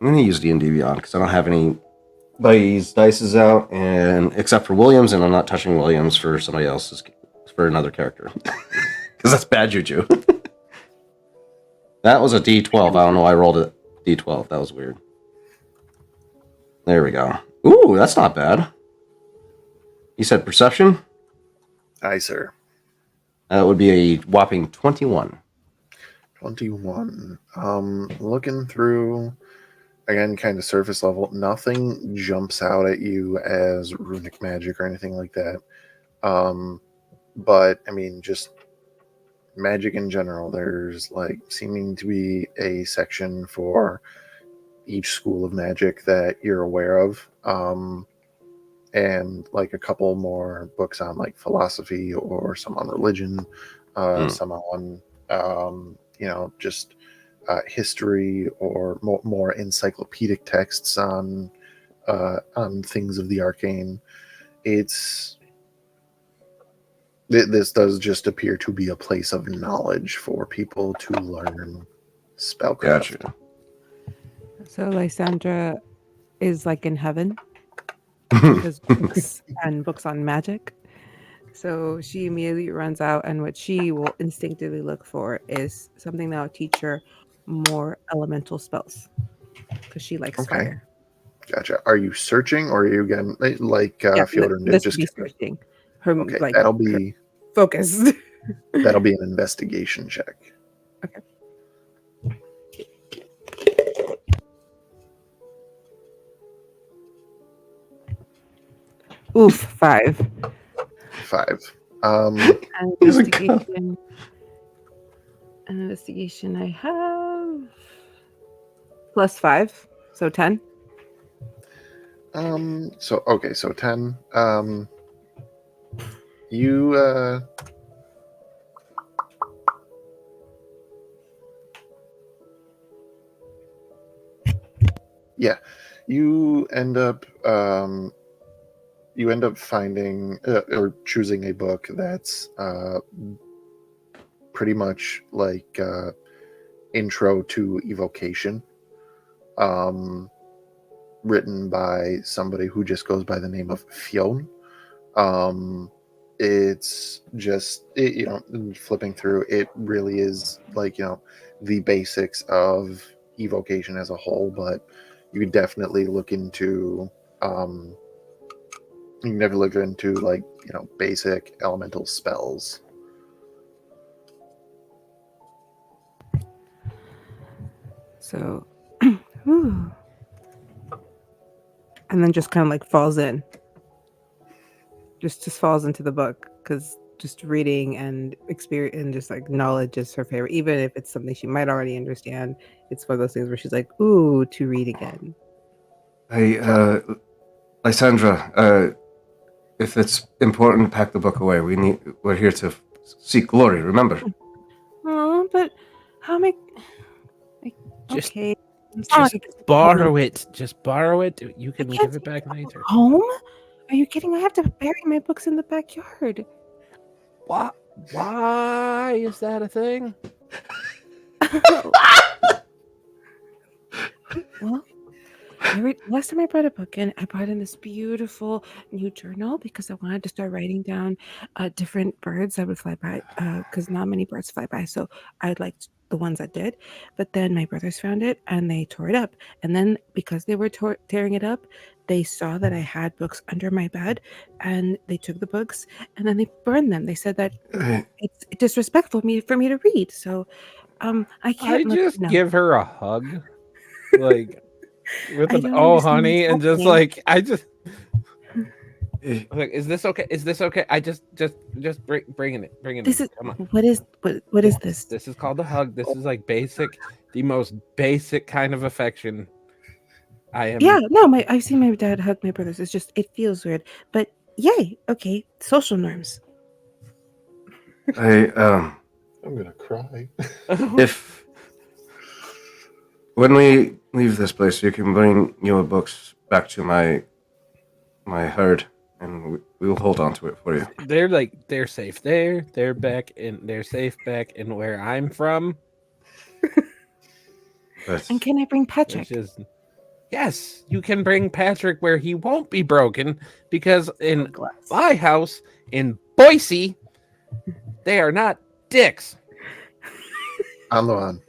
I'm gonna use D&D Beyond because I don't have anybody's dices out, and except for Williams, and I'm not touching Williams for somebody else's, for another character, because that's bad juju. That was a D12. I don't know why I rolled a D12. That was weird. There we go. Ooh, that's not bad. You said perception? Aye, sir. That would be a whopping 21. 21. Looking through, again, kind of surface level, nothing jumps out at you as runic magic or anything like that. But I mean, just magic in general. There's like seeming to be a section for each school of magic that you're aware of. And like a couple more books on like philosophy or some on religion, some on just history or more encyclopedic texts on things of the arcane. This does just appear to be a place of knowledge for people to learn spellcraft. Gotcha. So Lysandra is like in heaven. Because books on magic. So she immediately runs out, and what she will instinctively look for is something that will teach her more elemental spells, because she likes fire. Gotcha. Are you searching, or are you again like Fjordur did? This would be searching. Her that'll be focused. That'll be an investigation check. Okay. Oof, 5. 5. Investigation I have +5, so 10. So 10. You you end up finding or choosing a book that's pretty much like Intro to Evocation, written by somebody who just goes by the name of Fionn. it's just flipping through. It really is like the basics of evocation as a whole, but you could definitely look into like basic elemental spells. So, whew. And then just kind of like falls in. Just falls into the book because just reading and experience and just like knowledge is her favorite, even if it's something she might already understand. It's one of those things where she's like, "Ooh, to read again." Hey, Lysandra, if it's important, pack the book away. We're here to seek glory. Remember. Oh, but how am I? Just- Okay. Just borrow it. Just borrow it. You can can't give it back later. Home? Are you kidding? I have to bury my books in the backyard. What? Why is that a thing? Well, last time I brought a book in, I brought in this beautiful new journal because I wanted to start writing down different birds that would fly by because not many birds fly by. So I liked the ones that did. But then my brothers found it and they tore it up. And then because they were tearing it up, they saw that I had books under my bed and they took the books and then they burned them. They said that it's disrespectful for me to read. So I can't give her a hug. Like with I an don't oh understand honey what's and just happening. like is this okay? Is this okay? I just bring it. This in. is Come on. what is this? This is called a hug. This is like the most basic kind of affection. I am. Yeah, no, I've seen my dad hug my brothers. It's just it feels weird, but yay, okay, social norms. I'm gonna cry. If when we leave this place, you can bring your books back to my herd, and we will hold on to it for you. They're safe there. They're safe back in where I'm from. And can I bring Patrick? Yes, you can bring Patrick where he won't be broken because in my house in Boise, they are not dicks. On the one.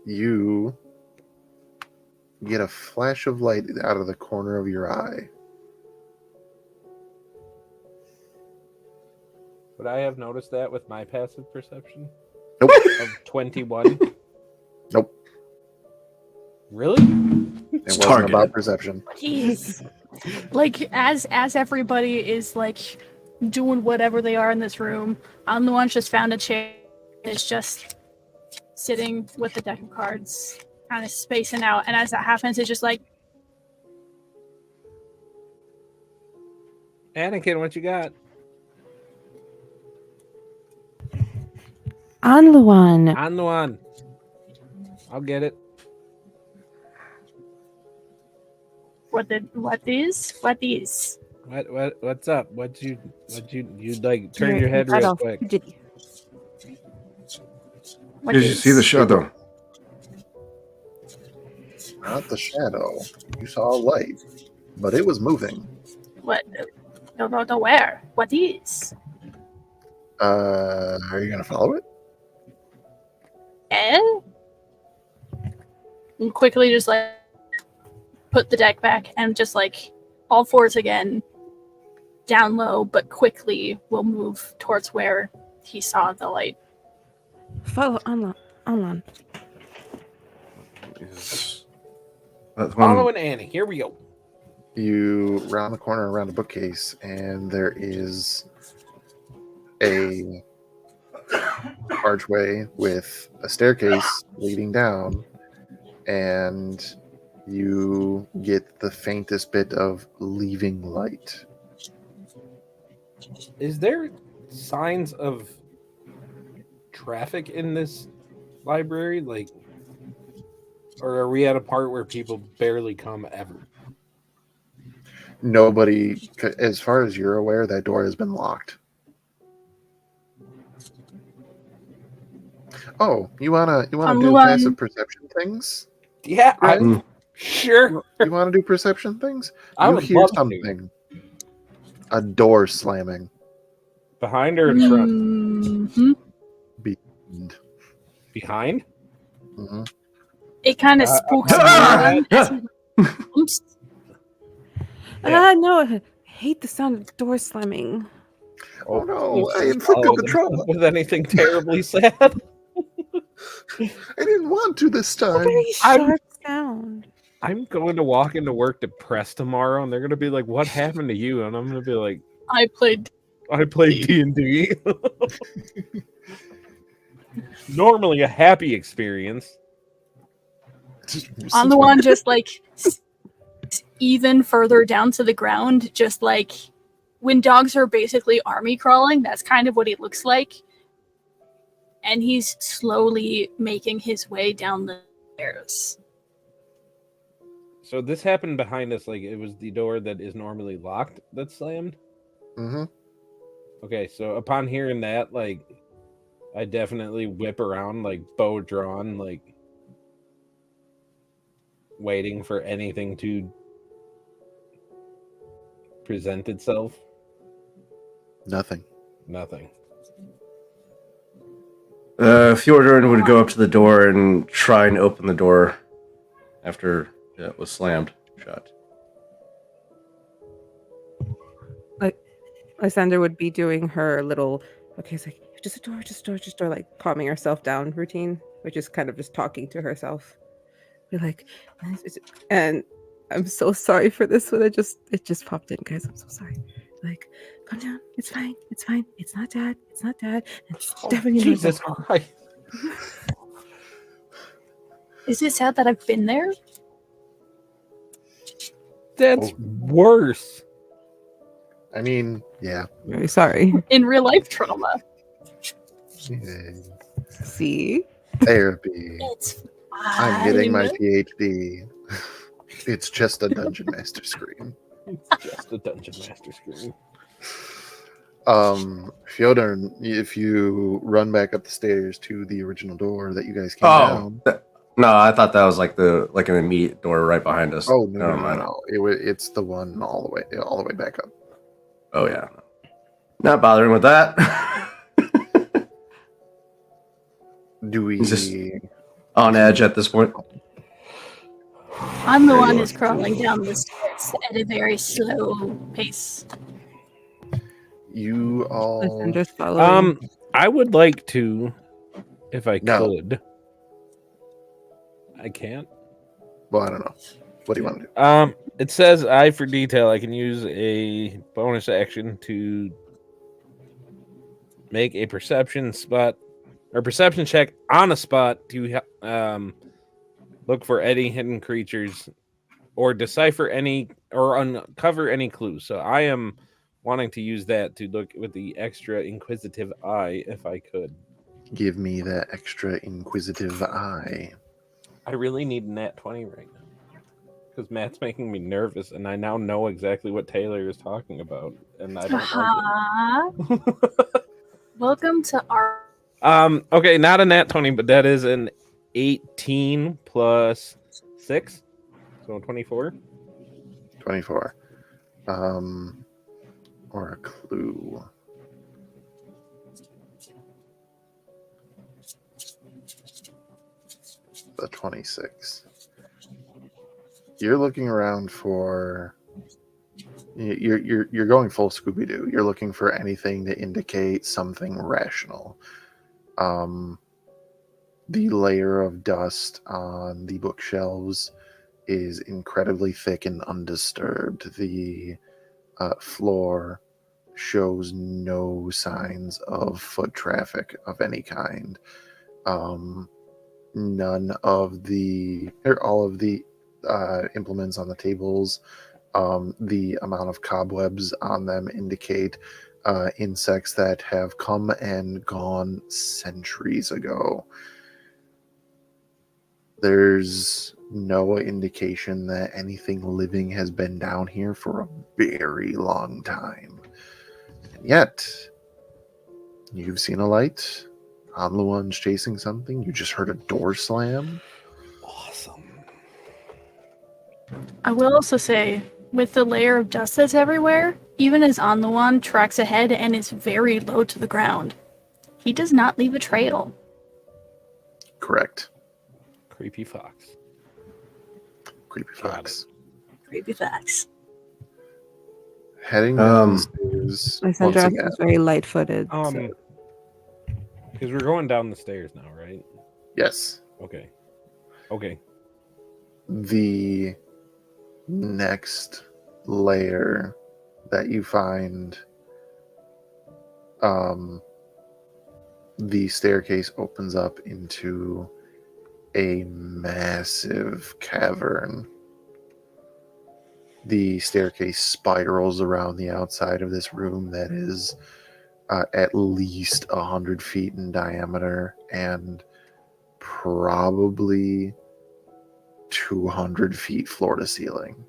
You get a flash of light out of the corner of your eye. Would I have noticed that with my passive perception? Nope. Of 21? Nope. Really? It wasn't targeted. about perception. Jeez. Like as everybody is like doing whatever they are in this room, I'm the one just found a chair. It's just sitting with the deck of cards, kind of spacing out. And as that happens, it's just like, Anakin, what you got? On the one. On the one. I'll get it. what these? What's up? What you like turn your head real quick. Did you see the shadow? Not the shadow. You saw a light, but it was moving. What? No, where? What is? Are you gonna follow it? And quickly just like put the deck back and just like all fours again, down low, but quickly will move towards where he saw the light. Follow on. Following Annie. Here we go. You round the corner around a bookcase, and there is a archway with a staircase leading down, and you get the faintest bit of leaving light. Is there signs of traffic in this library? Like, or are we at a part where people barely come ever? Nobody, as far as you're aware, that door has been locked. Oh, you wanna do passive perception things? Yeah, Right? sure. You want to do perception things? I You would hear love to. something A door slamming. Behind or in front? Mhm. And, Behind? mhm. It kind of Uh, spooks upon everyone hearing as he bumps. Yeah. No, I hate the sound of the door slamming. Oh no, please I don't inflicted the follow trauma. with anything terribly sad. I didn't want to this A time. very sharp sound. I'm going to walk into work depressed tomorrow, and they're going to be like, "What happened to you?" And I'm going to be like, I played. "I played D&D." Normally a happy experience. On the one just like even further down to the ground, just like when dogs are basically army crawling, that's kind of what he looks like. And he's slowly making his way down the stairs. So this happened behind us, like it was the door that is normally locked that slammed. Mm-hmm. Okay, so upon hearing that, like, I definitely whip around, like, bow drawn, like, waiting for anything to present itself. Nothing. Nothing. Fjordur would go up to the door and try and open the door after it was slammed shut. Lysander would be doing her little, okay, it's like, just a door, just a door, just a door, like calming herself down routine, which is kind of just talking to herself. Be like, and I'm so sorry for this one. It just popped in, guys. I'm so sorry. Like, calm down. It's fine. It's fine. It's not dad. It's not dad. It's definitely not Jesus dad. Christ. Is it sad that I've been there? That's worse. I mean, yeah. Very sorry. In real life trauma. Yay. See? Therapy. It's I'm getting my fine. PhD. It's just a dungeon master screen. It's just a dungeon master screen. Fyodor, if you run back up the stairs to the original door that you guys came Oh, down. no, I thought that was like an immediate door right behind us. Oh no, Never no, mind. no. It's the one all the way back up. Oh yeah, not bothering with that. Do we? He's just on edge at this point. I'm the There you one are. who's crawling down the stairs at a very slow pace. You all. Lysander's following. I would like to, if I No. could. I can't. Well, I don't know. What do you want to do? It says eye for detail. I can use a bonus action to make a perception check on a spot to look for any hidden creatures or decipher any or uncover any clues. So I am wanting to use that to look with the extra inquisitive eye if I could. Give me that extra inquisitive eye. I really need a nat 20 right now. Because Matt's making me nervous, and I now know exactly what Taylor is talking about, and I don't like it. Welcome to our. Okay, not a nat 20, but that is an 18 plus 6, so 24. 24. Or a clue. The 26. You're looking around for. You're going full Scooby Doo. You're looking for anything to indicate something rational. The layer of dust on the bookshelves is incredibly thick and undisturbed. The floor shows no signs of foot traffic of any kind. None of the or all of the implements on the tables, the amount of cobwebs on them indicate insects that have come and gone centuries ago. There's no indication that anything living has been down here for a very long time. And yet, you've seen a light. Onluan's chasing something. You just heard a door slam. Awesome. I will also say, with the layer of dust that's everywhere, even as Anluan tracks ahead and is very low to the ground, he does not leave a trail. Correct. Creepy fox. Creepy Got fox. Creepy facts. Heading down the stairs once Lysandros again. is very light-footed. so Because we're going down the stairs now, right? Yes. Okay. Okay. The next layer that you find, the staircase opens up into a massive cavern. The staircase spirals around the outside of this room that is at least 100 feet in diameter and probably 200 feet floor to ceiling.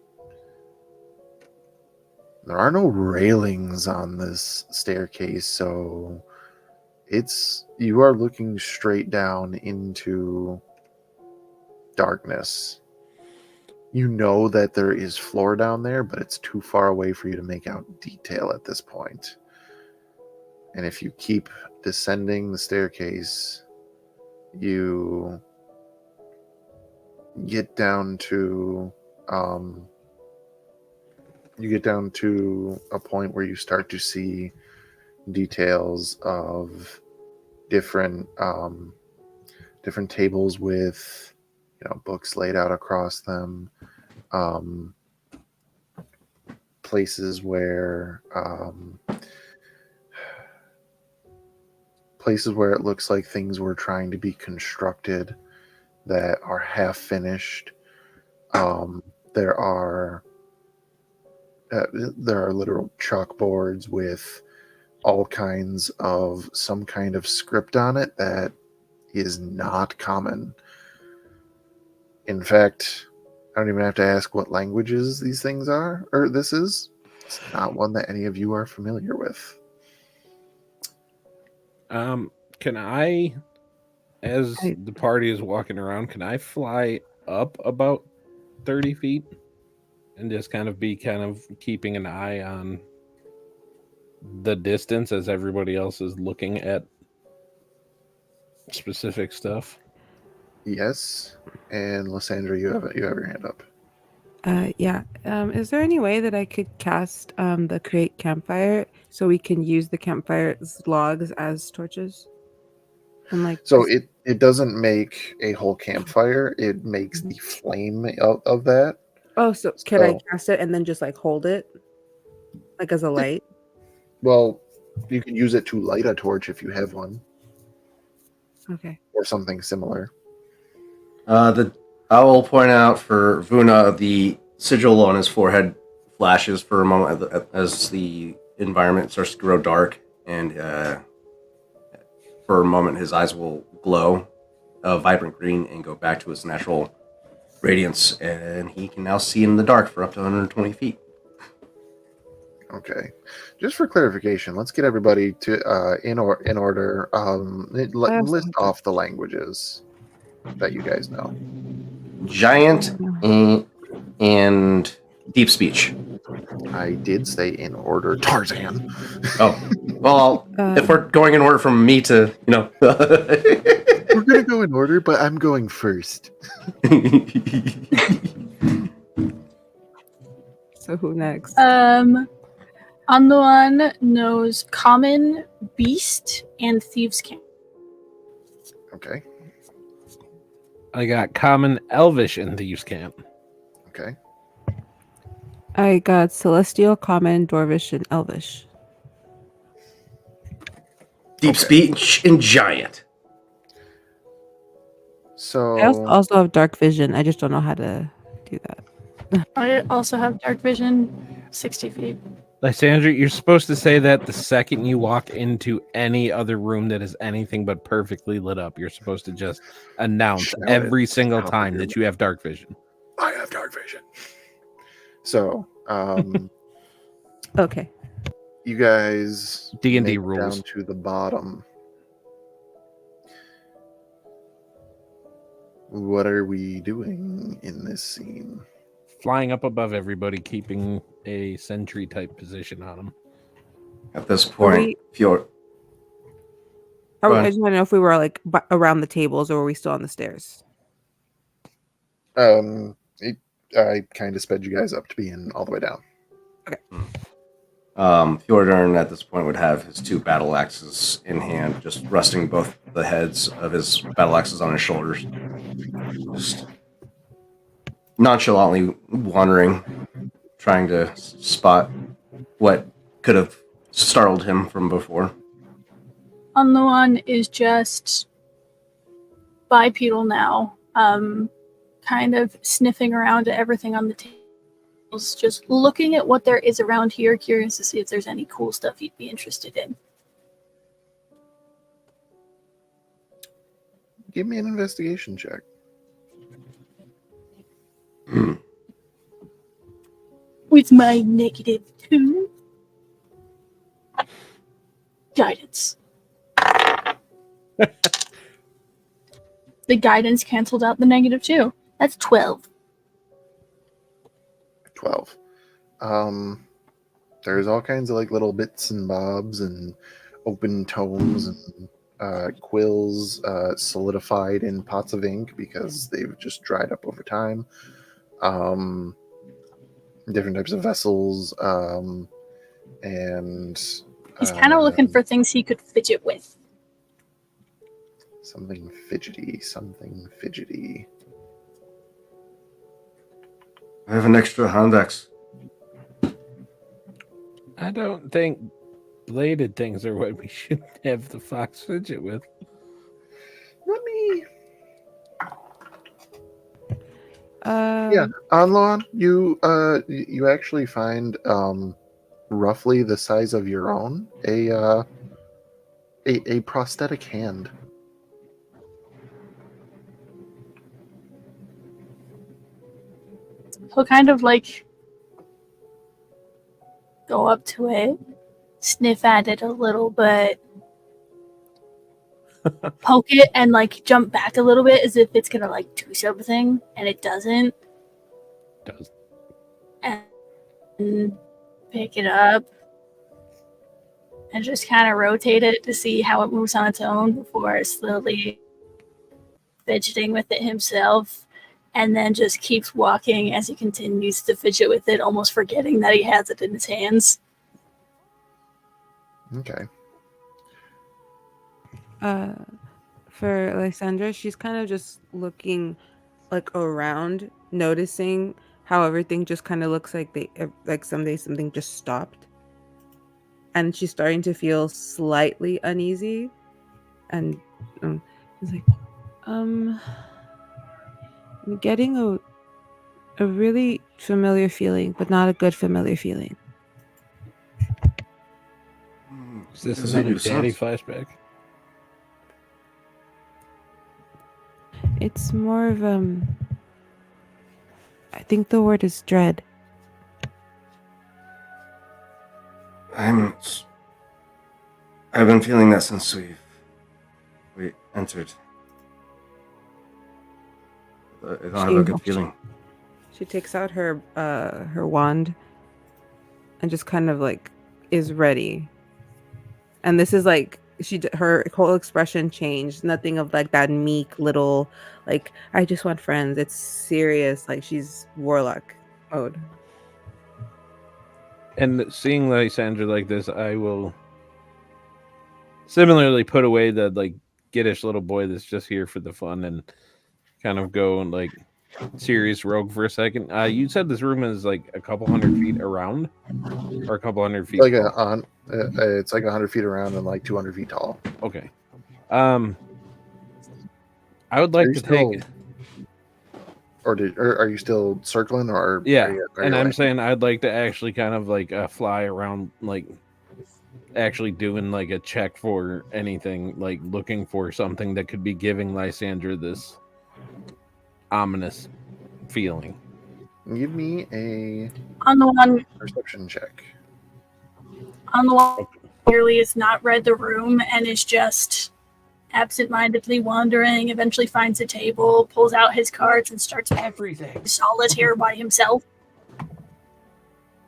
There are no railings on this staircase, so you are looking straight down into darkness. You know that there is floor down there, but it's too far away for you to make out detail at this point. And if you keep descending the staircase, you get down to a point where you start to see details of different tables with books laid out across them, places where it looks like things were trying to be constructed that are half finished. There are literal chalkboards with all kinds of some kind of script on it that is not common. In fact, I don't even have to ask what languages these things are, or this is. It's not one that any of you are familiar with. Can I, as the party is walking around, can I fly up about 30 feet and just kind of keeping an eye on the distance as everybody else is looking at specific stuff? Yes, and Lysandra, you have your hand up. Yeah. Is there any way that I could cast the create campfire so we can use the campfire's logs as torches? And so it doesn't make a whole campfire. It makes the flame of that. Oh, so can I cast it and then just hold it as a light? Well, you can use it to light a torch if you have one. Okay. Or something similar. I will point out for Vuna, the sigil on his forehead flashes for a moment as the environment starts to grow dark, and for a moment his eyes will glow a vibrant green and go back to his natural radiance, and he can now see in the dark for up to 120 feet. Okay. Just for clarification, let's get everybody to in order. List off the languages that you guys know. Giant and deep speech. I did say in order. Tarzan. Oh, well, if we're going in order from me to, We're going to go in order, but I'm going first. So who next? Anluan knows Common, Beast, and Thieves' Camp. Okay. I got Common, Elvish, and Thieves' Camp. Okay. I got Celestial, Common, Dwarvish, and Elvish. Deep speech and giant. So I also have dark vision. I just don't know how to do that. I also have dark vision, 60 feet. Lysandra, you're supposed to say that the second you walk into any other room that is anything but perfectly lit up. You're supposed to just announce Shout every it. single Shout time it. that you have dark vision. I have dark vision. So, Okay. you guys D&D make it rules. down to the bottom. What are we doing in this scene? flying up above everybody, keeping a sentry type position on them. At this point, Fjord. I just want to know if we were like around the tables or were we still on the stairs? I kind of sped you guys up to being all the way down. Okay. Fjordern at this point would have his 2 battle axes in hand, just resting both the heads of his battle axes on his shoulders. Just nonchalantly wandering, trying to spot what could have startled him from before. On the one is just bipedal now, kind of sniffing around at everything on the tables, just looking at what there is around here, curious to see if there's any cool stuff he'd be interested in. Give me an investigation check. With my -2 guidance. The guidance canceled out the -2. That's 12. 12. There's all kinds of like little bits and bobs and open tomes and quills solidified in pots of ink because they've just dried up over time. Different types of vessels, and He's kind of looking for things he could fidget with. Something fidgety. I have an extra hand axe. I don't think bladed things are what we should have the fox fidget with. Let me. Yeah, on lawn, you actually find roughly the size of your own a prosthetic hand. He'll kind of like go up to it, sniff at it a little bit, poke it, and like jump back a little bit as if it's gonna like do something, and it doesn't. And pick it up and just kind of rotate it to see how it moves on its own before slowly fidgeting with it himself, and then just keeps walking as he continues to fidget with it, almost forgetting that he has it in his hands. Okay. For Lysandra, she's kind of just looking like around, noticing how everything just kind of looks like someday something just stopped, and she's starting to feel slightly uneasy, and it's like, I'm getting a really familiar feeling, but not a good familiar feeling. Is this another daddy flashback? It's more of I think the word is dread. I've been feeling that since we entered. I don't have a good feeling. She takes out her wand and just kind of like is ready. And this is like her whole expression changed. Nothing of like that meek little like I just want friends. It's serious. Like she's warlock mode. And seeing Lysandra like this, I will similarly put away the like giddish little boy that's just here for the fun and kind of go and like serious rogue for a second. You said this room is like a couple hundred feet around, or a couple hundred feet. Like it's like 100 feet around and like 200 feet tall. Okay. I would like to take. Or are you still circling? Or yeah, and I'm saying I'd like to actually kind of like fly around, like actually doing like a check for anything, like looking for something that could be giving Lysandra this ominous feeling. Give me a on the one perception check. On the one clearly has not read the room and is just absentmindedly wandering, eventually finds a table, pulls out his cards, and starts Everything. solitaire by himself.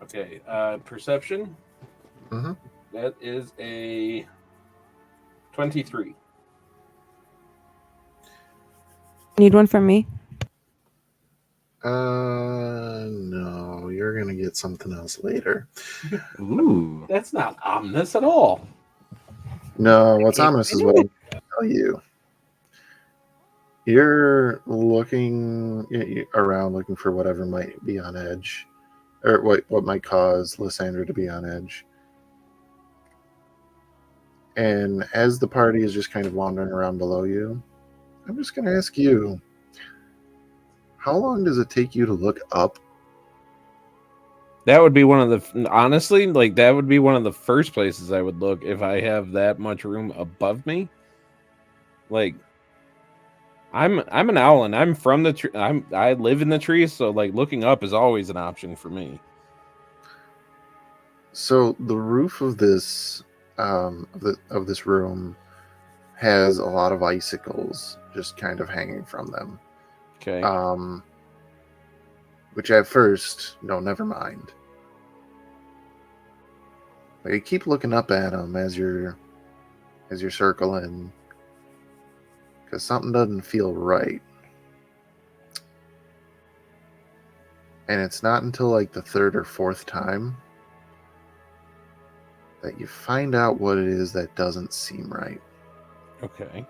Okay, perception. Mhm. That is a 23. Need one from me? No, you're gonna get something else later. Ooh. That's not ominous at all. No, what's Okay, ominous is what I'm gonna tell you. You're looking around, looking for whatever might be on edge, or what might cause Lysandra to be on edge. And as the party is just kind of wandering around below you, I'm just going to ask you, how long does it take you to look up? That would be one of the honestly, like that would be one of the first places I would look if I have that much room above me. Like I'm an owl and I'm from the tree. I live in the trees, so like looking up is always an option for me. So the roof of this of this room has a lot of icicles just kind of hanging from them. Okay. Which at first, no, never mind. But you keep looking up at them as you're circling, because something doesn't feel right. And it's not until like the third or fourth time that you find out what it is that doesn't seem right. Okay.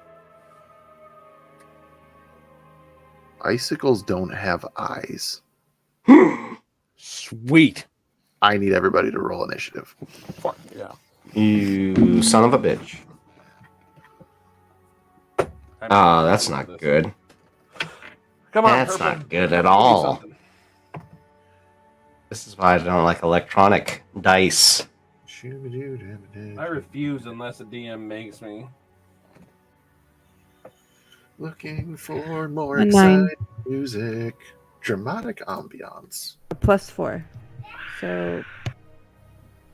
Icicles don't have eyes. Sweet. I need everybody to roll initiative. Fuck yeah. You son of a bitch. Ah, that's not good. Come on, That's Purple. not good at Give me all. something. This is why I don't like electronic dice. I refuse unless a DM makes me. Looking for more A 9. exciting music, dramatic ambiance. +4. So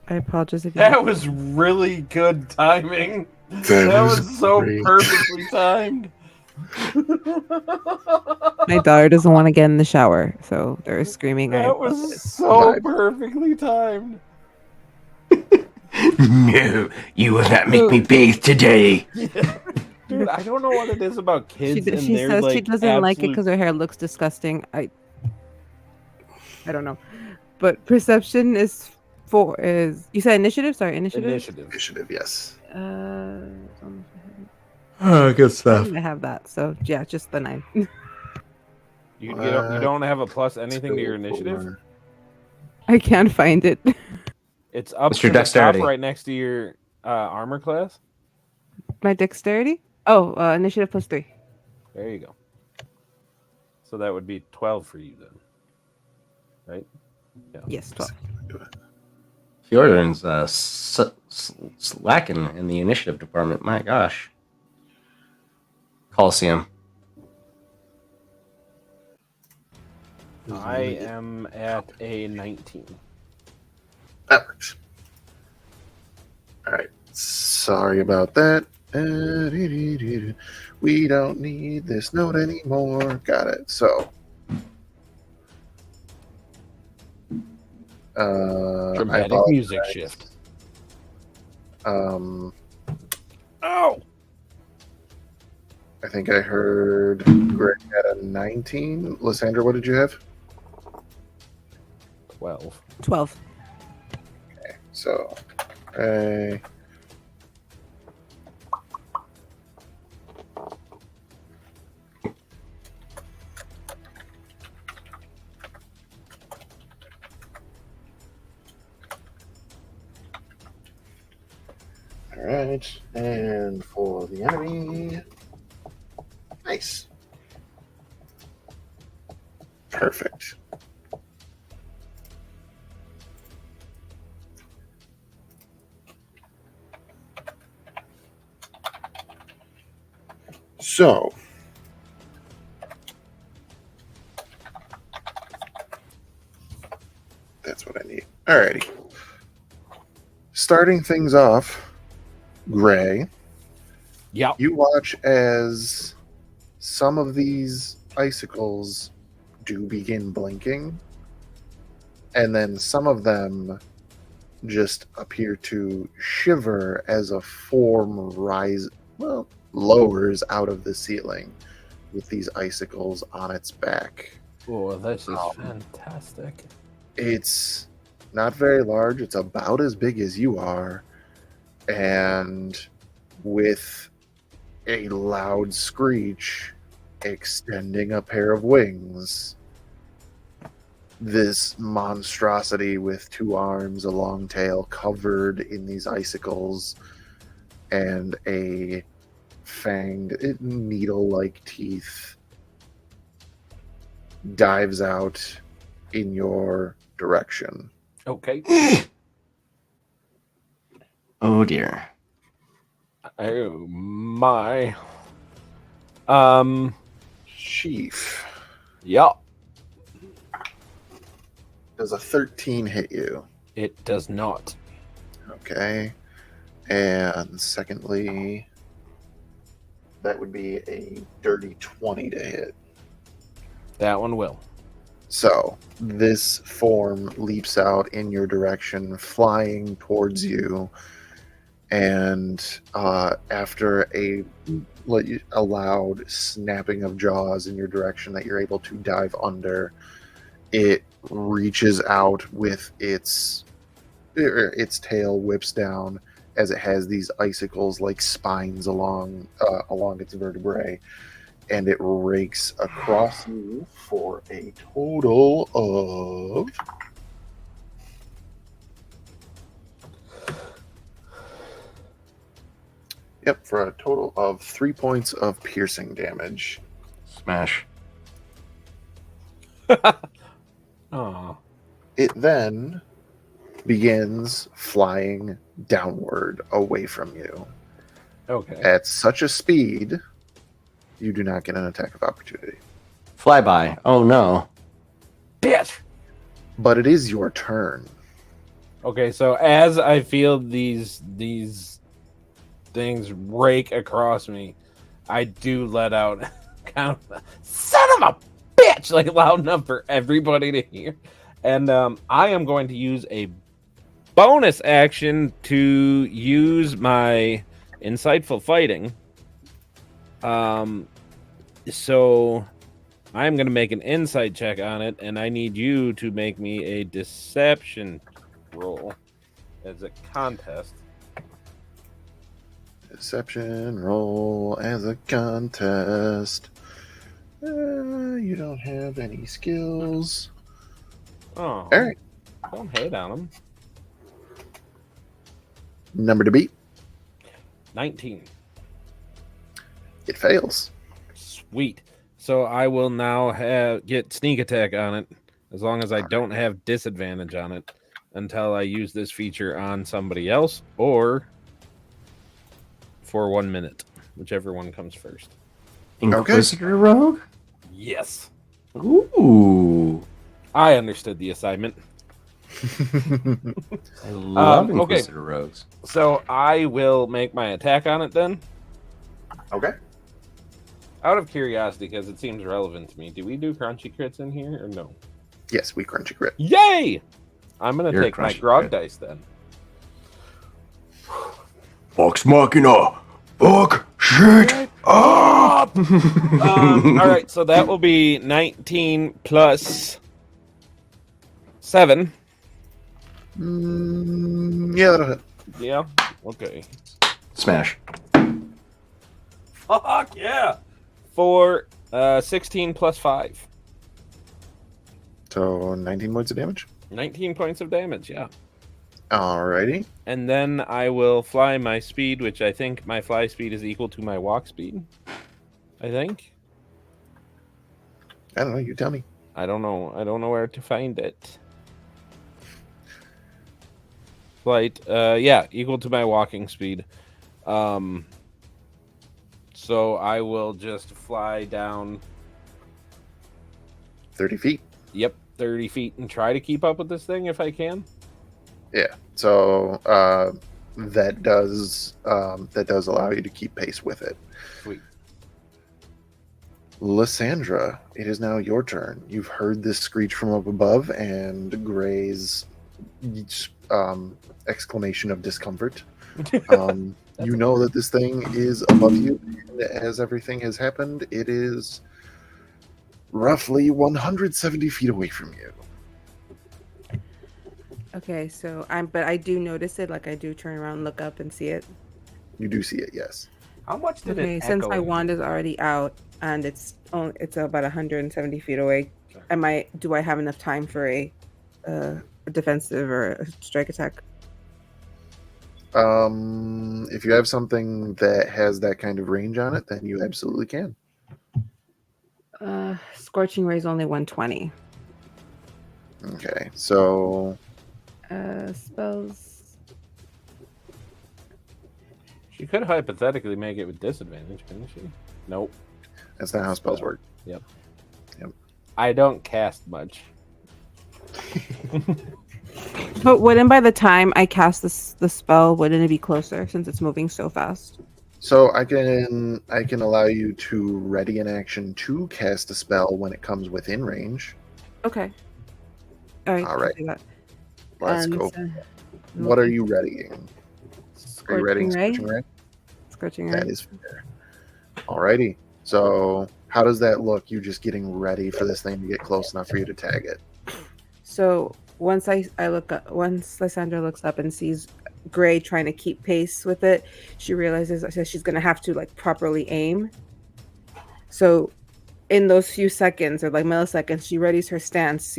I apologize if you. That was really good timing. That That was was so great. perfectly timed. My daughter doesn't want to get in the shower, so they're screaming. That was so Vibe. perfectly timed. No, you will not make me bathe today. Dude, I don't know what it is about kids and She their says like she doesn't like it absolute- because her hair looks disgusting. I don't know, but perception is 4. Is you said initiative? Sorry, initiative. Initiative, yes. Oh, good I stuff. think I have that. So yeah, just the 9. You don't have a plus anything to your initiative? I can't find it. It's up What's your to the dexterity? top right next to your armor class. My dexterity. Oh, initiative +3. There you go. So that would be 12 for you then. Right? Yeah. Yes, 12. Fjordan's slacking in the initiative department. My gosh. Coliseum. I am at a 19. That works. All right. Sorry about that. We don't need this note anymore. Got it. So, I Dramatic apologize. music shift. Oh, I think I heard Greg had a 19. Lysandra, what did you have? 12. 12. Okay, so, okay. All right, and for the enemy, nice, perfect. So, that's what I need. Alrighty. Starting things off, Gray, Yep. You watch as some of these icicles do begin blinking, and then some of them just appear to shiver as a form lowers out of the ceiling with these icicles on its back. Oh, this is fantastic. It's not very large. It's about as big as you are, and with a loud screech extending a pair of wings, this monstrosity with 2 arms, a long tail covered in these icicles, and a fanged, needle-like teeth dives out in your direction. Okay. Oh dear. Oh my. Chief, Yeah. does a 13 hit you? It does not. Okay. And secondly, that would be a dirty 20 to hit. That one will. So this form leaps out in your direction, flying towards you, and after a loud snapping of jaws in your direction that you're able to dive under, it reaches out with its tail, whips down as it has these icicles like spines along its vertebrae, and it rakes across you for a total of for a total of 3 points of piercing damage. Smash. Oh. It then begins flying downward away from you Okay. at such a speed you do not get an attack of opportunity. Flyby. Oh no. Bitch. But it is your turn. Okay, so as I feel these things rake across me, I do let out kind of a, son of a bitch, like loud enough for everybody to hear. And I am going to use a bonus action to use my insightful fighting. So I'm going to make an insight check on it, and I need you to make me a deception roll as a contest. Deception roll as a contest. You don't have any skills. Oh, All right. don't hate on them. Number to beat. 19. It fails. Sweet. So I will now get sneak attack on it, as long as I don't have disadvantage on it, until I use this feature on somebody else, or for 1 minute, whichever one comes first. Inquisitor Rogue? Yes. Ooh. I understood the assignment. I love okay. Inquisitor Rogues. So I will make my attack on it then. Okay. Out of curiosity, because it seems relevant to me, do we do crunchy crits in here or no? Yes, we crunchy crit. Yay! I'm going to You're take my crunchy grog crit. dice then. Vox Machina. Fuck shit up. All right, so that will be 19 plus 7. Yeah, that'll hit. Yeah. Okay. Smash. Fuck yeah! For 16 plus 5. So 19 points of damage. 19 points of damage, yeah. Alrighty. And then I will fly my speed, which I think my fly speed is equal to my walk speed. I think. I don't know. You tell me. I don't know. I don't know where to find it. Flight, yeah, equal to my walking speed. So I will just fly down. 30 feet. Yep, 30 feet and try to keep up with this thing if I can. Yeah. So that does allow you to keep pace with it. Sweet. Lysandra, it is now your turn. You've heard this screech from up above and Gray's exclamation of discomfort. You know that this thing is above you, and as everything has happened, it is roughly 170 feet away from you. Okay, so but I do notice it. Like I do turn around, look up, and see it. You do see it, yes. How much did Okay, it since echo my in wand here? is already out and it's about 170 feet away, do I have enough time for a defensive or a strike attack? If you have something that has that kind of range on it, then you absolutely can. Scorching Ray is only 120. Okay, so Spells. She could hypothetically make it with disadvantage, couldn't she? Nope. that's not how spells work. Yep. Yep. I don't cast much. But wouldn't by the time I cast the spell, wouldn't it be closer since it's moving so fast? So I can allow you to ready an action to cast a spell when it comes within range. Okay. All right. All right. Do that. Let's And, go. What are you readying? Are you readying Scorching Ray? Scorching Ray. That is fair. Alrighty. So how does that look? You just getting ready for this thing to get close enough for you to tag it? So once I look up, once Lysandra looks up and sees Gray trying to keep pace with it, she realizes that she's going to have to like properly aim. So in those few seconds or like milliseconds, she readies her stance,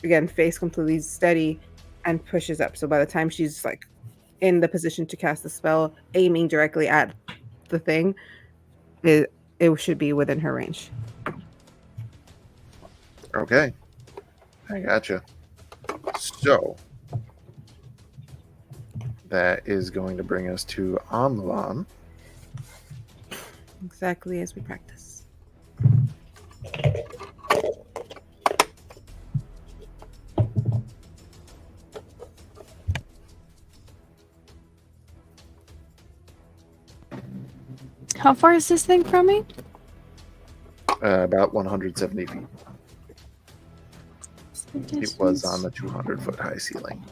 again, face completely steady and pushes up. So by the time she's like in the position to cast the spell, aiming directly at the thing, it should be within her range. Okay. I gotcha. So that is going to bring us to Amlan. Exactly as we practice. How far is this thing from me? About 170 feet. It was on the 200-foot high ceiling.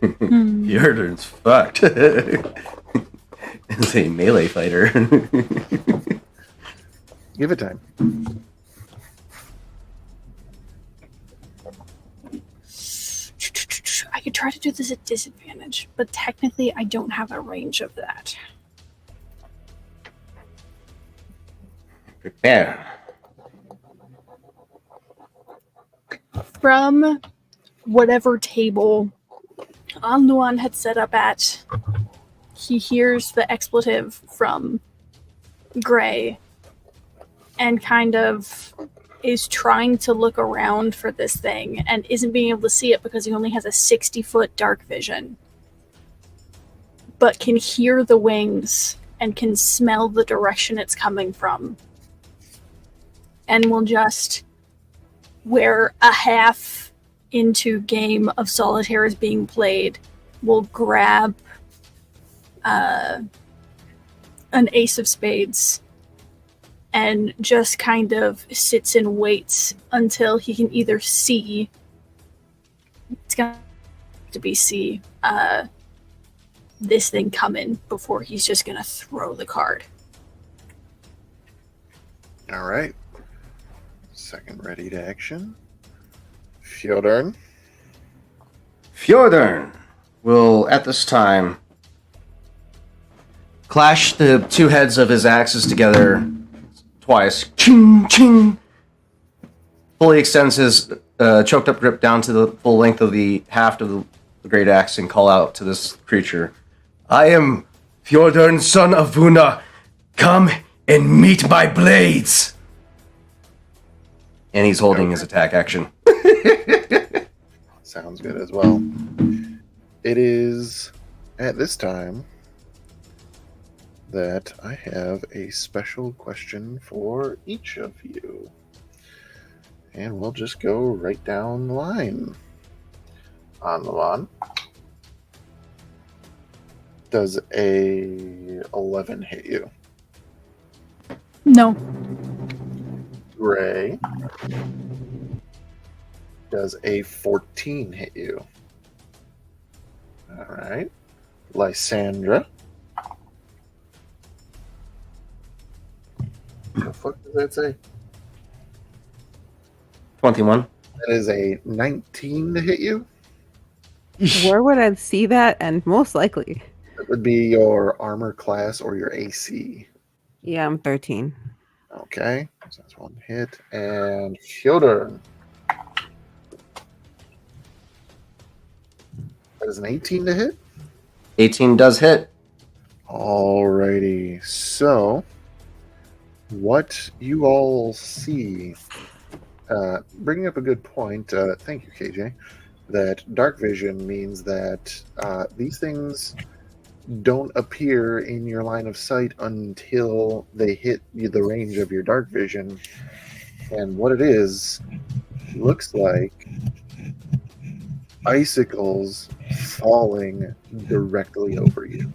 Fjordan's fucked. As a melee fighter. Give it time. I could try to do this at disadvantage, but technically I don't have a range of that. Prepare. From whatever table Anluan had set up at, he hears the expletive from Gray and kind of is trying to look around for this thing and isn't being able to see it because he only has a 60-foot dark vision, but can hear the wings and can smell the direction it's coming from, and will just, where a half into game of solitaire is being played, will grab an ace of spades and just kind of sits and waits until he can either see, it's going to be see, this thing coming before he's just going to throw the card. All right. Second ready to action. Fjordan. Fjordan will, at this time, clash the two heads of his axes together twice. Ching, ching. Fully extends his choked up grip down to the full length of the haft of the great axe and call out to this creature. I am Fjordan, son of Vuna. Come and meet my blades. And he's holding his attack action. Sounds good as well. It is at this time that I have a special question for each of you. And we'll just go right down the line. On the lawn. Does a 11 hit you? No. Gray. Does a 14 hit you? All right. Lysandra. What the fuck does that say? 21. That is a 19 to hit you. Where would I see that? And most likely. That would be your armor class or your AC. Yeah, I'm 13. Okay. So that's one hit. And Fyodor. That is an 18 to hit. 18 does hit. Alrighty. So, what you all see, bringing up a good point, thank you, KJ, that dark vision means that these things don't appear in your line of sight until they hit the range of your dark vision. And what it is, looks like icicles falling directly over you.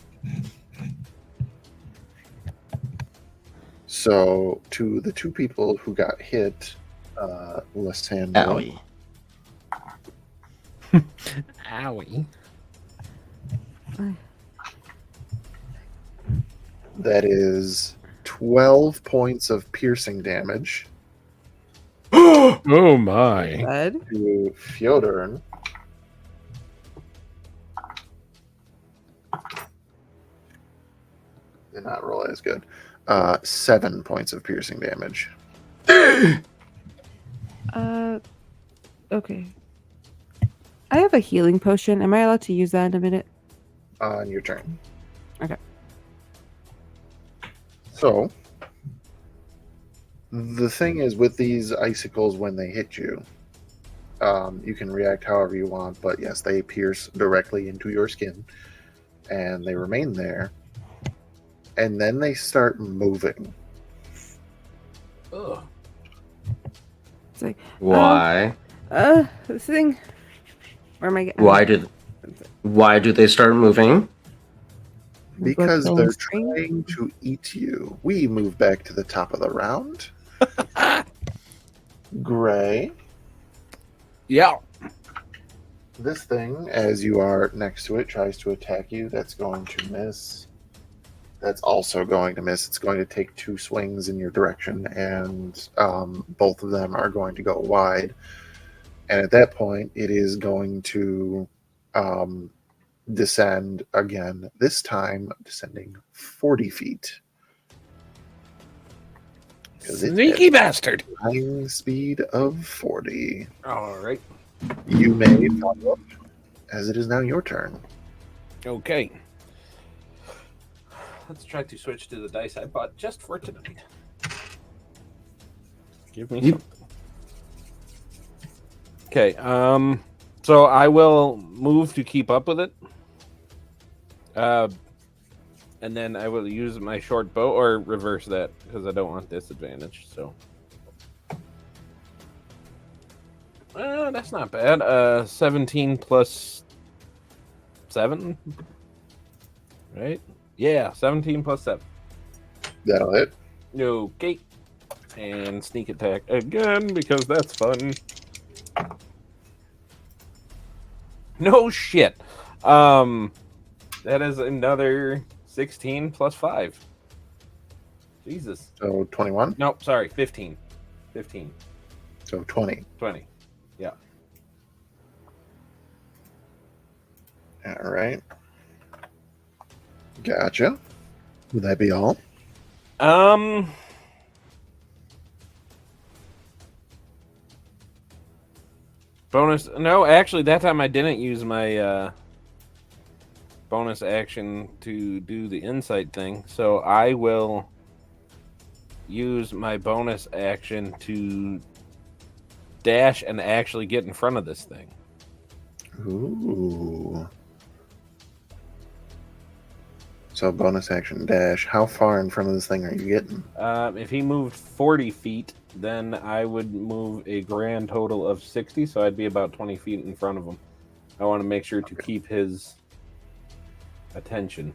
So, to the two people who got hit, Lysandra, Owie. Owie. that is 12 points of piercing damage. Oh my. Bud. To Fyodor, did not roll as good. 7 points of piercing damage. Okay. I have a healing potion. Am I allowed to use that in a minute? On your turn. Okay. So, the thing is with these icicles, when they hit you, you can react however you want, but yes, they pierce directly into your skin, and they remain there, and then they start moving. Ugh. It's like, Why? this thing. Where am I getting? Why do they start moving? Because Like they're string? trying to eat you. We move back to the top of the round. Gray. Yeah. This thing, as you are next to it, tries to attack you. That's going to miss. That's also going to miss. It's going to take 2 swings in your direction, and both of them are going to go wide. And at that point, it is going to descend again, this time descending 40 feet. Sneaky bastard. Flying speed of 40. All right. You may follow up, as it is now your turn. Okay. Let's try to switch to the dice I bought just for tonight. Give me something. Okay, so I will move to keep up with it. And then I will use my short bow, or reverse that, because I don't want disadvantage, so. That's not bad. 17 plus 7? Right? Yeah, 17 plus 7. That'll hit. Okay. And sneak attack again, because that's fun. No shit. That is another 16 plus 5. Jesus. So 21. Nope, sorry, 15. 15. So 20. 20. Yeah. All right. Gotcha. Would that be all? Bonus. No, actually, that time I didn't use my bonus action to do the insight thing. So I will use my bonus action to dash and actually get in front of this thing. Ooh. So bonus action dash. How far in front of this thing are you getting? If he moved 40 feet, then I would move a grand total of 60, so I'd be about 20 feet in front of him. I want to make sure to keep his attention.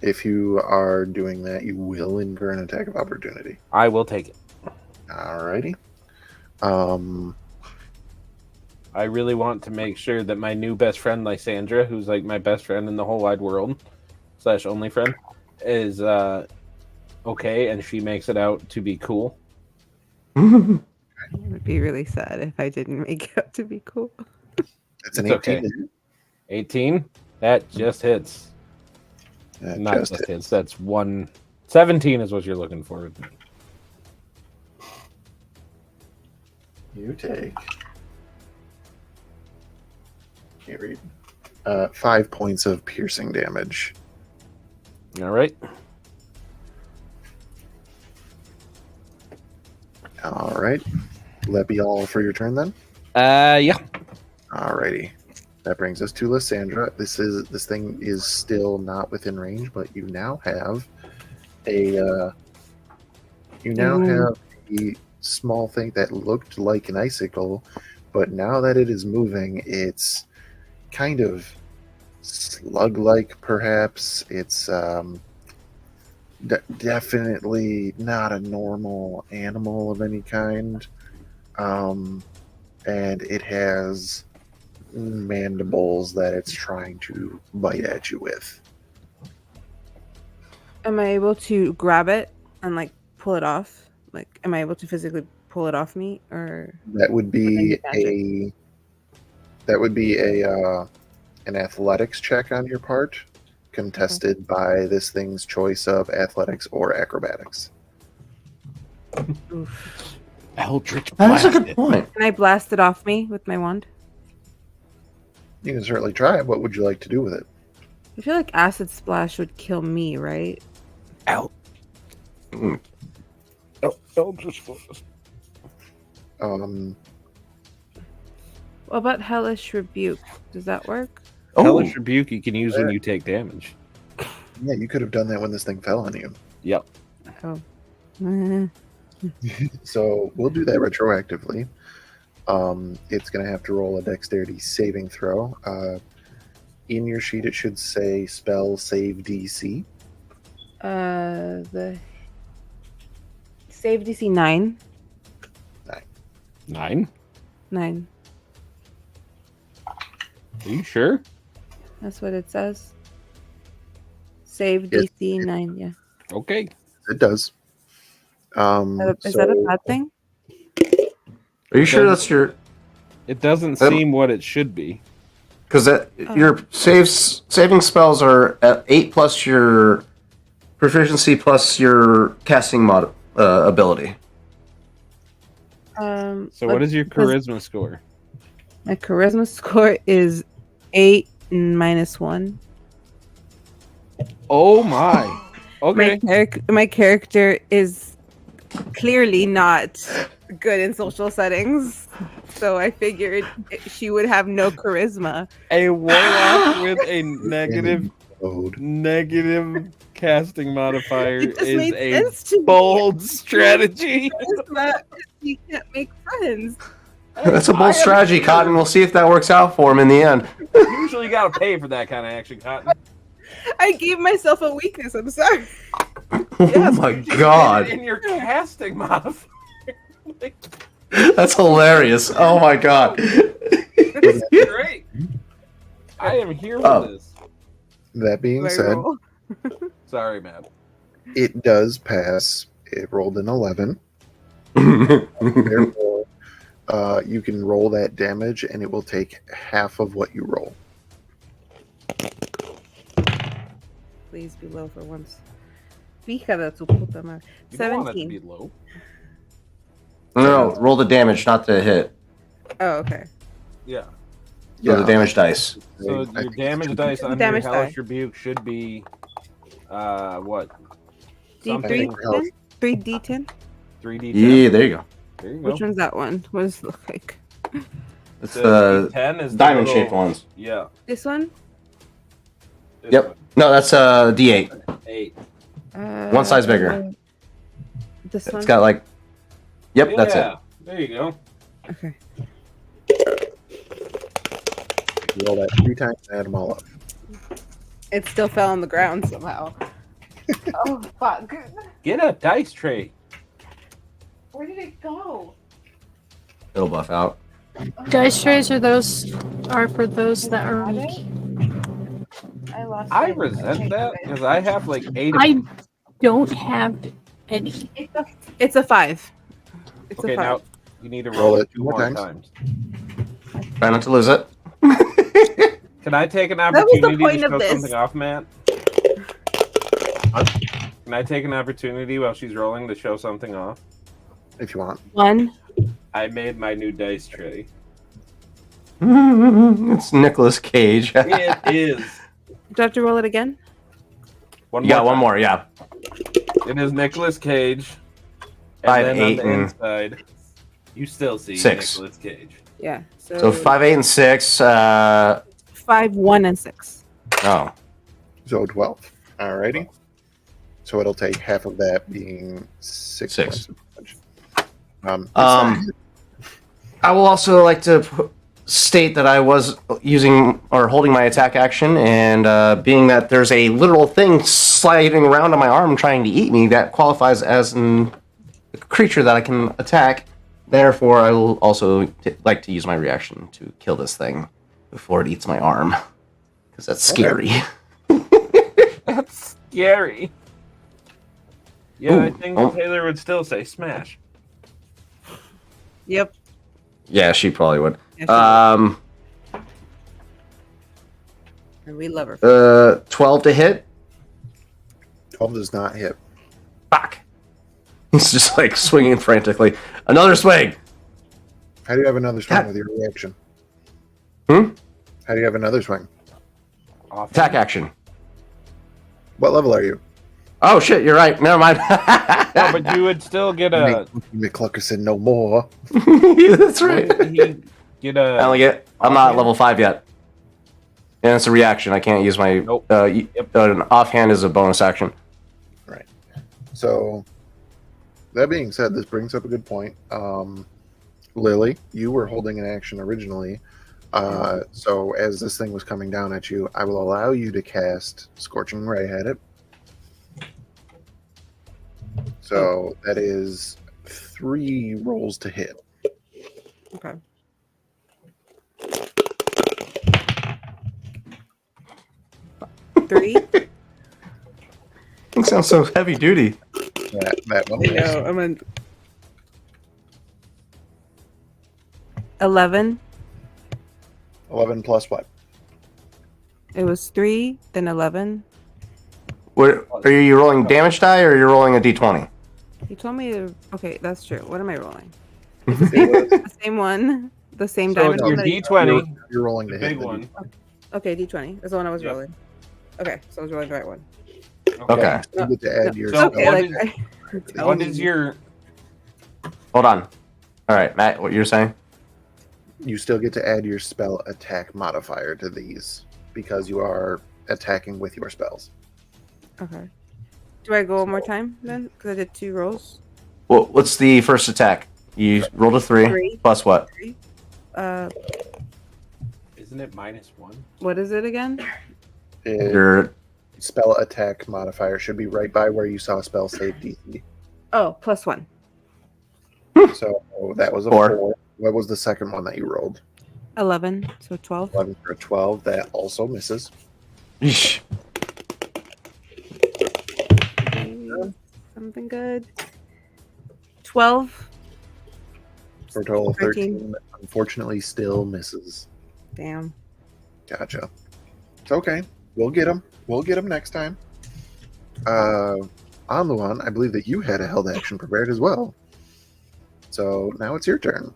If you are doing that, you will incur an attack of opportunity. I will take it. Alrighty. I really want to make sure that my new best friend, Lysandra, who's like my best friend in the whole wide world, / only friend, is okay, and she makes it out to be cool. It would be really sad if I didn't make it out to be cool. It's an It's 18. okay. 18? That just hits. That Not just just hits. That's 17 is what you're looking for. You take. Can't read. 5 points of piercing damage. All right. All right. Will that be all for your turn then? Yeah. Alrighty. That brings us to Lysandra. This thing is still not within range, but you now have a small thing that looked like an icicle, but now that it is moving, it's kind of slug-like, perhaps. It's definitely not a normal animal of any kind, and it has mandibles that it's trying to bite at you with. Am I able to grab it and like pull it off? Like, am I able to physically pull it off me, or That would be an athletics check on your part, contested by this thing's choice of athletics or acrobatics. Oof. Eldritch That's a Blast. good point. Can I blast it off me with my wand? You can certainly try it. What would you like to do with it? I feel like acid splash would kill me, right? Out. Mm. Eldritch Blast. Um, What about hellish rebuke? Does that work? Oh, Hellish Rebuke you can use when you take damage. yeah, you could have done that when this thing fell on you. Yep. Oh. So we'll do that retroactively. It's going to have to roll a dexterity saving throw. In your sheet, it should say spell save DC. The save DC 9. 9? 9. Are you sure? That's what it says. Save Yes. DC 9, yeah. Okay. It does. Is that a bad thing? are you sure that's your? It doesn't seem what it should be. Because your saving spells are at 8 plus your proficiency plus your casting ability. So what is your charisma score? My charisma score is 8 minus 1. Oh my. Okay. My character is clearly not good in social settings, so I figured she would have no charisma. A warlock with a negative casting modifier It just is made a sense to me. bold strategy. Charisma, you can't make friends. That's a bold strategy, Cotton. We'll see if that works out for him in the end. Usually you gotta pay for that kind of action, Cotton. I gave myself a weakness. I'm sorry. Oh my god. In your casting modifier. Like, That's hilarious. Oh my god. great. I am here with this. That being Do I said, roll? Sorry, Matt. it does pass. It rolled an 11. Therefore, you can roll that damage, and it will take half of what you roll. Please be low for once. Fija de tu puta madre. You don't want it to be 17. low. No, roll the damage, not the hit. Oh, okay. Yeah. Roll the damage dice. So I your think damage dice under Damage Hellish die. Rebuke should be what? D3, Something. 3D10? 3d10. Yeah, there you go. There you go. Which one's that one? What does it look like? It's The 10 is the diamond little- shaped ones. Yeah. This one? This Yep. one. No, that's D8. 8. One size bigger. This one? It's got like. Yep, that's it. Yeah, there you go. Okay. Roll that 3 times and add them all up. It still fell on the ground somehow. Oh, fuck. Get a dice tray. Where did it go? It'll buff out. Dice trays are for those that are Got weak. it? I lost I it. resent Okay, that okay. because I have like 8 of I them. don't have any. It's a 5. It's Okay, a 5. now you need to Roll roll it it 2 more more times. times. Try not to lose it. Can I take an was the opportunity point to of show this. something off, Matt? Can I take an opportunity while she's rolling to show something off? If you want. 1. I made my new dice tray. It's Nicolas Cage. It is. Do I have to roll it again? One You got more one time. more, yeah. It is Nicolas Cage. 5, And then 8, on the and inside, you still see 6. Nicolas Cage. Yeah. So 5, 8, and 6. 5, 1, and 6. Oh. So 12. Alrighty. So it'll take half of that being 6 6. points of damage. I will also like to state that I was using or holding my attack action, and being that there's a literal thing sliding around on my arm trying to eat me, that qualifies as a creature that I can attack. Therefore, I will also like to use my reaction to kill this thing before it eats my arm, because that's scary. That's scary. Yeah, I Ooh, think oh. Taylor would still say smash. Yep. Yeah, she probably would. Yeah, and we love her. 12 to hit. 12 does not hit. Fuck. He's just like swinging frantically. Another swing. How do you have another swing God. with your reaction? Hmm? How do you have another swing? Attack action. What level are you? Oh shit, you're right. Never mind. No, but you would still get a. McCluckerson no more. That's right. wouldn't he get a. I only get. I'm not level 5 yet. And it's a reaction. I can't use my. Nope. An offhand is a bonus action. Right. So, that being said, this brings up a good point. Lily, you were holding an action originally. So, as this thing was coming down at you, I will allow you to cast Scorching Ray at it. So, that is 3 rolls to hit. Okay. Three. It sounds so heavy duty. That one. I know. I'm in 11. 11 plus what? It was 3, then 11. What, are you rolling damage die or are you rolling a d20? You told me to. Okay, that's true. What am I rolling? It was- The same one. The same So diamond. your one that I- D20, you're rolling the to hit big the one. Okay, D20. That's the one I was Yep. rolling. Okay, so I was rolling the right one. Okay. You get to add your So Okay, what like. is- tell What me. is your. Hold on. All right, Matt, what you're saying? You still get to add your spell attack modifier to these because you are attacking with your spells. Okay. Do I go one more time then? Because I did 2 rolls. Well, what's the first attack? You rolled a 3. 3. Plus what? 3. Isn't it -1? What is it again? Your Spell attack modifier should be right by where you saw spell save DC. Oh, +1. So that was a 4. 4. What was the second one that you rolled? 11. So 12. 11 for a 12. That also misses. Yeesh. Something good. 12. For a total of 13. 13. Unfortunately, still misses. Damn. Gotcha. It's okay. We'll get them. We'll get them next time. On the one, I believe that you had a held action prepared as well. So now it's your turn.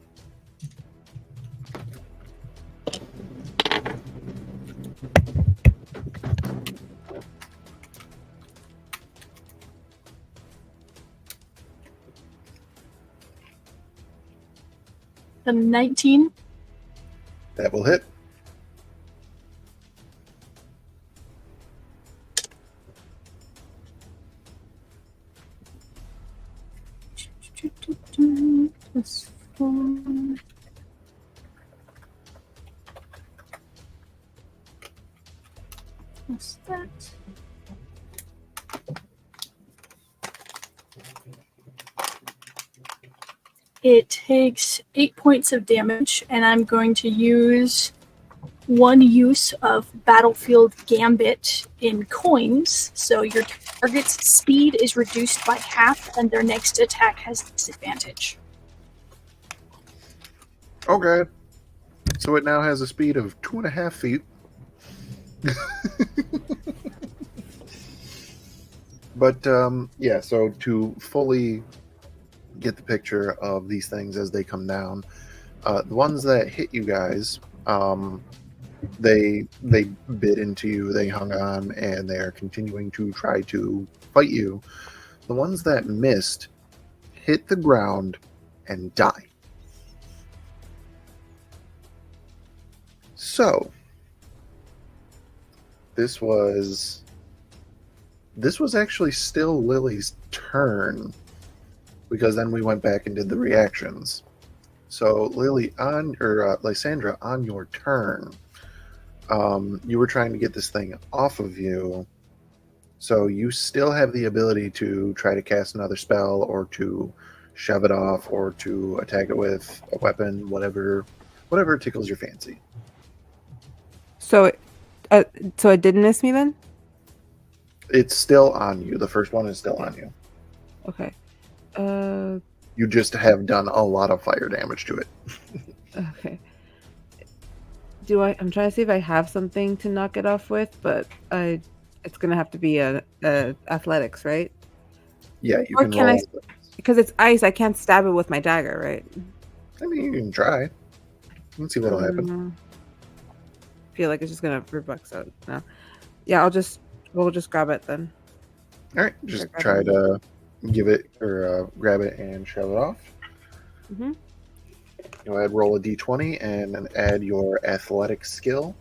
The 19. That will hit. Plus 4. Plus that. It takes 8 points of damage, and I'm going to use one use of Battlefield Gambit in coins. So your target's speed is reduced by half, and their next attack has disadvantage. Okay. So it now has a speed of 2.5 feet. But yeah, so to fully get the picture of these things as they come down, the ones that hit you guys, they bit into you, they hung on, and they are continuing to try to fight you. The ones that missed hit the ground and die. So this was actually still Lily's turn, because then we went back and did the reactions. So Lily, Lysandra, on your turn, you were trying to get this thing off of you, so you still have the ability to try to cast another spell, or to shove it off, or to attack it with a weapon, whatever tickles your fancy. So it didn't miss me then? It's still on you. The first one is still on you. Okay. You just have done a lot of fire damage to it. Okay. I'm trying to see if I have something to knock it off with, but it's gonna have to be a athletics, right? Yeah, you Or can can roll. because it's ice, I can't stab it with my dagger, right? I mean, you can try. Let's see what'll happen. I feel like it's just gonna rebucks out. No. Yeah, we'll just grab it then. All right, just try to give it or grab it and shove it off. Mm-hmm. Go ahead, roll a d20 and then add your athletic skill.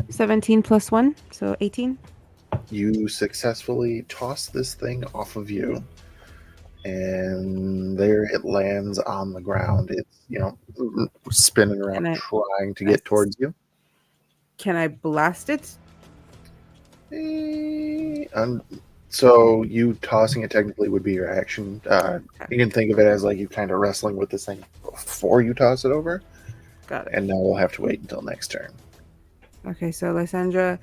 $17 plus 1, so 18. You successfully toss this thing off of you, and there it lands on the ground. It's spinning around, trying to get towards you. Can I blast it? So you tossing it technically would be your action. You can think of it as like you kind of wrestling with this thing before you toss it over. Got it. And now we'll have to wait until next turn. Okay, so Lysandra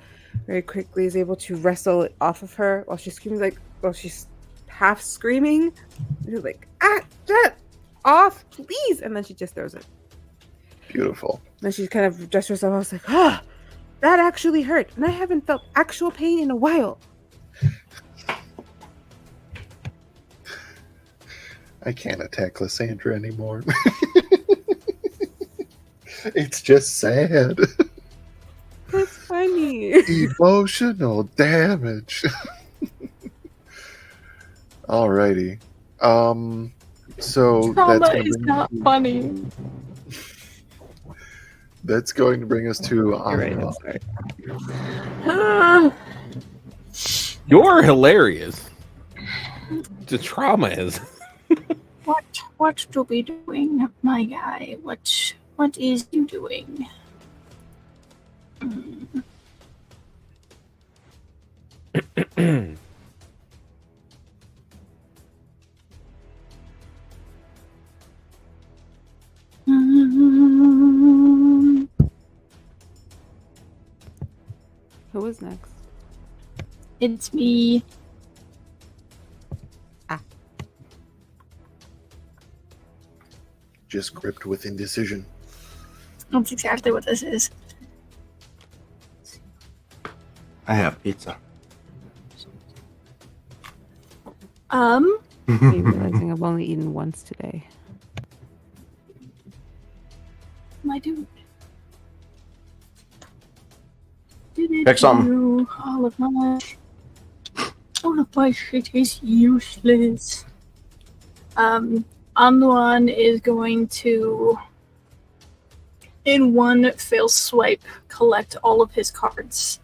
very quickly is able to wrestle it off of her while she's screaming, she's half screaming. She's like, get off, please! And then she just throws it. Beautiful. And then she kind of adjusts herself. I was like, that actually hurt. And I haven't felt actual pain in a while. I can't attack Lysandra anymore. It's just sad. That's funny. Emotional damage. Alrighty. So Trauma is not funny. That's going to bring us to You're right, I'm sorry. You're hilarious. The trauma is. What do we doing, my guy? What is you doing? Who was next? It's me. Just gripped with indecision. That's exactly what this is. I have pizza. I'm realizing I've only eaten once today. My dude. Pick something. All of my shit is useless. Anduan is going to, in one fail swipe, collect all of his cards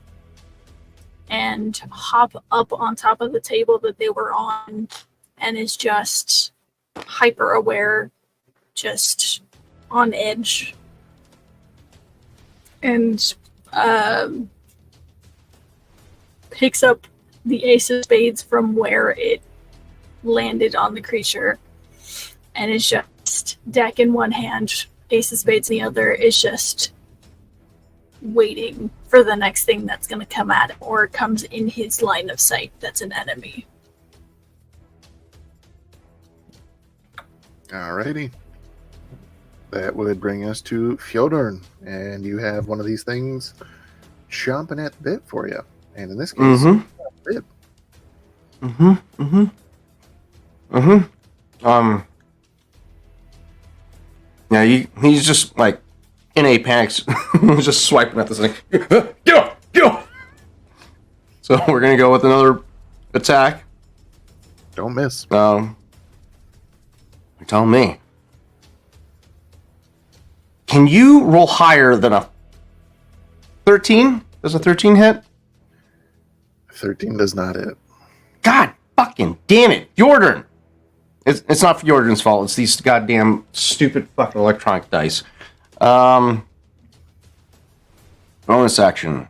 and hop up on top of the table that they were on and is just hyper aware, just on edge. And picks up the ace of spades from where it landed on the creature and is just deck in one hand, ace of spades in the other, is just waiting for the next thing that's going to come at him or comes in his line of sight that's an enemy. Alrighty. That would bring us to Fjodorn, and you have one of these things chomping at the bit for you. And in this case, bit. Yeah, he's just like in a panic, he's just swiping at this thing. Get off! Get off! So we're gonna go with another attack. Don't miss. You're telling me. Can you roll higher than a 13? Does a 13 hit? 13 does not hit. God fucking damn it, Jordan! It's not Jordan's fault. It's these goddamn stupid fucking electronic dice. Bonus action.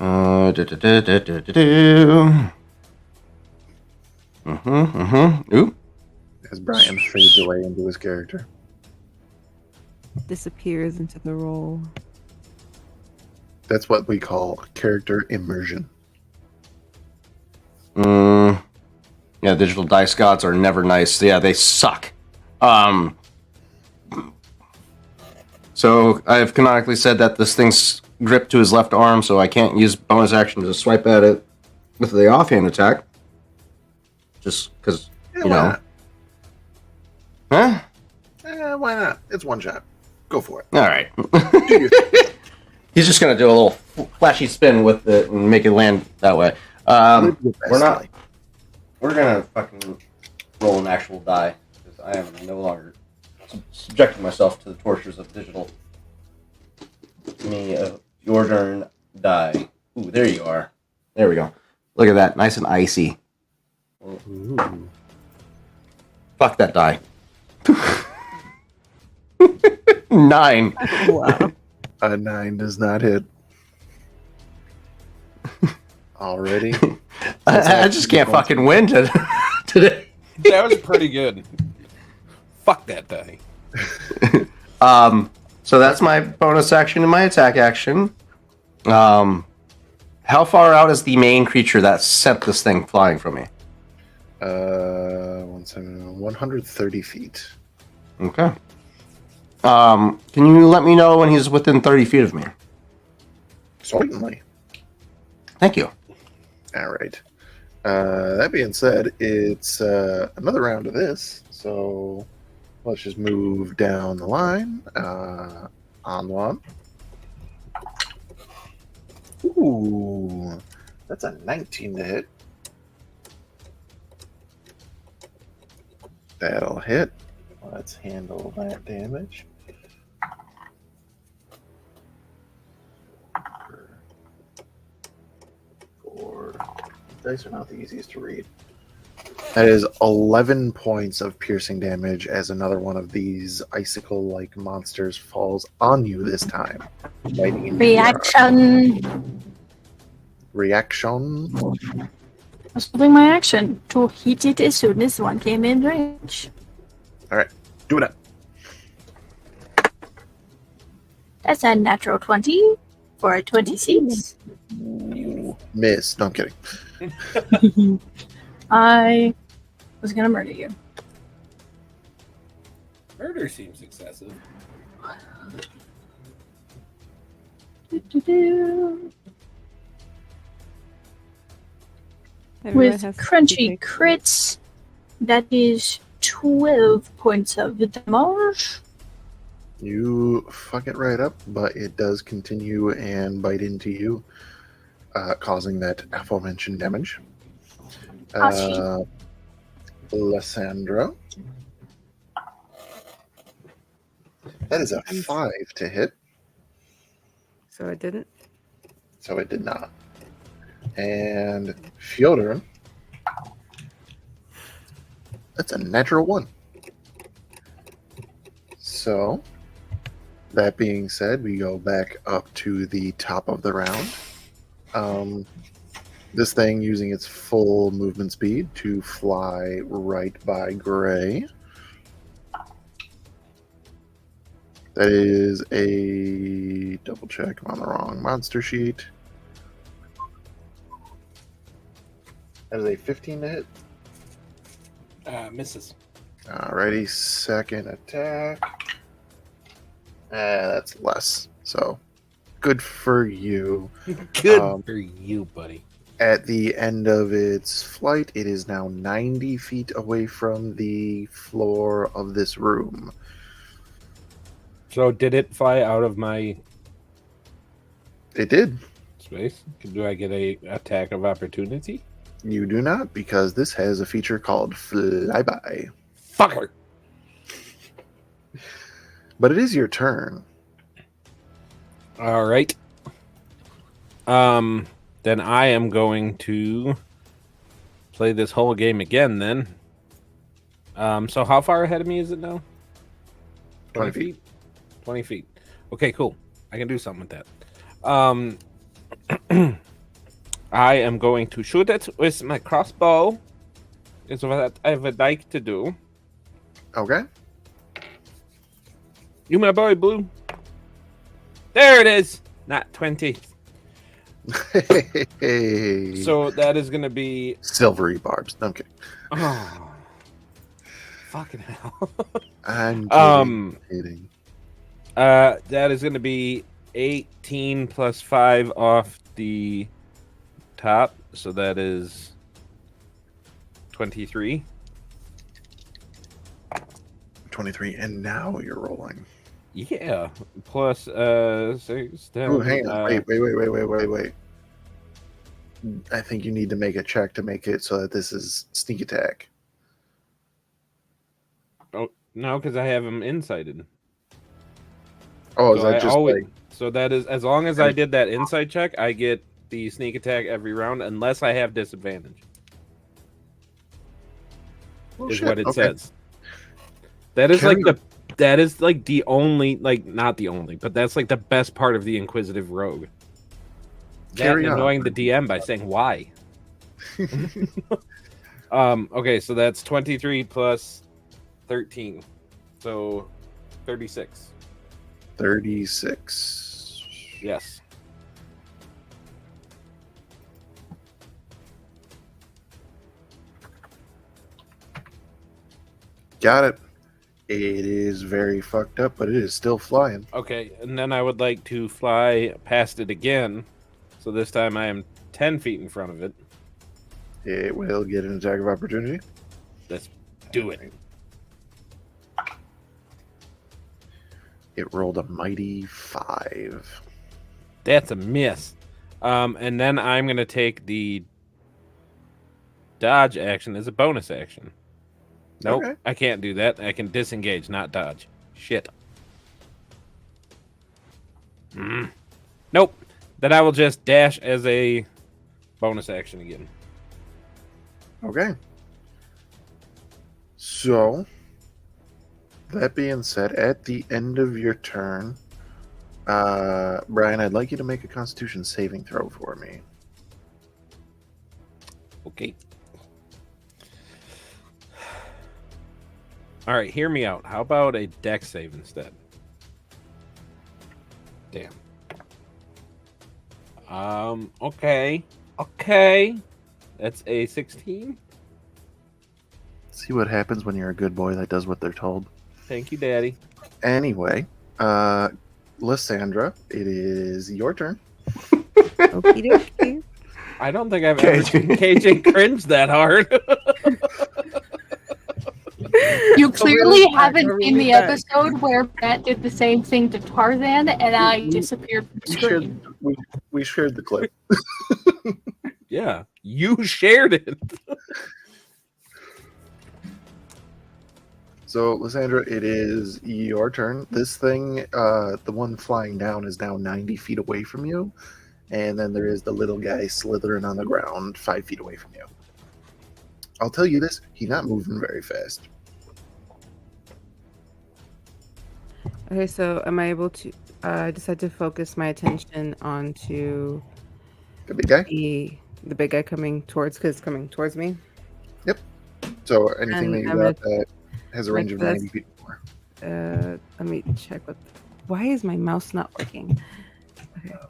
Ooh. As Brian fades away into his character. Disappears into the role. That's what we call character immersion. Yeah, digital dice gods are never nice. Yeah, they suck. So I've canonically said that this thing's gripped to his left arm, so I can't use bonus action to swipe at it with the offhand attack. Just because, Yeah, you why know. not? Huh? Why not? It's one shot. Go for it. All right. He's just gonna do a little flashy spin with it and make it land that way. We're not. We're gonna fucking roll an actual die because I am no longer subjecting myself to the tortures of digital. Give me your turn die. Ooh, there you are. There we go. Look at that, nice and icy. Ooh. Fuck that die. 9. Wow. A 9 does not hit. Already. I just can't fucking win today. That was pretty good. Fuck that die. So that's my bonus action and my attack action. How far out is the main creature that sent this thing flying from me? 130 feet. Okay. Can you let me know when he's within 30 feet of me? Certainly. Thank you. All right. That being said, it's another round of this. So let's just move down the line. On one. Ooh, that's a 19 to hit. That'll hit. Let's handle that damage. Four. Dice are not the easiest to read. That is 11 points of piercing damage as another one of these icicle-like monsters falls on you this time. Biting into your arm. Reaction. Reaction. I was holding my action to hit it as soon as one came in range. Do it up. That's a natural 20 for a 26. Miss. No, I'm kidding. I was gonna murder you. Murder seems excessive. Everyone With has to crunchy take- crits, that is 12 points of damage. You fuck it right up, but it does continue and bite into you, causing that aforementioned damage. Lysandra. That is a 5 to hit, So it didn't. so it did not. And Fyodor. That's a natural 1. So, that being said, we go back up to the top of the round. This thing using its full movement speed to fly right by Gray. That is a double check. I'm on the wrong monster sheet. That is a 15 to hit. Misses. Alrighty, second attack. That's less. So, good for you. Good for you, buddy. At the end of its flight, it is now 90 feet away from the floor of this room. So did it fly out of my It did. space? Do I get a attack of opportunity? You do not, because this has a feature called Flyby. Fucker. But it is your turn. All right. Then I am going to play this whole game again then. So how far ahead of me is it now? 20 feet. 20 feet. Okay, cool. I can do something with that. I am going to shoot it with my crossbow. Is what I would like to do. Okay. You my boy, Blue. There it is. Not 20. Hey. So that is going to be... Silvery barbs. Okay. Oh. Fucking hell. I'm kidding. That is going to be 18 plus 5 off the top. So that is 23. 23, and now you're rolling. Yeah. Plus 6. Oh, hang on. Wait. I think you need to make a check to make it so that this is sneak attack. Oh, no, because I have him insighted. Oh, is So that just like... So that is, as long as I did that insight check, I get the sneak attack every round, unless I have disadvantage. Oh, is shit. what it Okay. says. That is Can- that is like the only, like, not the only, but that's like the best part of the Inquisitive Rogue. That Carry and on. annoying the DM by saying why. Okay, so that's 23 plus 13. So 36. 36. Yes. Got it. It is very fucked up, but it is still flying. Okay, and then I would like to fly past it again. So this time I am 10 feet in front of it. It will get an attack of opportunity. Let's do it. It rolled a mighty 5. That's a miss. And then I'm going to take the dodge action as a bonus action. Nope, Okay. I can't do that. I can disengage, not dodge. Shit. Nope. Then I will just dash as a bonus action again. Okay. So, that being said, at the end of your turn, Brian, I'd like you to make a Constitution saving throw for me. Okay. All right, hear me out. How about a dex save instead? Damn. Okay. That's a 16. See what happens when you're a good boy that does what they're told. Thank you, Daddy. Anyway, Lysandra, it is your turn. Okie dokie. I don't think I've ever seen KJ cringe that hard. You clearly back, haven't we'll seen be the back. episode where Matt did the same thing to Tarzan and I disappeared from the screen. We shared the clip. Yeah, you shared it. So, Lysandra, it is your turn. This thing, the one flying down, is now 90 feet away from you. And then there is the little guy slithering on the ground 5 feet away from you. I'll tell you this, he's not moving very fast. Okay, so am I able to? I decide to focus my attention onto The big guy? the big guy coming towards me. So anything And that you I'm got that has a range of that's- 90 feet or more. Let me check what. Why is my mouse not working?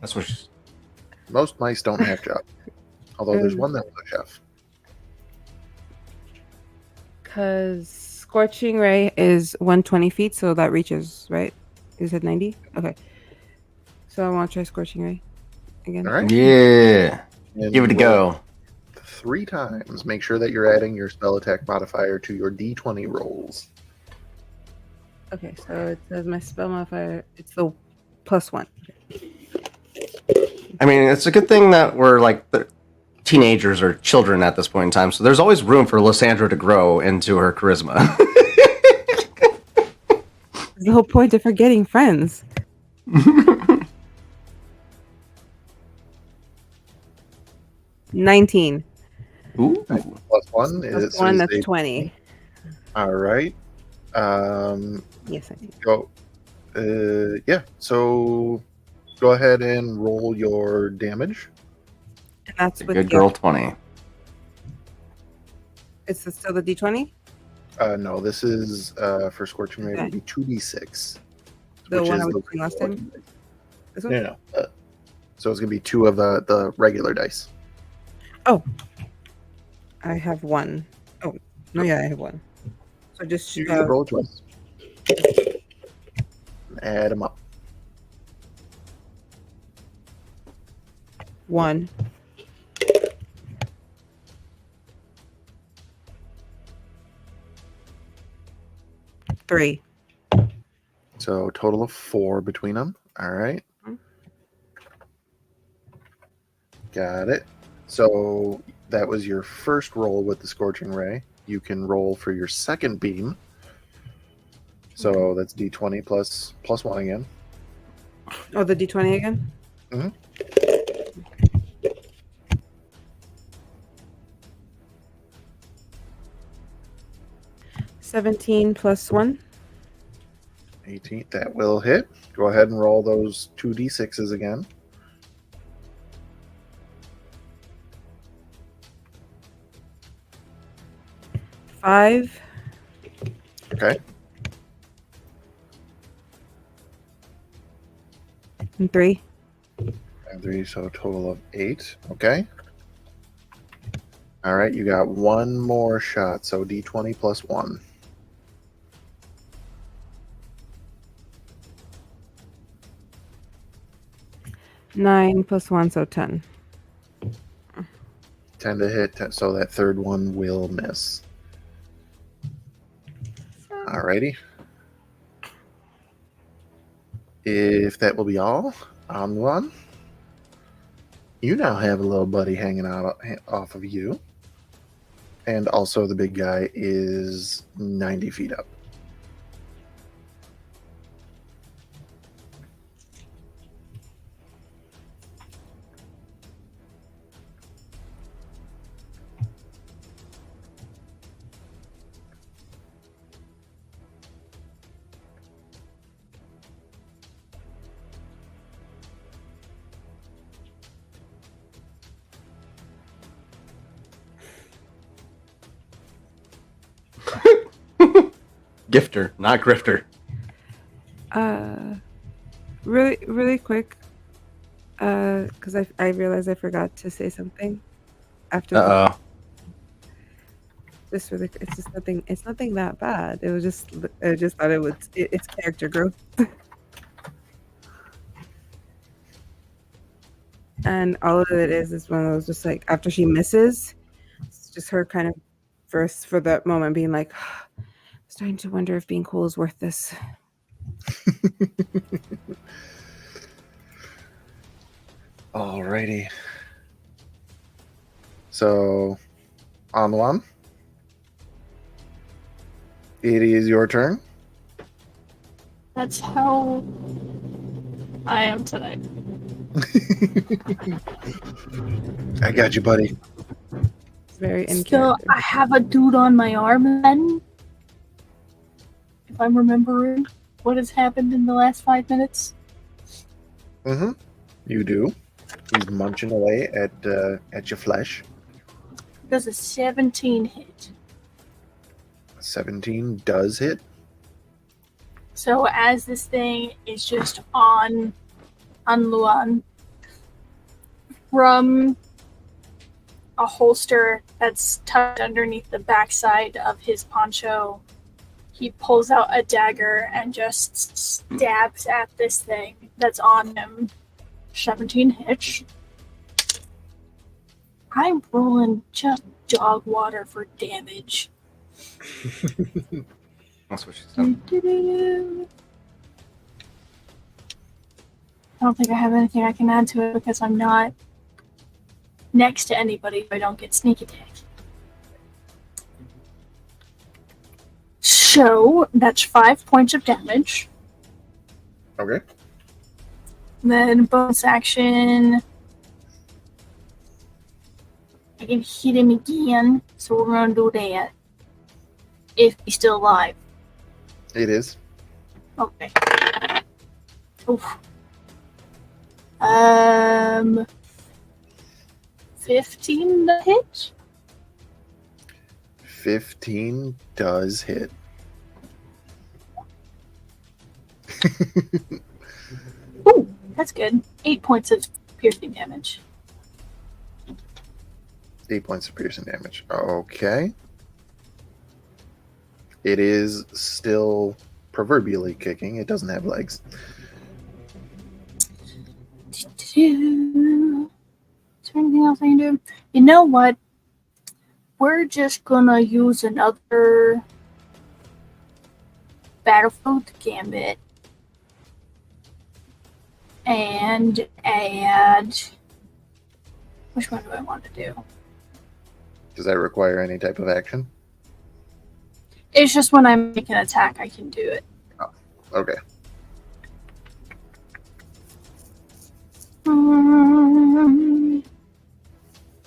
That's what. She's... Most mice don't have chef. Although there's one that was a chef. Because Scorching Ray is 120 feet, so that reaches, right? You said 90? Okay. So I want to try Scorching Ray again. All right. Yeah. And Give it a roll go. 3 times. Make sure that you're adding your spell attack modifier to your D20 rolls. Okay, so it says my spell modifier, it's the +1. I mean, it's a good thing that we're like the teenagers or children at this point in time, so there's always room for Lysandra to grow into her charisma. It's the whole point of her getting friends. 19. Ooh. +1 is +1, that's a- 20. All right. Yes, I do. Go. Yeah. So go ahead and roll your damage. And that's with Good the- girl 20. It's still the D20? No, this is for Scorching Ray. It would be 2d6. The which one is I was the- using last time? This one? No. So it's gonna be 2 of the regular dice. I have 1. Oh, no, yeah, I have 1. So just You can roll it twice. Add them up. 1. Three. So total of 4 between them. All right. Mhm. Got it. So that was your first roll with the Scorching Ray. You can roll for your second beam. So that's D20 plus 1 again. Oh, the D20 again? Mhm. $17 plus 1. 18. That will hit. Go ahead and roll those 2d6s again. Five. Okay. And 3. And 3, so a total of 8. Okay. All right, you got one more shot, so D20 plus 1. Nine plus 1, so 10. 10 to hit, so that third one will miss. Alrighty. If that will be all, on one, you now have a little buddy hanging out off of you. And also the big guy is 90 feet up. Gifter, not grifter. Really quick. Because I realized I forgot to say something after. Uh oh. Just really, it's just nothing. It's nothing that bad. It was just, I just thought it was. It's character growth. And all of it is one of those just like after she misses, it's just her kind of first for that moment being like, starting to wonder if being cool is worth this. Alrighty. So, on one, it is your turn. That's how I am tonight. I got you, buddy. Very in So character. I have a dude on my arm then. If I'm remembering what has happened in the last 5 minutes. Mm-hmm. You do. He's munching away at your flesh. Does a 17 hit? 17 does hit. So as this thing is just on Luan, from a holster that's tucked underneath the backside of his poncho, he pulls out a dagger and just stabs at this thing that's on him. 17 hits. I'm rolling just dog water for damage. That's what she said. I don't think I have anything I can add to it because I'm not next to anybody if I don't get sneak attack. So that's 5 points of damage. Okay. Then bonus action. I can hit him again, so we're gonna do that. If he's still alive. It is. Okay. Oof. 15 to hit? 15 does hit. Ooh, that's good. 8 points of piercing damage. 8 points of piercing damage. Okay. It is still proverbially kicking. It doesn't have legs. Is there anything else I can do? You know what? We're just gonna use another Battlefield Gambit and add. Which one do I want to do? Does that require any type of action? It's just when I make an attack, I can do it. Okay.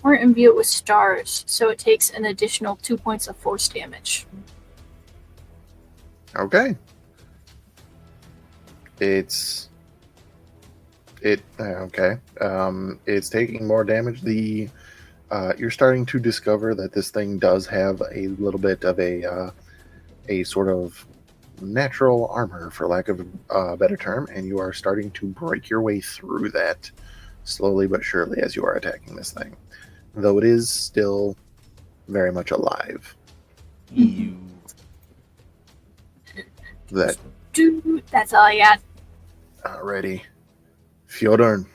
We're imbued with stars, so it takes an additional 2 points of force damage. Okay. Okay. It's taking more damage. You're starting to discover that this thing does have a little bit of a sort of natural armor, for lack of a better term, and you are starting to break your way through that slowly but surely as you are attacking this thing, though it is still very much alive. That Dude, that's all I got. already. Fjordorn.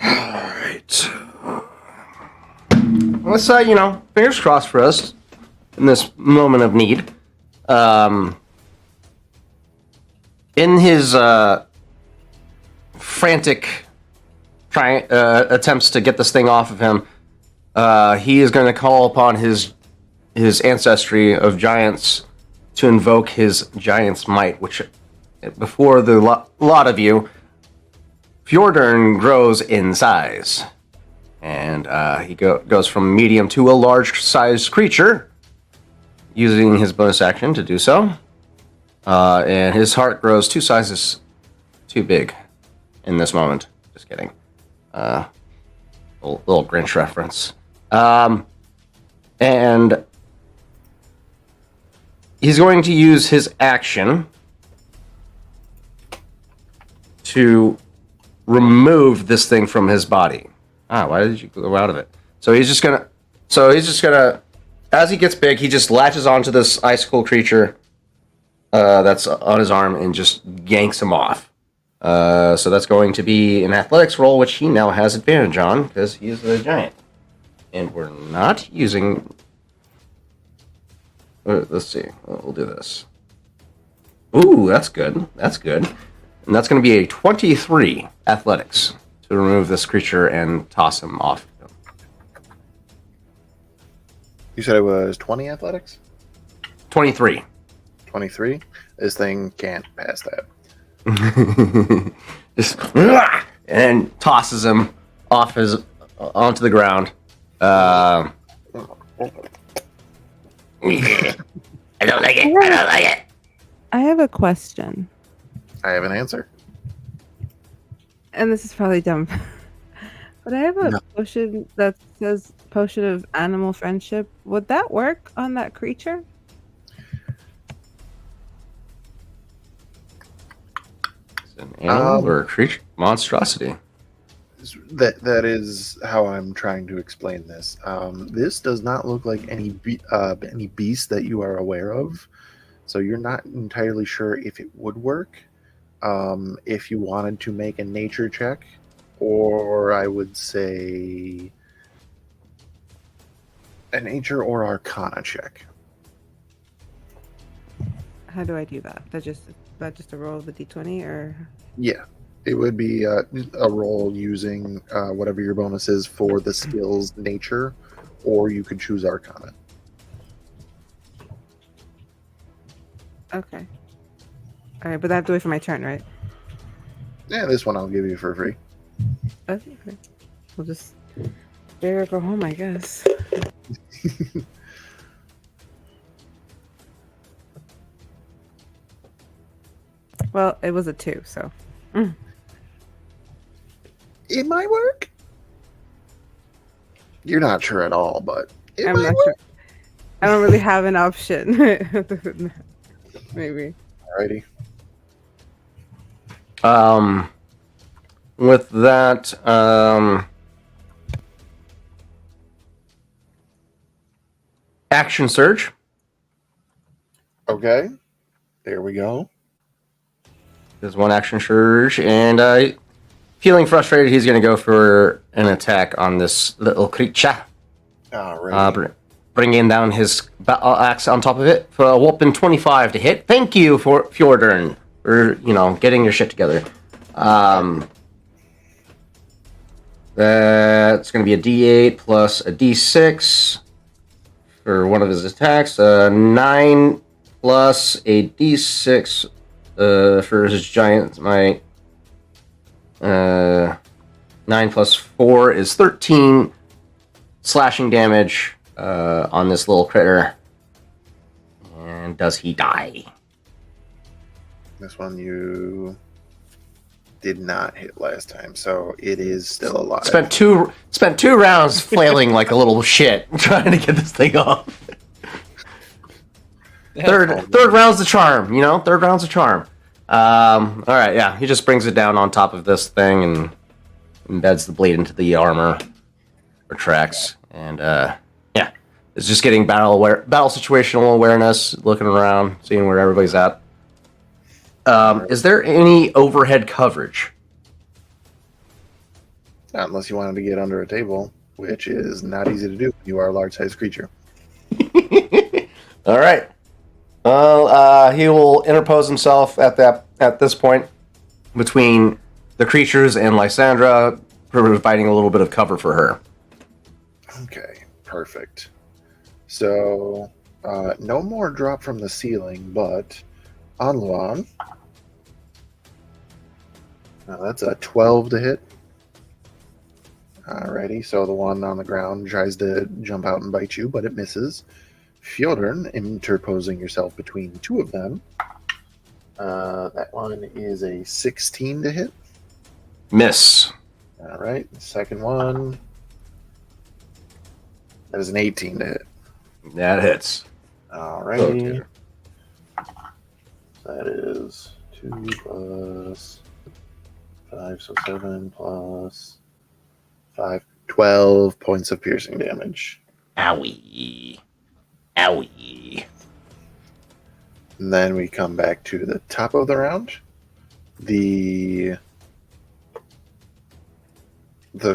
Alright. Let's, fingers crossed for us in this moment of need. In his frantic attempts to get this thing off of him, he is going to call upon his ancestry of giants to invoke his giant's might, which, before the lot of you, Fjordern grows in size. And he goes from medium to a large-sized creature, using his bonus action to do so. And his heart grows 2 sizes too big in this moment. Just kidding. Little Grinch reference. And he's going to use his action to remove this thing from his body. Why did you go out of it? So he's just gonna, as he gets big, he just latches onto this icicle creature that's on his arm and just yanks him off. So that's going to be an athletics roll, which he now has advantage on because he is a giant. And we're not using. Let's see. We'll do this. Ooh, that's good. That's good. And that's going to be a 23 athletics to remove this creature and toss him off. You said it was 20 athletics? 23. 23? This thing can't pass that. just and tosses him off onto the ground. I don't like it. I don't like it. I have a question, I have an answer. and this is probably dumb, but I have a No. potion that says potion of animal friendship. Would that work on that creature? An animal or a creature? Monstrosity. That is how I'm trying to explain this. This does not look like any beast that you are aware of, so you're not entirely sure if it would work. If you wanted to make a nature check, or I would say a nature or arcana check. How do I do that? That just a roll of a d20, or Yeah, it would be a roll using whatever your bonus is for the skill's nature, or you could choose arcana. okay. All right, but I have to wait for my turn, right? Yeah, this one I'll give you for free. Okay. We'll just bear or go home, I guess. Well, it was a 2, so. It might work. You're not sure at all, but it I'm might not work. sure. I don't really have an option. Maybe. Alrighty. With that, action surge. Okay. There we go. There's one action surge, and feeling frustrated, he's going to go for an attack on this little creature. Alright. Bringing down his battle axe on top of it for a whopping 25 to hit. Thank you for Fjordern for getting your shit together. That's going to be a D8 plus a D6 for one of his attacks. 9 plus a D6 for his giant might. 9 plus 4 is 13 slashing damage on this little critter. And does he die? This one you did not hit last time, so it is still alive. Spent two rounds flailing like a little shit trying to get this thing off. Third round's the charm, Third round's a charm. All right, yeah. He just brings it down on top of this thing and embeds the blade into the armor, retracts, and yeah, it's just getting battle situational awareness, looking around, seeing where everybody's at. Is there any overhead coverage? Not unless you wanted to get under a table, which is not easy to do when you are a large-sized creature. All right. Well, he will interpose himself at this point between the creatures and Lysandra, providing a little bit of cover for her. Okay, perfect. So, no more drop from the ceiling, but on Luan. Now that's a 12 to hit. Alrighty, so the one on the ground tries to jump out and bite you, but it misses. Fjordern, interposing yourself between two of them. That one is a 16 to hit. Miss. Alright, the second one. That is an 18 to hit. That hits. Alrighty. That is 2 plus 5, so 7 plus 5. 12 points of piercing damage. Owie. Owie. And then we come back to the top of the round. The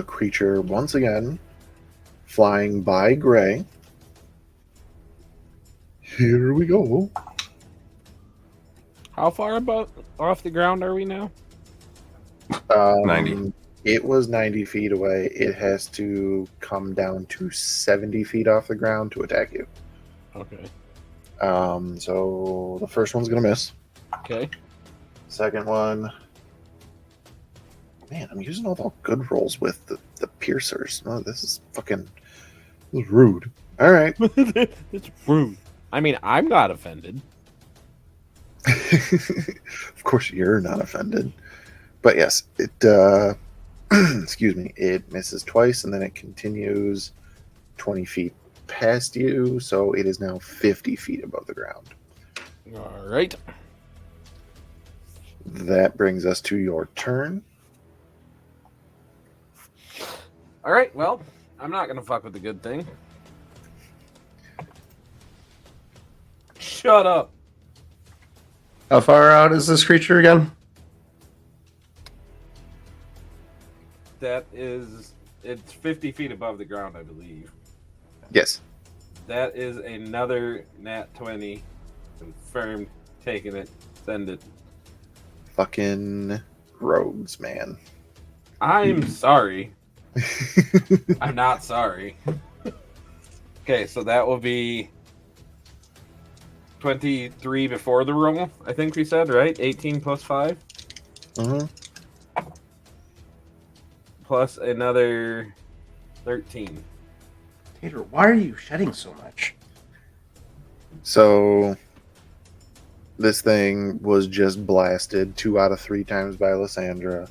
creature, once again, flying by Gray. Here we go. How far off the ground are we now? 90. It was 90 feet away. It has to come down to 70 feet off the ground to attack you. Okay. So the first one's going to miss. Okay. Second one Man, I'm using all the good rolls with the piercers. No, this is rude. All right. It's rude. I mean, I'm not offended. Of course, you're not offended. But yes, it excuse me, it misses twice and then it continues 20 feet past you, so it is now 50 feet above the ground. All right. That brings us to your turn. All right. Well, I'm not gonna fuck with the good thing. Shut up. How far out is this creature again? It's 50 feet above the ground, I believe. Yes. That is another nat 20. Confirmed. Taking it. Send it. Fucking rogues, man. I'm sorry. I'm not sorry. Okay, so that will be 23 before the roll, I think we said, right? 18 plus 5? Uh-huh. Plus another 13. Tater, why are you shedding so much? So this thing was just blasted 2 out of 3 times by Lysandra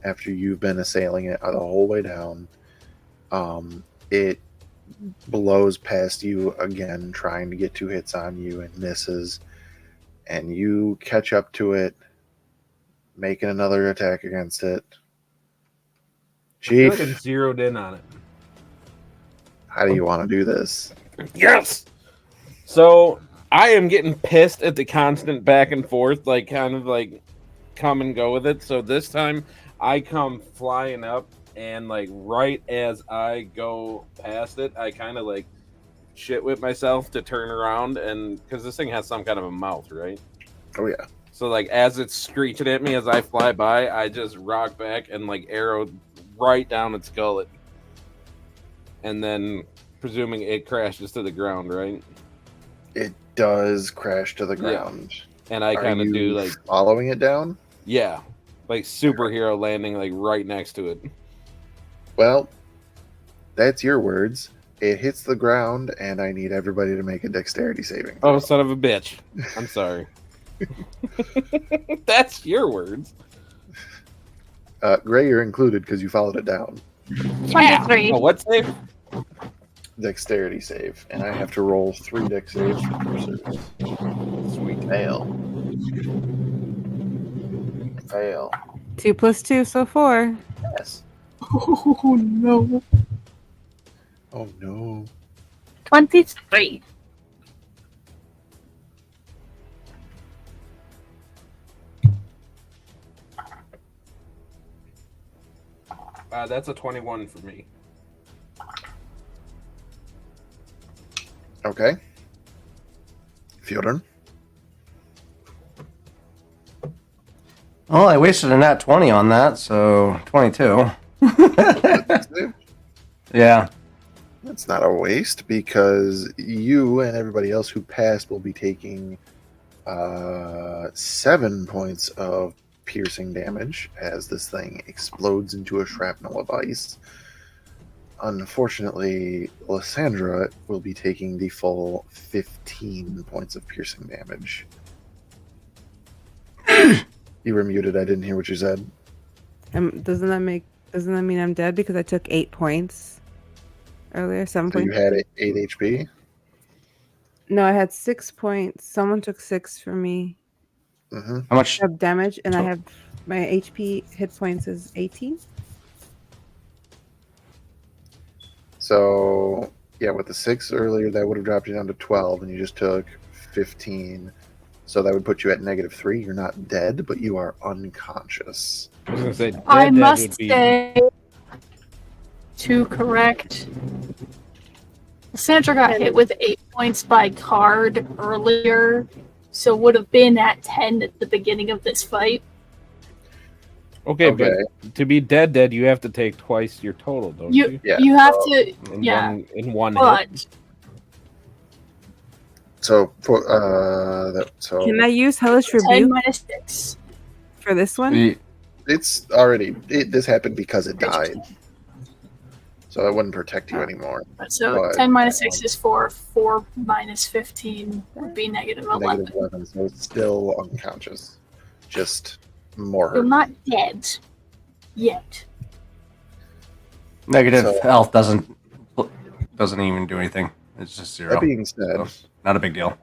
after you've been assailing it the whole way down. It blows past you again, trying to get 2 hits on you and misses. And you catch up to it, making another attack against it. I feel Chief, like I'm zeroed in on it. how do you want to do this? Yes! So I am getting pissed at the constant back and forth, like kind of like come and go with it. So this time I come flying up, and like right as I go past it, I kind of like shit with myself to turn around, and because this thing has some kind of a mouth, right? Oh yeah. So like as it's screeching at me as I fly by, I just rock back and like arrow right down its gullet, and then presuming it crashes to the ground, right? It does crash to the ground. And I Are kind of you do like following it down? yeah, like superhero landing like right next to it. Well, that's your words. It hits the ground, and I need everybody to make a dexterity saving throw. Oh, son of a bitch! I'm sorry. That's your words. Gray, you're included because you followed it down. 23. Oh, what save? Dexterity save, and I have to roll 3 dex saves for piercers. Sweet. Fail. Fail. 2 plus 2, so 4. Yes. Oh no. Oh no. 23. That's a 21 for me. Okay. Fjordan. Well, I wasted a nat 20 on that, so 22. Yeah. That's not a waste because you and everybody else who passed will be taking 7 points of piercing damage as this thing explodes into a shrapnel of ice. Unfortunately, Lysandra will be taking the full 15 points of piercing damage. You were muted. I didn't hear what you said. Doesn't that mean I'm dead because I took 8 points earlier? 7 So you points? had 8 HP? No, I had 6 points. Someone took 6 from me. Mm-hmm. How much? I have damage, and I have my HP hit points is 18. So, yeah, with the 6 earlier, that would have dropped you down to 12, and you just took 15. So that would put you at -3. You're not dead, but you are unconscious. I was gonna say, I dead must would be say, to correct, Sandra got hit with 8 points by card earlier, so would have been at 10 at the beginning of this fight. okay, but to be dead, you have to take twice your total, don't you? Yeah, You have to, In yeah, in one but hit. So, for, Can I use Hellish 10 Rebuke minus 6. for this one? The- it's already. This happened because it died, so it wouldn't protect you anymore. So But, 10 minus 6 is 4. 4 minus 15 would be negative 11. Negative 11, so it's still unconscious, just more You're hurt. not dead yet. Negative So- health doesn't even do anything. It's just 0. That being said, So, not a big deal.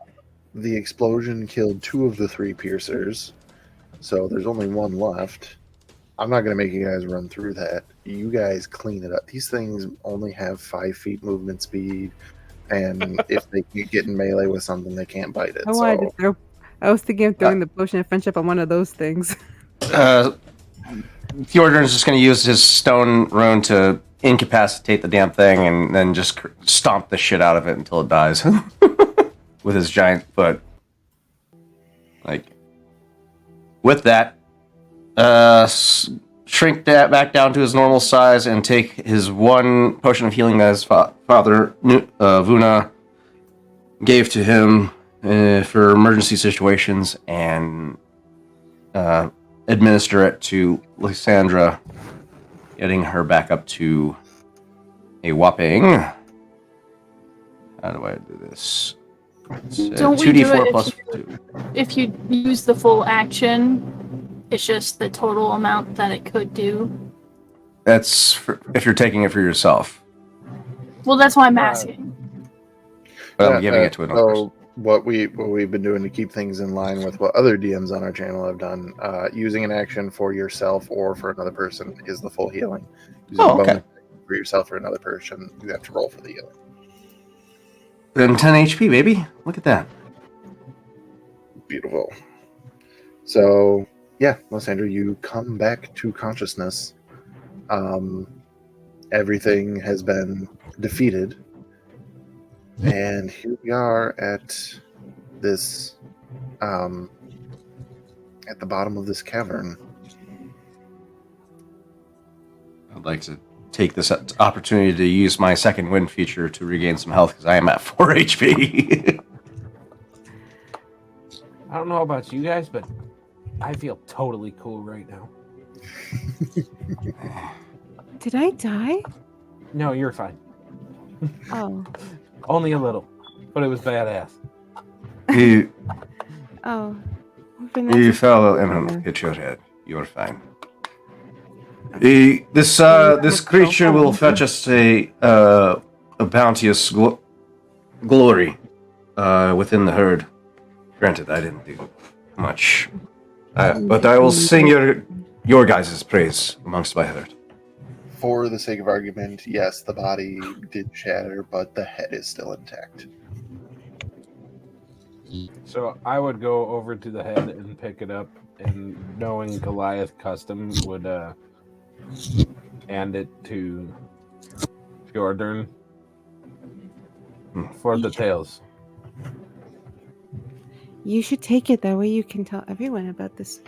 the explosion killed 2 of the 3 piercers, so there's only 1 left. I'm not going to make you guys run through that. You guys clean it up. These things only have 5 feet movement speed, and if they get in melee with something, they can't bite it. I wanted to So throw. I was thinking of throwing the potion of friendship on one of those things. Fjordern's just going to use his stone rune to incapacitate the damn thing and then just stomp the shit out of it until it dies with his giant foot. Like, with that, shrink that back down to his normal size and take his 1 potion of healing that his father, Vuna, gave to him for emergency situations and administer it to Lysandra, getting her back up to a whopping. How do I do this? Don't we do 2d4 it plus if 2. If you use the full action, it's just the total amount that it could do. That's if you're taking it for yourself. Well, that's why I'm asking. But I'm giving it to another person. So what we've been doing to keep things in line with what other DMs on our channel have done, using an action for yourself or for another person is the full healing. Using Oh, a okay. bonus for yourself or another person, you have to roll for the healing. Then 10 HP, baby. Look at that. Beautiful. So yeah, Lysandra, you come back to consciousness. Everything has been defeated. And here we are at this, at the bottom of this cavern. I'd like to take this opportunity to use my second wind feature to regain some health because I am at 4 HP. I don't know about you guys, but I feel totally cool right now. Did I die? No, you're fine. Oh. Only a little, but it was badass. you Oh. you fell and hit your head. You're fine. This creature will fetch us a bounteous glory within the herd. Granted, I didn't do much, but I will sing your guys' praise amongst my herd. For the sake of argument, yes, the body did shatter, but the head is still intact. So I would go over to the head and pick it up, and knowing Goliath Custom would hand it to Fjordern for the tails. You should take it. That way you can tell everyone about this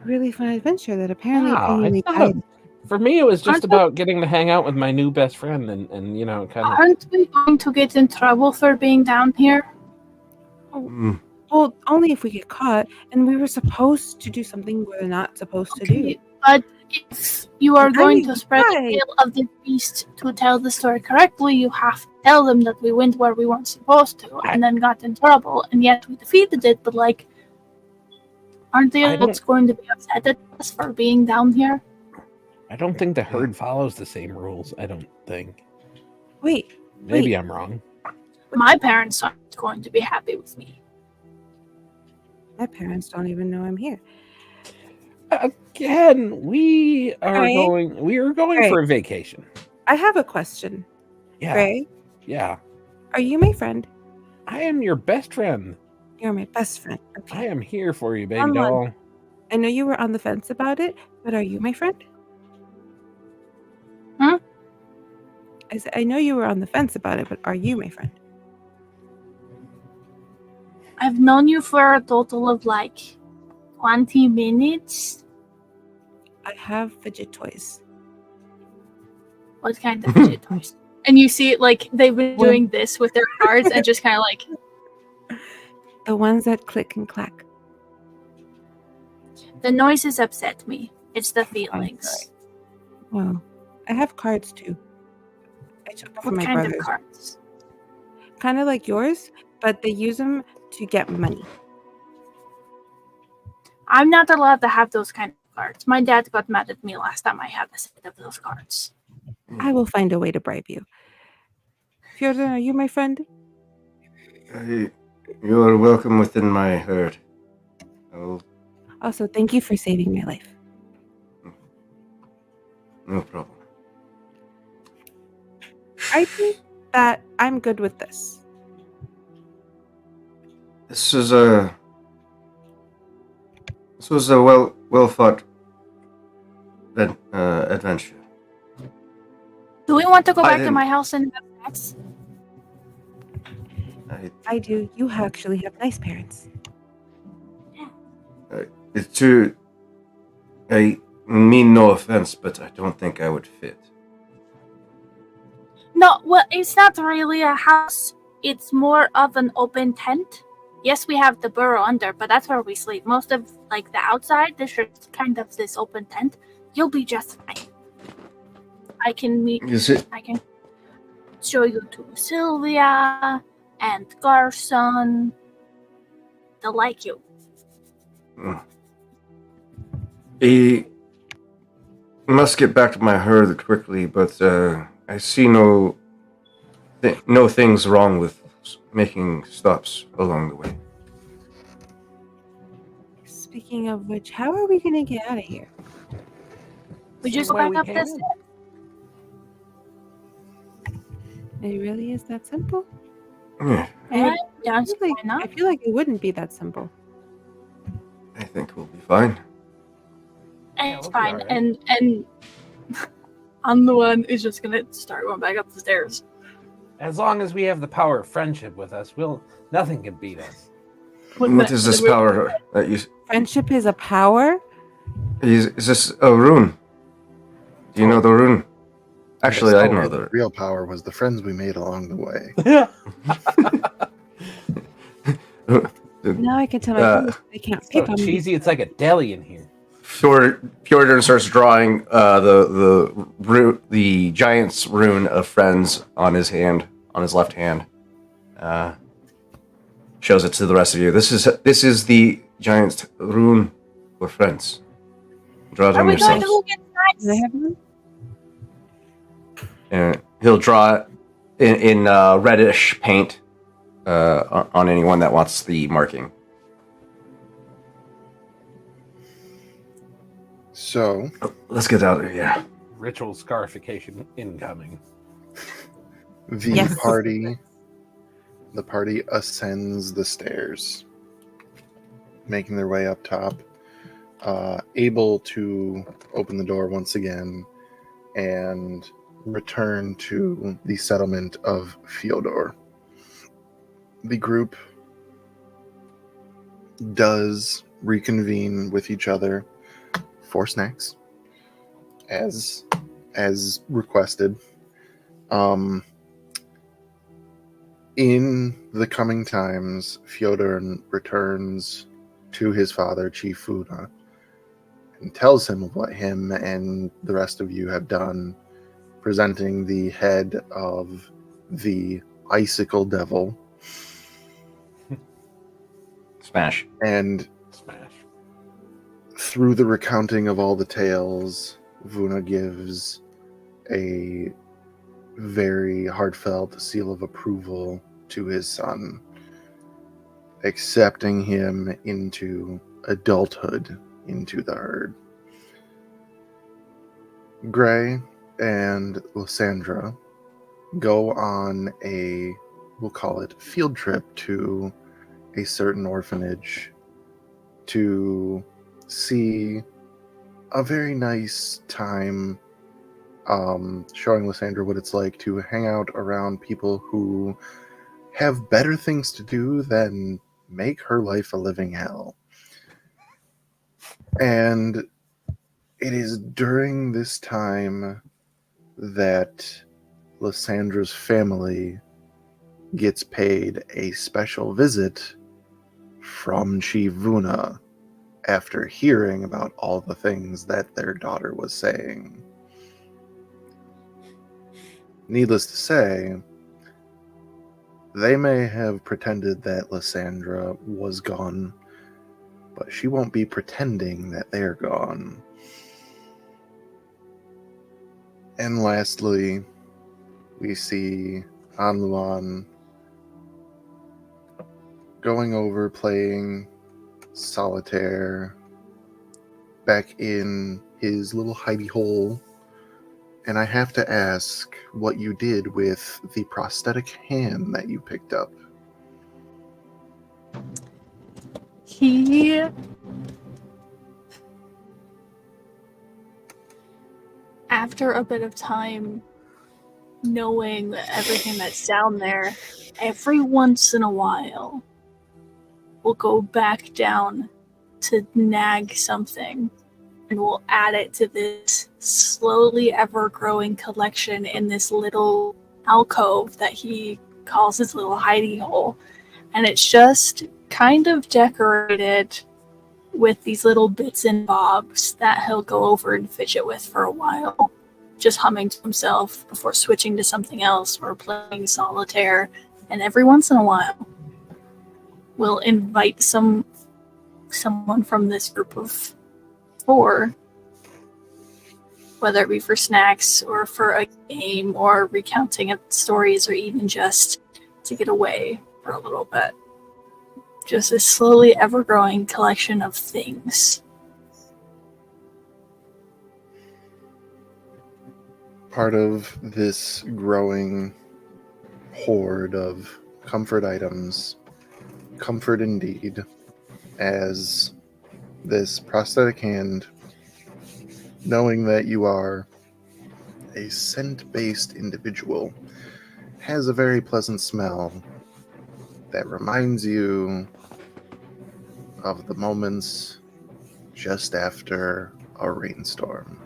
really fun adventure that apparently genuinely it's not died. for me, it was just Aren't about getting to hang out with my new best friend and you know, kind of. Aren't we going to get in trouble for being down here? Mm. Well, only if we get caught, and we were supposed to do something we're not supposed to do. But if you are going to spread the Right. tale of the beast to tell the story correctly, you have to tell them that we went where we weren't supposed to and then got in trouble, and yet we defeated it. But like, aren't the I don't- adults going to be upset at us for being down here? I don't think the herd follows the same rules. I don't think. Wait, Maybe Wait. I'm wrong. My parents aren't going to be happy with me. my parents don't even know I'm here. Again, we are Right. going. We are going Right. for a vacation. I have a question. Yeah, Gray, yeah. are you my friend? I am your best friend. You're my best friend. I Okay. am here for you, baby Come on. doll. I know you were on the fence about it, but are you my friend? Huh? I know you were on the fence about it, but are you my friend? I've known you for a total of like 20 minutes. I have fidget toys. What kind of fidget toys? And you see, like, they've been Well- doing this with their cards and just kind of like, The ones that click and clack. the noises upset me. It's the I'm feelings. Well, I have cards too. I took them from What my kind brothers. of cards? Kind of like yours, but they use them to get money. I'm not allowed to have those kind of cards. My dad got mad at me last time I had a set of those cards. I will find a way to bribe you. Fjordun, are you my friend? You are welcome within my herd. Also, thank you for saving my life. No problem. I think that I'm good with this. This was a well thought adventure. Do we want to go I back to didn't- my house and have snacks? I do. You actually have nice parents. It's too. I mean no offense, but I don't think I would fit. No, well, it's not really a house. It's more of an open tent. Yes, we have the burrow under, but that's where we sleep. Most of like the outside, there's just kind of this open tent. You'll be just fine. I can meet. Is it? I can show you to Sylvia and Garson. They'll like you. I must get back to my herd quickly, but I see no things wrong with making stops along the way. Speaking of which, how are we going to get out of here? We just Same go way back we up this. came It really is that simple? Yeah, I Yeah, feel why like, not? I feel like it wouldn't be that simple. I think we'll be fine. And it's we'll be fine. alright. And I'm the one who's just gonna start going back up the stairs. As long as we have the power of friendship with us, nothing can beat us. What is this power that you? Friendship is a power? Is this a rune? Do you know the rune? Actually, I know The the. real power was the friends we made along the way. Now I can tell my friends they can't So pick on me. cheesy, it's like a deli in here. Fjordan starts drawing the giant's rune of friends on his hand, on his left hand. Shows it to the rest of you. This is the giant's rune for friends. Draw it Are on we going yourself. to go get Do they snacks? have one? And he'll draw it in reddish paint on anyone that wants the marking. So, Let's get out of here. Ritual scarification incoming. the Yes. the party ascends the stairs, making their way up top, able to open the door once again and return to the settlement of Fyodor. The group does reconvene with each other for snacks, as requested. In the coming times, Fyodor returns to his father, Chief Funa, and tells him what him and the rest of you have done, presenting the head of the Icicle Devil. Smash. And Smash. through the recounting of all the tales, Vuna gives a very heartfelt seal of approval to his son, accepting him into adulthood, into the herd. Gray and Lysandra go on a, we'll call it, field trip to a certain orphanage to see a very nice time, showing Lysandra what it's like to hang out around people who have better things to do than make her life a living hell. And it is during this time that Lysandra's family gets paid a special visit from Chief Vuna after hearing about all the things that their daughter was saying. Needless to say, they may have pretended that Lysandra was gone, but she won't be pretending that they're gone. And lastly, we see Anluan going over playing solitaire back in his little hidey hole. And I have to ask what you did with the prosthetic hand that you picked up. He after a bit of time knowing everything that's down there, every once in a while we'll go back down to nag something and we'll add it to this slowly ever growing collection in this little alcove that he calls his little hidey hole. And it's just kind of decorated with these little bits and bobs that he'll go over and fidget with for a while, just humming to himself before switching to something else or playing solitaire. And every once in a while, we'll invite someone from this group of 4, whether it be for snacks or for a game or recounting stories or even just to get away for a little bit. Just a slowly ever-growing collection of things. Part of this growing hoard of comfort items, comfort indeed, as this prosthetic hand, knowing that you are a scent-based individual, has a very pleasant smell that reminds you of the moments just after a rainstorm.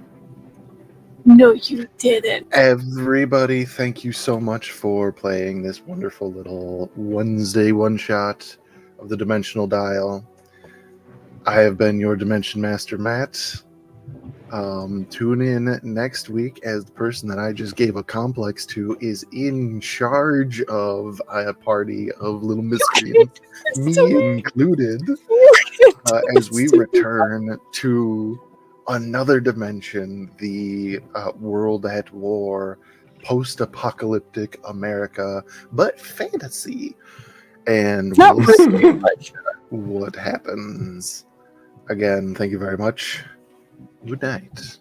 No, you didn't. Everybody, thank you so much for playing this wonderful little Wednesday one-shot of the Dimensional Dial. I have been your Dimension Master, Matt. Tune in next week as the person that I just gave a complex to is in charge of a party of little miscreants, me included, as we return to another dimension, the world at war, post-apocalyptic America, but fantasy. And Not we'll really, see what happens. Again, thank you very much. Good night.